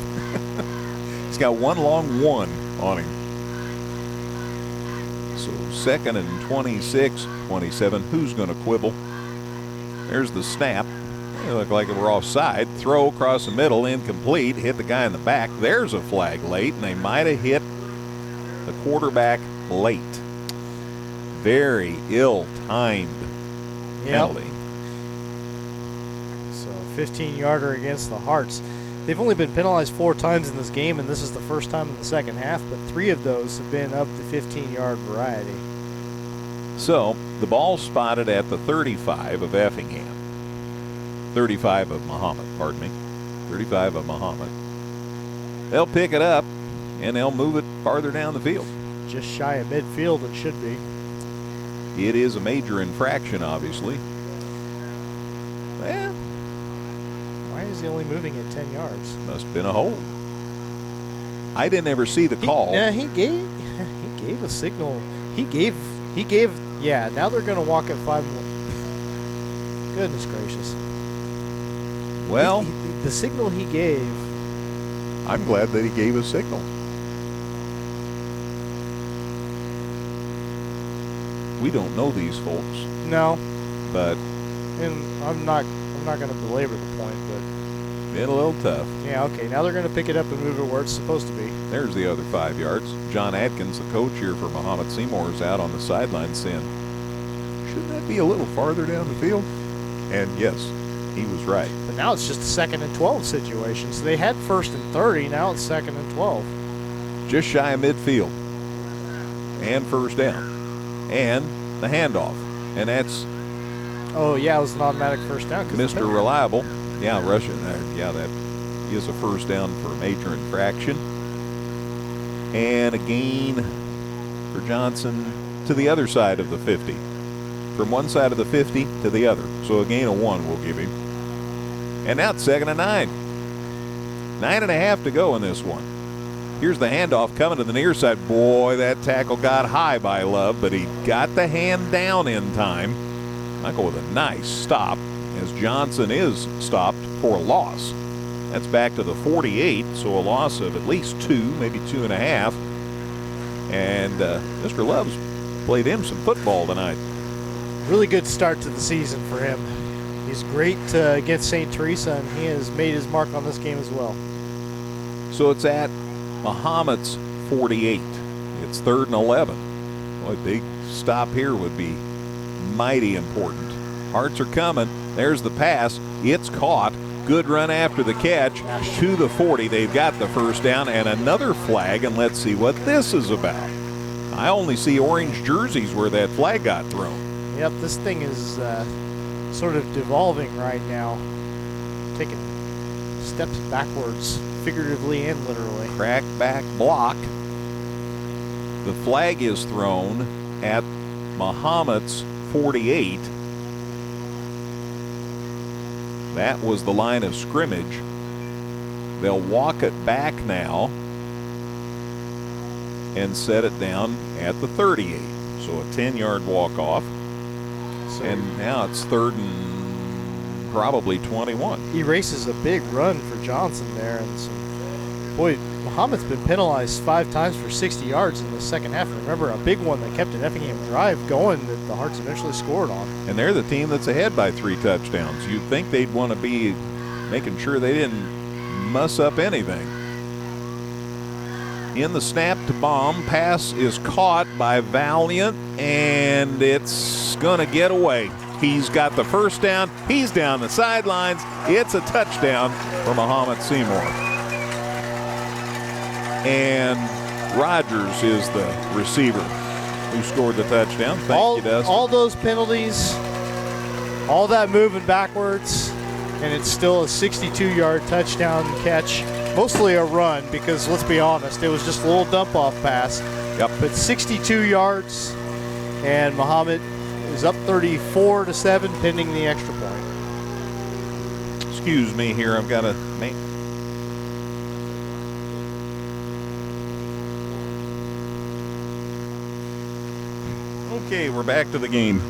He's got one long one on him. So 2nd and 26, 27. Who's going to quibble? There's the snap. They look like they were offside. Throw across the middle, incomplete. Hit the guy in the back. There's a flag late, and they might have hit the quarterback late. Very ill-timed penalty. So 15-yarder against the Hearts. They've only been penalized 4 times in this game, and this is the first time in the second half, but 3 of those have been up the 15-yard variety. So the ball spotted at the 35 of Effingham. 35 of Mahomet, pardon me. 35 of Mahomet. They'll pick it up, and they'll move it farther down the field. Just shy of midfield, it should be. It is a major infraction, obviously. Well, why is he only moving at 10 yards? Must have been a hold. I didn't ever see the call. He gave a signal. He gave. Yeah. Now they're going to walk at 5 more. Goodness gracious. Well, the signal he gave. I'm glad that he gave a signal. We don't know these folks. No. But. And I'm not going to belabor the point, but. Been a little tough. Yeah, okay. Now they're going to pick it up and move it where it's supposed to be. There's the other 5 yards. John Atkins, the coach here for Mahomet-Seymour, is out on the sideline saying, shouldn't that be a little farther down the field? And yes, he was right. But now it's just a 2nd and 12 situation. So they had 1st and 30. Now it's 2nd and 12. Just shy of midfield. And first down. And the handoff. And that's... Oh, yeah, it was an automatic first down. Mr. Reliable. Yeah, Russian. Yeah, that is a first down for a major infraction. And a gain for Johnson to the other side of the 50. From one side of the 50 to the other. So a gain of 1 we'll give him. And now it's 2nd and 9. 9.5 to go in this one. Here's the handoff coming to the near side. Boy, that tackle got high by Love, but he got the hand down in time. Michael with a nice stop as Johnson is stopped for a loss. That's back to the 48, so a loss of at least 2, maybe 2.5. And Mr. Love's played him some football tonight. Really good start to the season for him. He's great against St. Teresa, and he has made his mark on this game as well. So it's at Mahomet's 48. It's 3rd and 11. Boy, a big stop here would be mighty important. Hearts are coming. There's the pass. It's caught. Good run after the catch to the 40. They've got the first down and another flag, and let's see what this is about. I only see orange jerseys where that flag got thrown. Yep, this thing is sort of devolving right now. Taking steps backwards, figuratively and literally. Crack back block. The flag is thrown at Mahomet's 48. That was the line of scrimmage. They'll walk it back now and set it down at the 38. So a 10-yard walk-off. And now it's 3rd and probably 21. He races a big run for Johnson there. And boy, Mahomet's been penalized 5 times for 60 yards in the second half. Remember, a big one that kept an Effingham drive going that the Hearts eventually scored on. And they're the team that's ahead by 3 touchdowns. You'd think they'd want to be making sure they didn't muss up anything. In the snap to bomb, pass is caught by Valiant, and it's going to get away. He's got the first down. He's down the sidelines. It's a touchdown for Mahomet-Seymour. And Rogers is the receiver who scored the touchdown. Thank you, Dustin. All those penalties, all that moving backwards, and it's still a 62-yard touchdown catch. Mostly a run because, let's be honest, it was just a little dump-off pass. Yep. But 62 yards, and Mahomet is up 34-7 pending the extra point. Excuse me here. I've got to make... Okay, we're back to the game.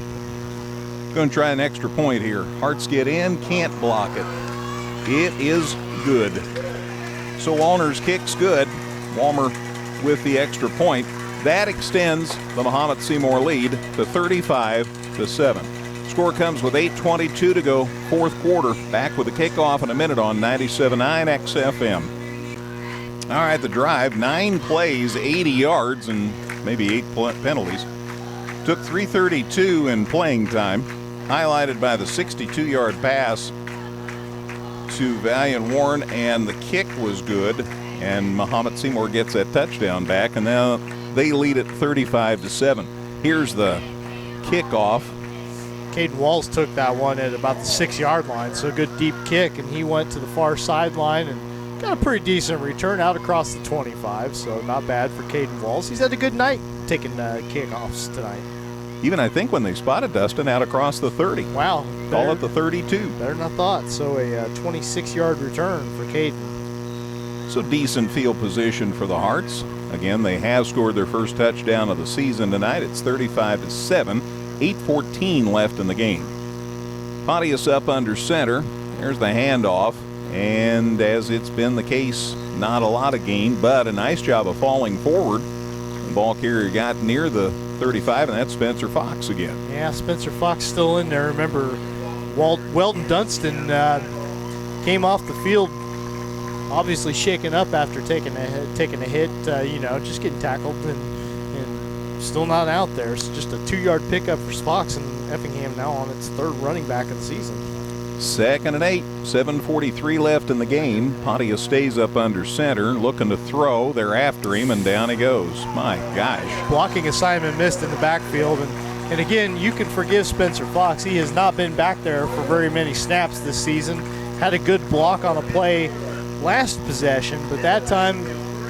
Going to try an extra point here. Hearts get in, can't block it. It is good. So Walner's kick's good. Walmer with the extra point. That extends the Mahomet-Seymour lead to 35-7. Score comes with 8:22 to go, 4th quarter. Back with the kickoff in a minute on 97.9 XFM. All right, the drive, 9 plays, 80 yards, and maybe 8 penalties. Took 3:32 in playing time, highlighted by the 62-yard pass to Valiant Warren, and the kick was good, and Mahomet-Seymour gets that touchdown back, and now they lead it 35-7. Here's the kickoff. Caden Walls took that one at about the 6-yard line, so a good deep kick, and he went to the far sideline and got a pretty decent return out across the 25, so not bad for Caden Walls. He's had a good night taking kickoffs tonight. Even, I think, when they spotted Dustin out across the 30. Wow. Call it the 32. Better than I thought. So a 26-yard return for Caden. So decent field position for the Hearts. Again, they have scored their first touchdown of the season tonight. It's 35-7. 8:14 left in the game. Pontius up under center. There's the handoff. And as it's been the case, not a lot of gain, but a nice job of falling forward. The ball carrier got near the 35, and that's Spencer Fox again. Yeah, Spencer Fox still in there. Remember, Weldon Dunstan came off the field obviously shaken up after taking a hit, just getting tackled and still not out there. It's just a 2-yard pickup for Fox, and Effingham now on its 3rd running back of the season. 2nd and 8, 7:43 left in the game. Pontius stays up under center, looking to throw. They're after him, and down he goes. My gosh. Blocking assignment missed in the backfield. And again, you can forgive Spencer Fox. He has not been back there for very many snaps this season. Had a good block on a play last possession, but that time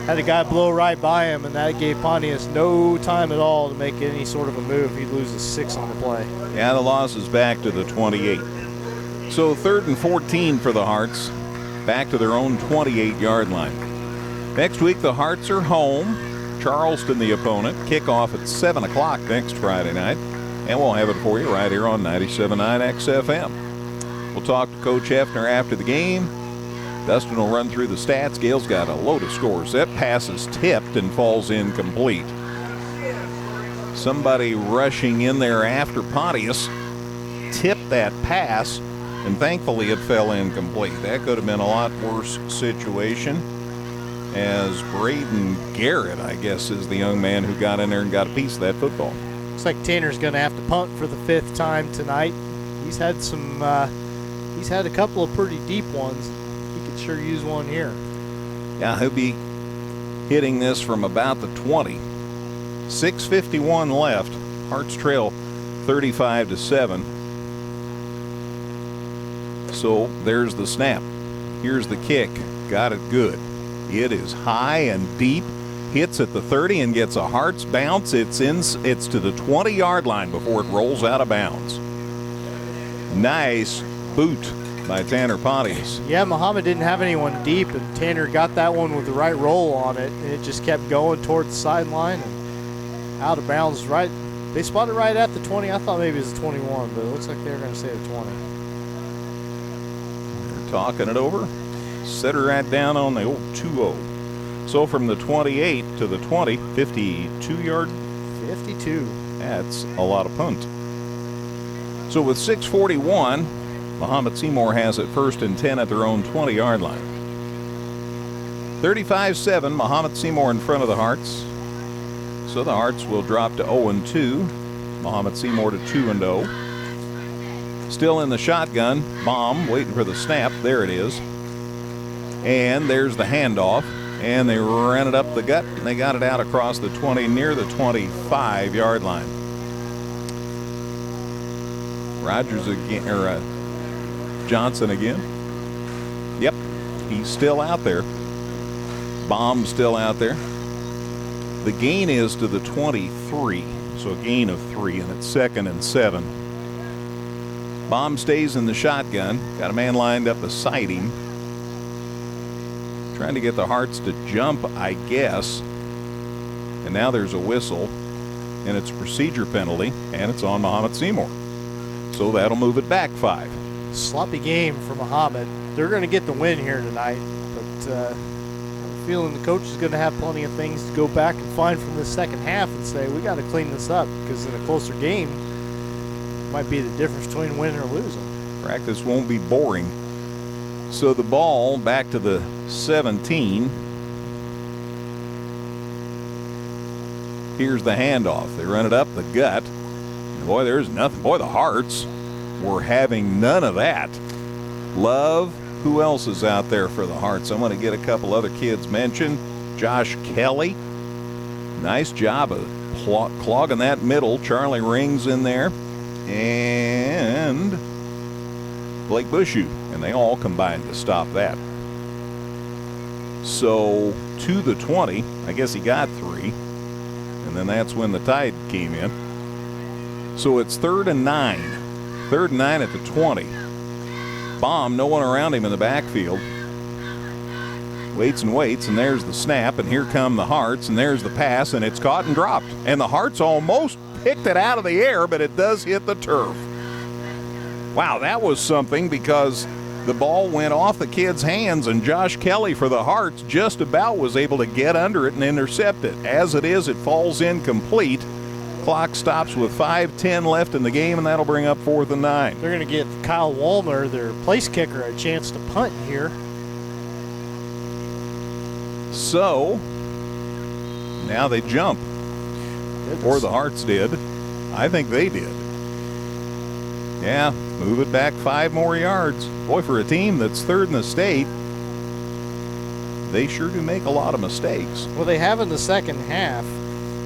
had a guy blow right by him, and that gave Pontius no time at all to make any sort of a move. He loses 6 on the play. Yeah, the loss is back to the 28. So 3rd and 14 for the Hearts, back to their own 28-yard line. Next week, the Hearts are home. Charleston, the opponent. Kickoff at 7 o'clock next Friday night. And we'll have it for you right here on 97.9 XFM. We'll talk to Coach Hefner after the game. Dustin will run through the stats. Gale's got a load of scores. That pass is tipped and falls incomplete. Somebody rushing in there after Pontius tipped that pass, and thankfully it fell incomplete. That could have been a lot worse situation, as Braden Garrett, I guess, is the young man who got in there and got a piece of that football. Looks like Tanner's going to have to punt for the 5th time tonight. He's had some, he's had a couple of pretty deep ones. He could sure use one here. Yeah, he'll be hitting this from about the 20. 6:51 left. Hearts trail 35-7. So there's the snap. Here's the kick. Got it good. It is high and deep. Hits at the 30 and gets a Hearts bounce. It's to the 20-yard line before it rolls out of bounds. Nice boot by Tanner Pontius. Yeah, Mahomet didn't have anyone deep, and Tanner got that one with the right roll on it, and it just kept going towards the sideline and out of bounds. Right, they spotted right at the 20. I thought maybe it was the 21, but it looks like they were going to say the 20. They're talking it over. Set her right down on the old 2-0. So from the 28 to the 20, 52-yard. 52. That's a lot of punt. So with 6:41, Mahomet-Seymour has it 1st and 10 at their own 20-yard line. 35-7, Mahomet-Seymour in front of the Hearts. So the Hearts will drop to 0-2. Mahomet-Seymour to 2-0. Still in the shotgun. Baum waiting for the snap. There it is. And there's the handoff. And they ran it up the gut, and they got it out across the 20 near the 25-yard line. Rogers again, or Johnson again. Yep, he's still out there. Baum's still out there. The gain is to the 23, so a gain of 3, and it's 2nd and 7. Baum stays in the shotgun. Got a man lined up beside him. Trying to get the Hearts to jump, I guess. And now there's a whistle, and it's a procedure penalty, and it's on Mahomet-Seymour. So that'll move it back 5. Sloppy game for Mahomet. They're going to get the win here tonight, but I'm feeling the coach is going to have plenty of things to go back and find from the second half and say, we got to clean this up, because in a closer game, it might be the difference between winning or losing. Practice won't be boring. So the ball back to the 17. Here's the handoff. They run it up the gut. And boy, there's nothing. Boy, the Hearts were having none of that. Love. Who else is out there for the Hearts? I'm going to get a couple other kids mentioned. Josh Kelly. Nice job of clogging that middle. Charlie Rings in there. And Blake Bushu. And they all combined to stop that. So to the 20, I guess he got 3. And then that's when the Tide came in. So it's 3rd and 9. 3rd and 9 at the 20. Baum, no one around him in the backfield. Waits and waits, and there's the snap, and here come the Hearts, and there's the pass, and it's caught and dropped. And the Hearts almost picked it out of the air, but it does hit the turf. Wow, that was something, because the ball went off the kid's hands, and Josh Kelly for the Hearts just about was able to get under it and intercept it. As it is, it falls incomplete. Clock stops with 5:10 left in the game, and that'll bring up 4th and 9. They're going to get Kyle Wallner, their place kicker, a chance to punt here. So now they jump. Or the Hearts did. I think they did. Yeah, move it back 5 more yards. Boy, for a team that's 3rd in the state, they sure do make a lot of mistakes. Well, they have in the second half.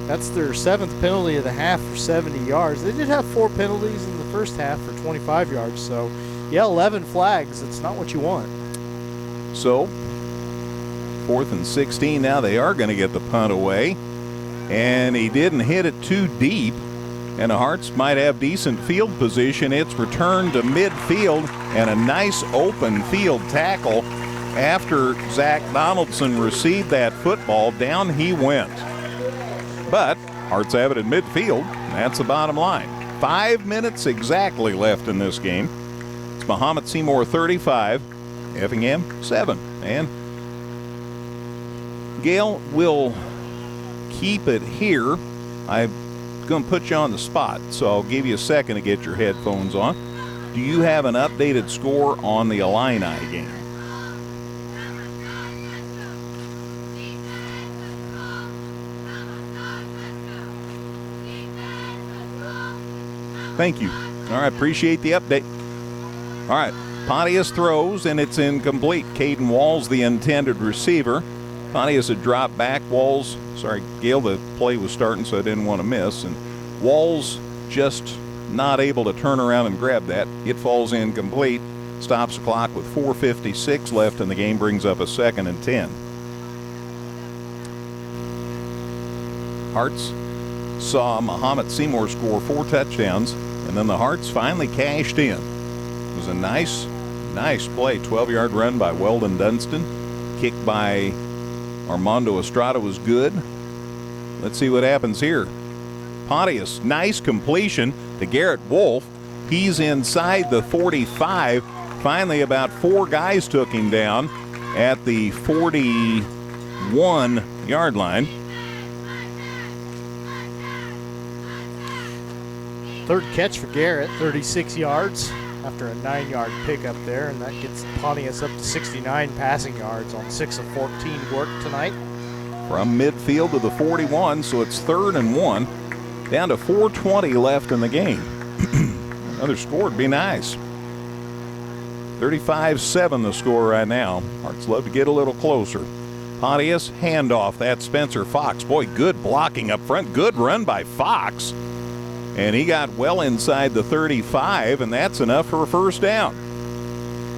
That's their 7th penalty of the half for 70 yards. They did have 4 penalties in the first half for 25 yards. So, yeah, 11 flags. It's not what you want. So, 4th and 16. Now they are going to get the punt away. And he didn't hit it too deep. And the Hearts might have decent field position. It's returned to midfield and a nice open field tackle. After Zach Donaldson received that football, down he went. But Hearts have it in midfield. That's the bottom line. 5 minutes exactly left in this game. It's Mahomet-Seymour 35, Effingham 7. And Gail will keep it here. I'm going to put you on the spot, so I'll give you a second to get your headphones on. Do you have an updated score on the Illini game? Thank you. All right, appreciate the update. All right, Pontius throws, and it's incomplete. Caden Walls, the intended receiver. Pontius had dropped back. Walls, sorry, Gail, the play was starting, so I didn't want to miss. And Walls just not able to turn around and grab that. It falls incomplete. Stops the clock with 4:56 left in the game, brings up a 2nd and 10. Hearts saw Mahomet-Seymour score 4 touchdowns, and then the Hearts finally cashed in. It was a nice play. 12-yard run by Weldon Dunstan. Kick by Armando Estrada was good. Let's see what happens here. Pontius, nice completion to Garrett Wolf. He's inside the 45. Finally, about 4 guys took him down at the 41-yard line. Third catch for Garrett, 36 yards after a 9-yard pickup there, and that gets Pontius up to 69 passing yards on 6 of 14 work tonight. From midfield to the 41, so it's 3rd and 1. Down to 4:20 left in the game. Another score would be nice. 35-7 the score right now. Hearts love to get a little closer. Pontius, handoff. That's Spencer Fox. Boy, good blocking up front. Good run by Fox. And he got well inside the 35, and that's enough for a first down.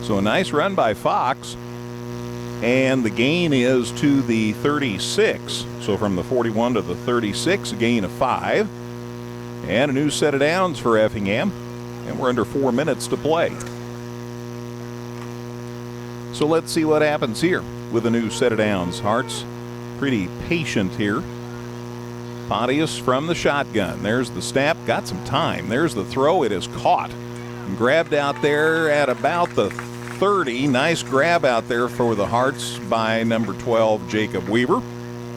So a nice run by Fox. And the gain is to the 36. So from the 41 to the 36, a gain of 5. And a new set of downs for Effingham. And we're under 4 minutes to play. So let's see what happens here with a new set of downs. Hearts pretty patient here. Pontius from the shotgun. There's the snap. Got some time. There's the throw. It is caught. And grabbed out there at about the 30. Nice grab out there for the Hearts by number 12, Jacob Weaver.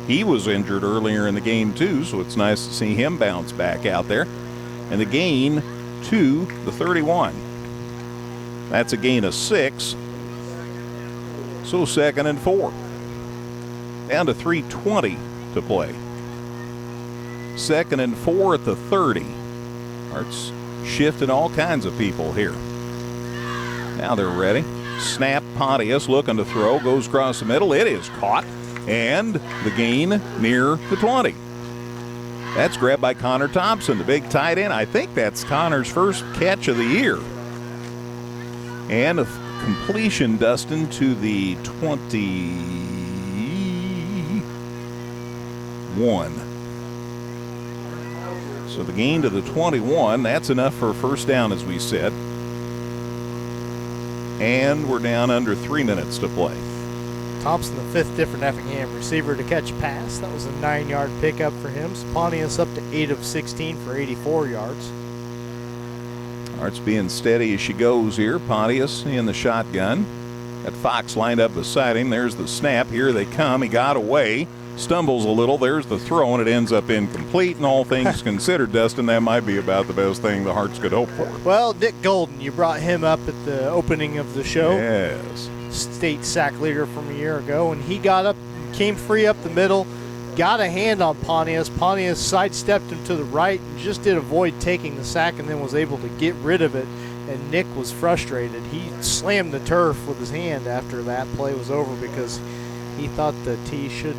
He was injured earlier in the game too, so it's nice to see him bounce back out there. And the gain to the 31. That's a gain of 6. So 2nd and 4. Down to 3:20 to play. 2nd and 4 at the 30. Hearts shifting all kinds of people here. Now they're ready. Snap. Pontius looking to throw. Goes across the middle. It is caught. And the gain near the 20. That's grabbed by Connor Thompson, the big tight end. I think that's Connor's first catch of the year. And a completion, Dustin, to the 21. So the gain to the 21, that's enough for a first down, as we said. And we're down under 3 minutes to play. Thompson, the 5th different Effingham receiver to catch a pass. That was a 9-yard pickup for him. Pontius up to 8 of 16 for 84 yards. Hearts being steady as she goes here. Pontius in the shotgun. Got Fox lined up beside him. There's the snap. Here they come. He got away. Stumbles a little. There's the throw, and it ends up incomplete. And all things considered, Dustin, that might be about the best thing the Hearts could hope for. Well, Dick Golden, you brought him up at the opening of the show. Yes. State sack leader from a year ago, and he got up, came free up the middle, got a hand on Pontius. Pontius sidestepped him to the right and just did avoid taking the sack, and then was able to get rid of it. And Nick was frustrated. He slammed the turf with his hand after that play was over because he thought that he should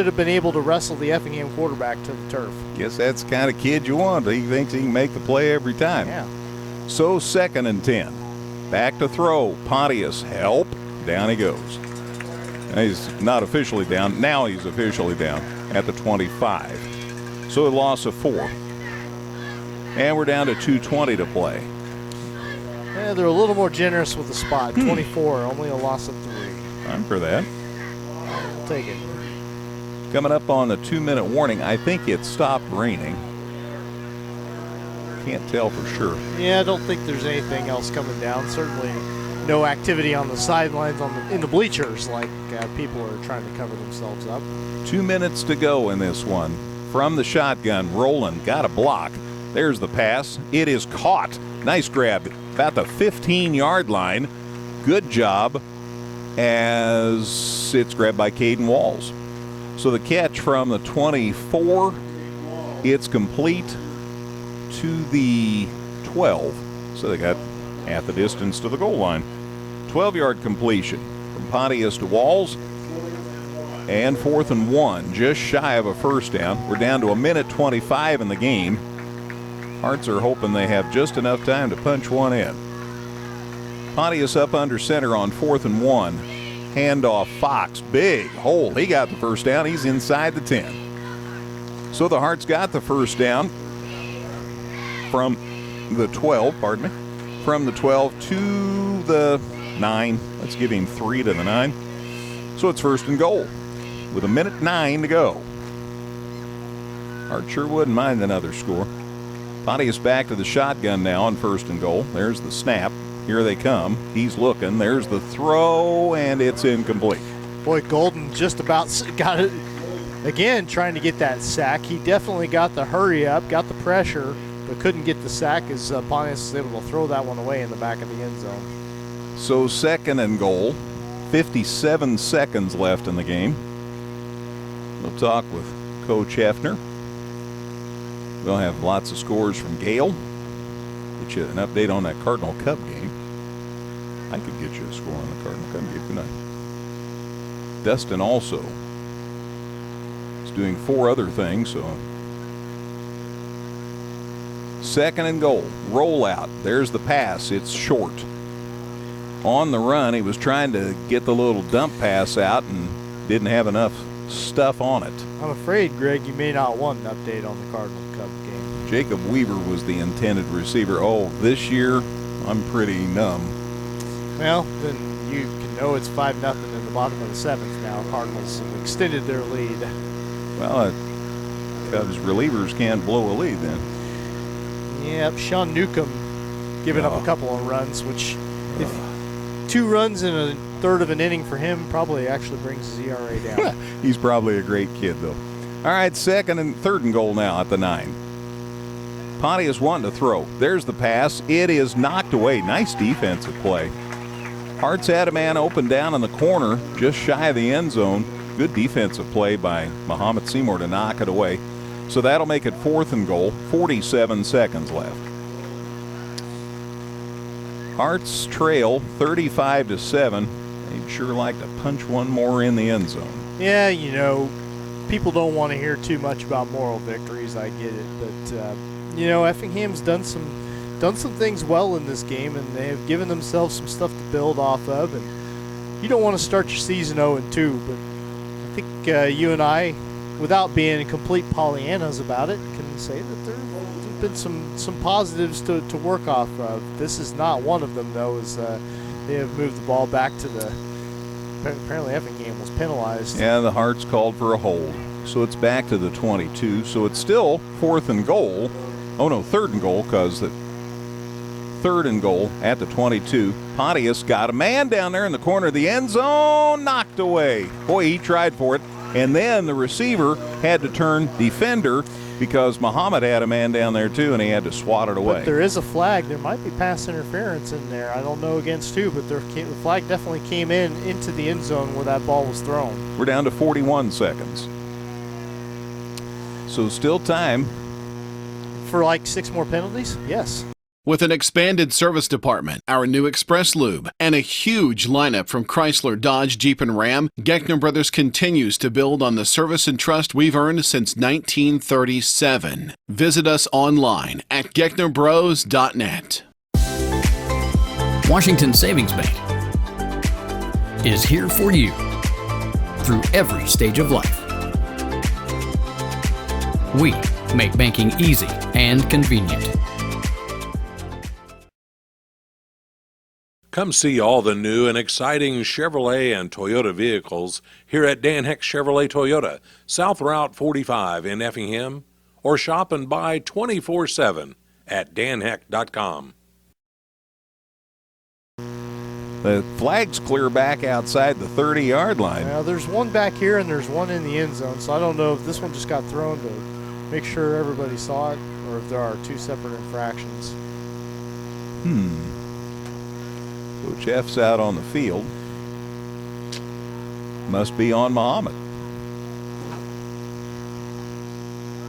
have been able to wrestle the Effingham quarterback to the turf. Guess that's the kind of kid you want. He thinks he can make the play every time. Yeah. So 2nd and 10. Back to throw. Pontius, help. Down he goes. He's not officially down. Now he's officially down at the 25. So a loss of 4. And we're down to 2:20 to play. Yeah, they're a little more generous with the spot. 24, only a loss of 3. I'm for that. We'll take it. Coming up on the 2-minute warning, I think it stopped raining. Can't tell for sure. Yeah, I don't think there's anything else coming down. Certainly no activity on the sidelines in the bleachers like people are trying to cover themselves up. 2 minutes to go in this one. From the shotgun, Roland got a block. There's the pass. It is caught. Nice grab. About the 15-yard line. Good job as it's grabbed by Caden Walls. So the catch from the 24, it's complete to the 12. So they got half the distance to the goal line. 12-yard completion from Pontius to Walls. And 4th and 1, just shy of a first down. We're down to 1:25 in the game. Hearts are hoping they have just enough time to punch one in. Pontius up under center on 4th and 1. Handoff, Fox, big hole. He got the first down. He's inside the 10. So the Hearts got the first down from the 12, from the 12 to the 9. Let's give him 3 to the 9. So it's 1st and goal with 1:09 to go. Hearts sure wouldn't mind another score. Pontius back to the shotgun now on 1st and goal. There's the snap. Here they come. He's looking. There's the throw, and it's incomplete. Boy, Golden just about got it again, trying to get that sack. He definitely got the hurry up, got the pressure, but couldn't get the sack as Pontius was able to throw that one away in the back of the end zone. So 2nd and goal. 57 seconds left in the game. We'll talk with Coach Hefner. We'll have lots of scores from Gale. Get you an update on that Cardinal Cub game. I could get you a score on the Cardinal Cub game tonight. Dustin also is doing 4 other things. So 2nd and goal. Rollout. There's the pass. It's short. On the run, he was trying to get the little dump pass out and didn't have enough stuff on it. I'm afraid, Greg, you may not want an update on the Cardinal Cub game. Jacob Weaver was the intended receiver. Oh, this year, I'm pretty numb. Well, then you can know it's 5-0 in the bottom of the 7th now. Cardinals have extended their lead. Well, Cubs relievers can't blow a lead then. Yep, Sean Newcomb giving up a couple of runs, which if 2 runs in a third of an inning for him probably actually brings his ERA down. He's probably a great kid, though. All right, 2nd and 3rd and goal now at the 9. Pontius wanting to throw. There's the pass. It is knocked away. Nice defensive play. Hearts had a man open down in the corner, just shy of the end zone. Good defensive play by Mahomet-Seymour to knock it away. So that'll make it 4th and goal. 47 seconds left. Hearts trail 35-7. They'd sure like to punch one more in the end zone. Yeah, you know, people don't want to hear too much about moral victories. I get it, but you know, Effingham's done some things well in this game, and they have given themselves some stuff to build off of. And you don't want to start your season 0-2, but I think you and I, without being complete Pollyannas about it, can say that there have been some positives to work off of. This is not one of them, though, as they have moved the ball back to the. Apparently, Effingham was penalized. Yeah, the Hearts called for a hold, so it's back to the 22. So it's still 4th and goal. Oh no, 3rd and goal, because the 3rd and goal at the 22. Pontius got a man down there in the corner of the end zone, knocked away. Boy, he tried for it. And then the receiver had to turn defender because Mahomet had a man down there too, and he had to swat it away. But there is a flag. There might be pass interference in there. I don't know against who, but the flag definitely came into the end zone where that ball was thrown. We're down to 41 seconds. So still time. For like 6 more penalties? Yes. With an expanded service department, our new Express Lube, and a huge lineup from Chrysler, Dodge, Jeep, and Ram, Geckner Brothers continues to build on the service and trust we've earned since 1937. Visit us online at gecknerbros.net. Washington Savings Bank is here for you through every stage of life. We make banking easy and convenient. Come see all the new and exciting Chevrolet and Toyota vehicles here at Dan Heck Chevrolet Toyota, South Route 45 in Effingham, or shop and buy 24/7 at danheck.com. The flag's clear back outside the 30-yard line. Now, there's one back here and there's one in the end zone, so I don't know if this one just got thrown to make sure everybody saw it or if there are two separate infractions. Coach F's out on the field. Must be on Mahomet.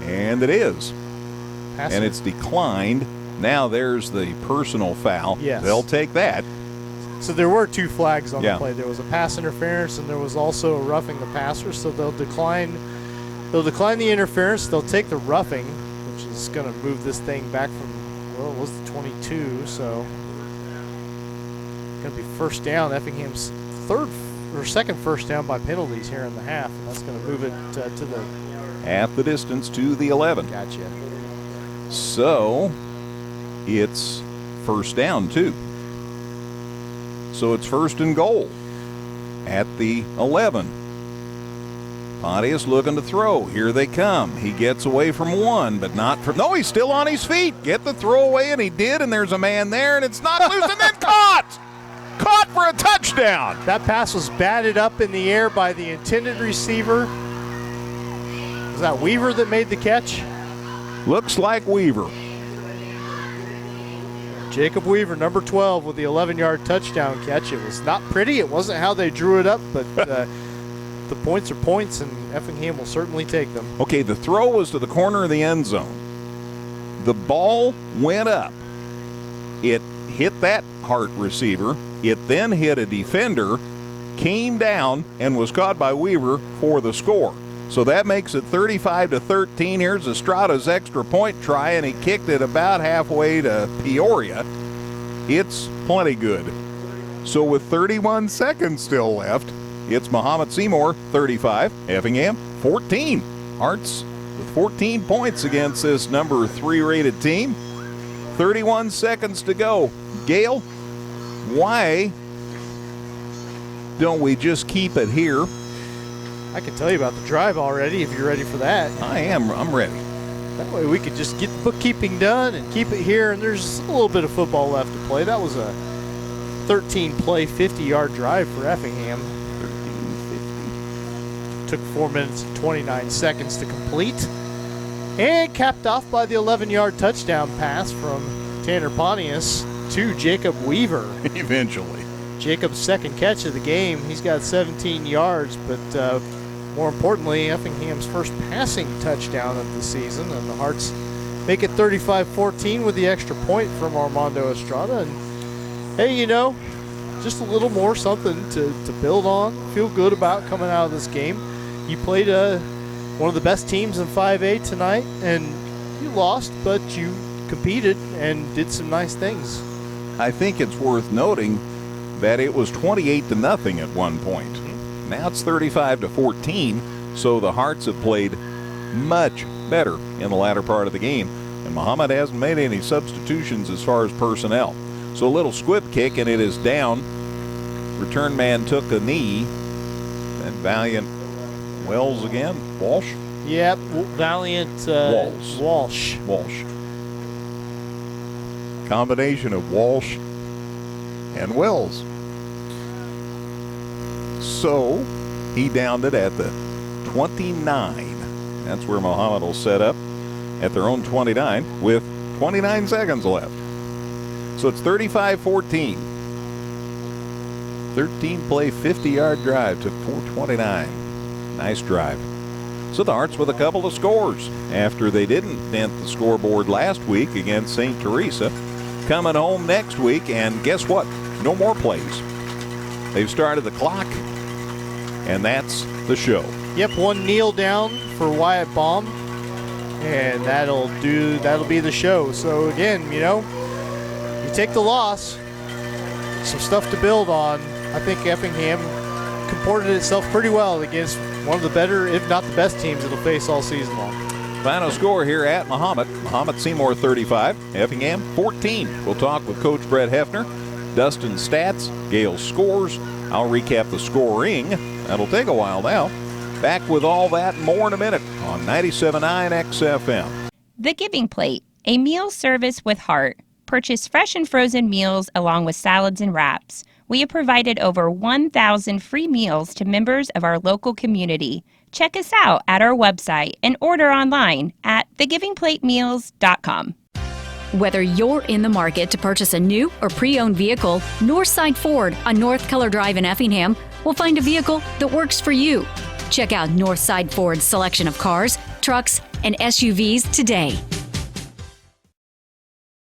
And it is. And it's declined. Now there's the personal foul. Yes. They'll take that. So there were two flags on the play. There was a pass interference and there was also a roughing the passer. So they'll decline the interference. They'll take the roughing, which is going to move this thing back from, well, it was the 22. So going to be first down. Effingham's second first down by penalties here in the half, and that's going to move it to the half the distance to the 11. Gotcha. So it's first down too. So it's first and goal at the 11. Pontius looking to throw. Here they come. He gets away from one, but not from. No, he's still on his feet. Get the throw away, and he did, and there's a man there, and it's not loose, and then caught! Caught for a touchdown! That pass was batted up in the air by the intended receiver. Was that Weaver that made the catch? Looks like Weaver. Jacob Weaver, number 12, with the 11-yard touchdown catch. It was not pretty. It wasn't how they drew it up, but the points are points, and Effingham will certainly take them. Okay, the throw was to the corner of the end zone. The ball went up. It hit that Hart receiver. It then hit a defender, came down, and was caught by Weaver for the score. So that makes it 35-13. Here's Estrada's extra point try, and he kicked it about halfway to Peoria. It's plenty good. So with 31 seconds still left, it's Mahomet-Seymour 35, Effingham 14. Hearts with 14 points against this number 3 rated team. 31 seconds to go. Gail, why don't we just keep it here? I can tell you about the drive already if you're ready for that. I am. I'm ready. That way we could just get the bookkeeping done and keep it here, and there's a little bit of football left to play. That was a 13-play, 50-yard drive for Effingham. 13-50. Took 4 minutes and 29 seconds to complete. And capped off by the 11-yard touchdown pass from Tanner Pontius to Jacob Weaver. Eventually. Jacob's second catch of the game. He's got 17 yards, but more importantly, Effingham's first passing touchdown of the season, and the Hearts make it 35-14 with the extra point from Armando Estrada. And hey, you know, just a little more something to build on, feel good about coming out of this game. You played one of the best teams in 5A tonight, and you lost, but you competed and did some nice things. I think it's worth noting that it was 28-0 at one point. Now it's 35-14, so the Hearts have played much better in the latter part of the game, and Mahomet hasn't made any substitutions as far as personnel. So a little squib kick, and it is down. Return man took a knee, and Valiant Wells again, Walsh? Yep, Valiant Walsh. Combination of Walsh and Wells. So he downed it at the 29. That's where Mahomet will set up at their own 29 with 29 seconds left. So it's 35-14. 13-play, 50-yard drive to 429. Nice drive. So the Hearts with a couple of scores after they didn't dent the scoreboard last week against St. Teresa. Coming home next week, and guess what? No more plays. They've started the clock, and that's the show. Yep, one kneel down for Wyatt Baum, and that'll be the show. So again, you know, you take the loss, some stuff to build on. I think Effingham comported itself pretty well against one of the better, if not the best teams it'll face all season long. Final score here at Mahomet-Seymour 35, Effingham 14. We'll talk with Coach Brett Hefner, Dustin stats, Gale scores. I'll recap the scoring. That'll take a while now. Back with all that and more in a minute on 97.9 XFM. The Giving Plate, a meal service with heart. Purchase fresh and frozen meals along with salads and wraps. We have provided over 1,000 free meals to members of our local community. Check us out at our website and order online at thegivingplatemeals.com. Whether you're in the market to purchase a new or pre-owned vehicle, Northside Ford on North Keller Drive in Effingham will find a vehicle that works for you. Check out Northside Ford's selection of cars, trucks, and SUVs today.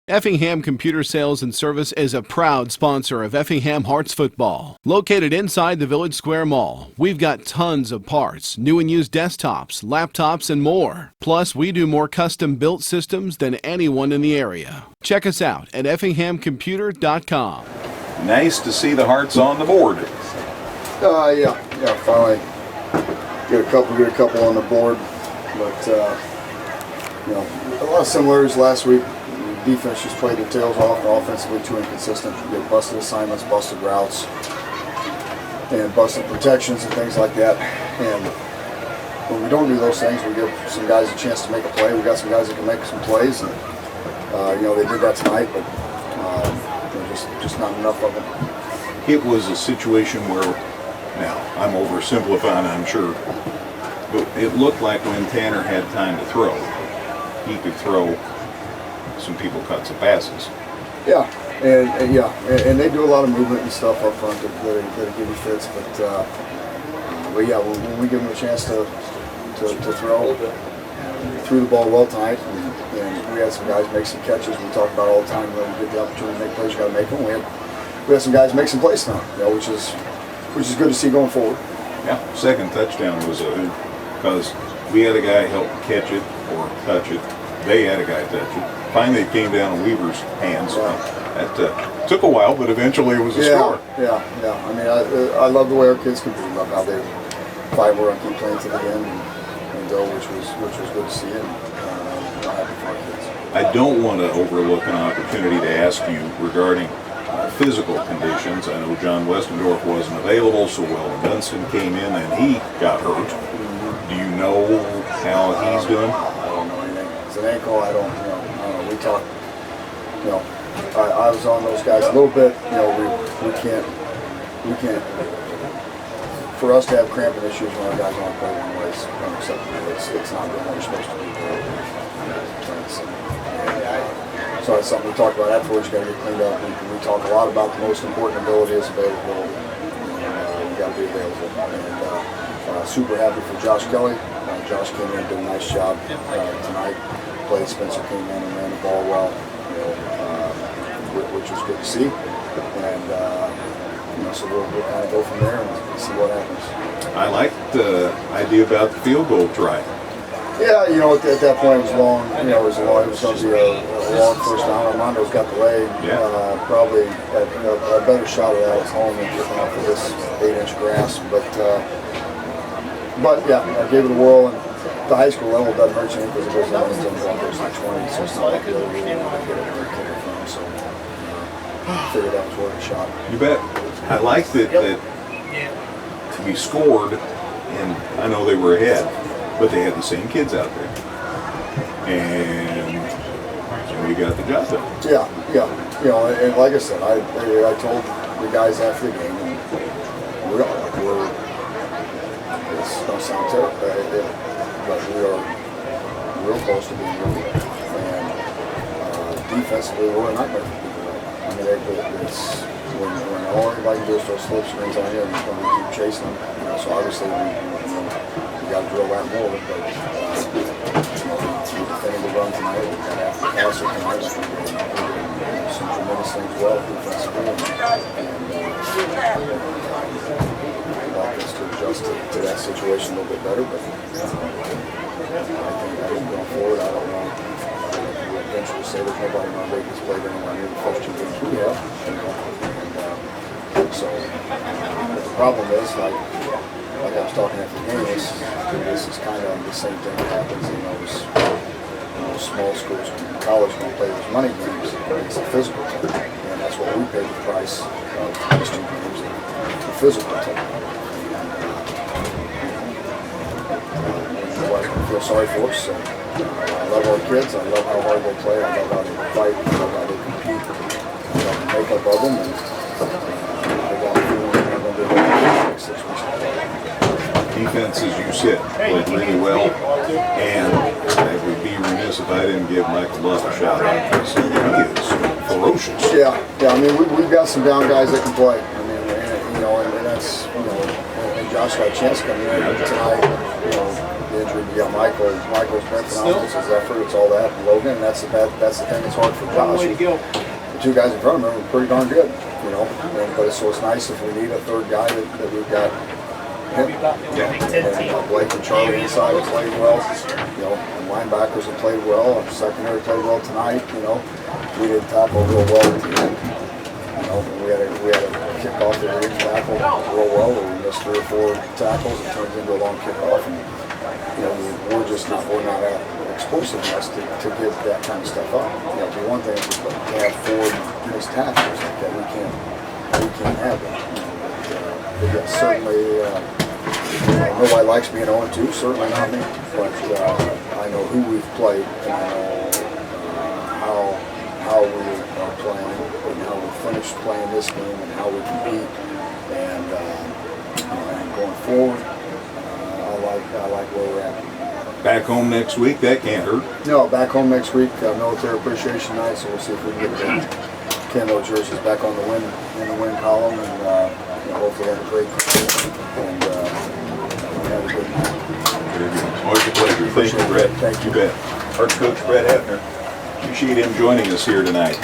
Effingham Computer Sales and Service is a proud sponsor of Effingham Hearts football. Located inside the Village Square Mall, we've got tons of parts, new and used desktops, laptops, and more. Plus, we do more custom-built systems than anyone in the area. Check us out at effinghamcomputer.com. Nice to see the Hearts on the board. Yeah, finally get a couple on the board, but a lot of similarities last week. Defense just played their tails off, and offensively too inconsistent. We get busted assignments, busted routes, and busted protections and things like that. And when we don't do those things, we give some guys a chance to make a play. We got some guys that can make some plays, and they did that tonight, but just not enough of them. It was a situation where, now I'm oversimplifying, I'm sure, but it looked like when Tanner had time to throw, he could throw some people cut some passes. Yeah, and they do a lot of movement and stuff up front that give you fits. But yeah, when we give them a chance to throw, threw the ball well tonight, and we had some guys make some catches. We talk about all the time when you get the opportunity to make plays, you got to make them. We had some guys make some plays now, which is good to see going forward. Yeah, second touchdown was because we had a guy help catch it or touch it. They had a guy touch it. Finally, it came down in Weaver's hands. That took a while, but eventually it was a score. Yeah. I mean, I love the way our kids compete. I love how they fight were and keep playing to the end and go, which was good to see. And I'm happy for our kids. I don't want to overlook an opportunity to ask you regarding physical conditions. I know John Westendorf wasn't available, so Weldon Dunston came in and he got hurt. Do you know how he's doing? I don't know anything. It's an ankle. I don't know. We talked. I was on those guys a little bit. We can't. For us to have cramping issues when our guys aren't playing one way is unacceptable. It's not what we're supposed to do. So that's something we talked about afterwards. You got to get cleaned up. We talk a lot about the most important ability is availability. You got to be available. And super happy for Josh Kelly. Josh came in and did a nice job tonight. Played Spencer came in and ran the ball well, which was good to see. And so we'll kind of go from there and see what happens. I like the idea about the field goal try. Yeah, at that point it was long. It was going to be a long first down. Armando's got the leg. Yeah. Probably a better shot of that at home than getting off of this 8-inch grass. But yeah, I gave it a whirl. And the high school level doesn't hurt you because it goes down into the 20, so it's not like really really want to get it where it came from. So figured that was worth a shot. You bet. I liked it that to be scored, and I know they were ahead, but they had the same kids out there, and we got the job done. Yeah. And like I said, I told the guys after the game, and we're it's don't sound terrible, but we are real close to being real good. And defensively, we're a nightmare for people. I mean, it's when all everybody can do is throw slip screens on you, and we keep chasing them. So obviously we got to drill that more. But we defended the run tonight. We got after the passer tonight. We did some tremendous things well defensively, and like us to adjust to that situation a little bit better. But I think going forward, I don't know. We'll eventually say there's nobody in our league that's played anywhere near the first 2 games we have. So the problem is, like like I was talking after the game, this is kind of the same thing that happens in those small schools. College don't play those money games. It's a physical team, and that's what we pay the price of these two games, the physical team. Nobody's going to feel sorry for us. I love our kids. I love how hard they play. I love how they fight. I love how they compete. I love the makeup of them. And I got a feeling they're going to do well next 6 weeks. Defense, as you said, played really well, and I would be remiss if I didn't give Michael Love a shout out because he is ferocious. Yeah. I mean, we've got some down guys that can play. I mean, and that's, and Josh got a chance to come in tonight. The injury, Michael's been phenomenal. It's his effort, it's all that. And Logan, and that's the thing that's hard for Josh. The two guys in front of him are pretty darn good, but so it's nice if we need a third guy that we've got. And Blake and Charlie inside have played well. And linebackers have played well. Our secondary played well tonight. We didn't tackle real well at the end. We had a kickoff that we didn't tackle real well. We missed 3 or 4 tackles. It turns into a long kickoff, and we're not explosive enough to give that kind of stuff up. The one thing is to have 4 missed tackles like that. We can't have that. Certainly. Nobody likes being 0-2, certainly not me. But I know who we've played, and I know how we are playing, and how we finished playing this game, and how we compete. And going forward, I like where we're at. Back home next week, that can't hurt. No, back home next week, military appreciation night. So we'll see if we can get the Canada jerseys back on the win column, and hopefully have a great and have a good night. Very good. Always a pleasure. Thank you, Brett. Thank you. Bet. Our coach, Brett Hefner. Appreciate him joining us here tonight.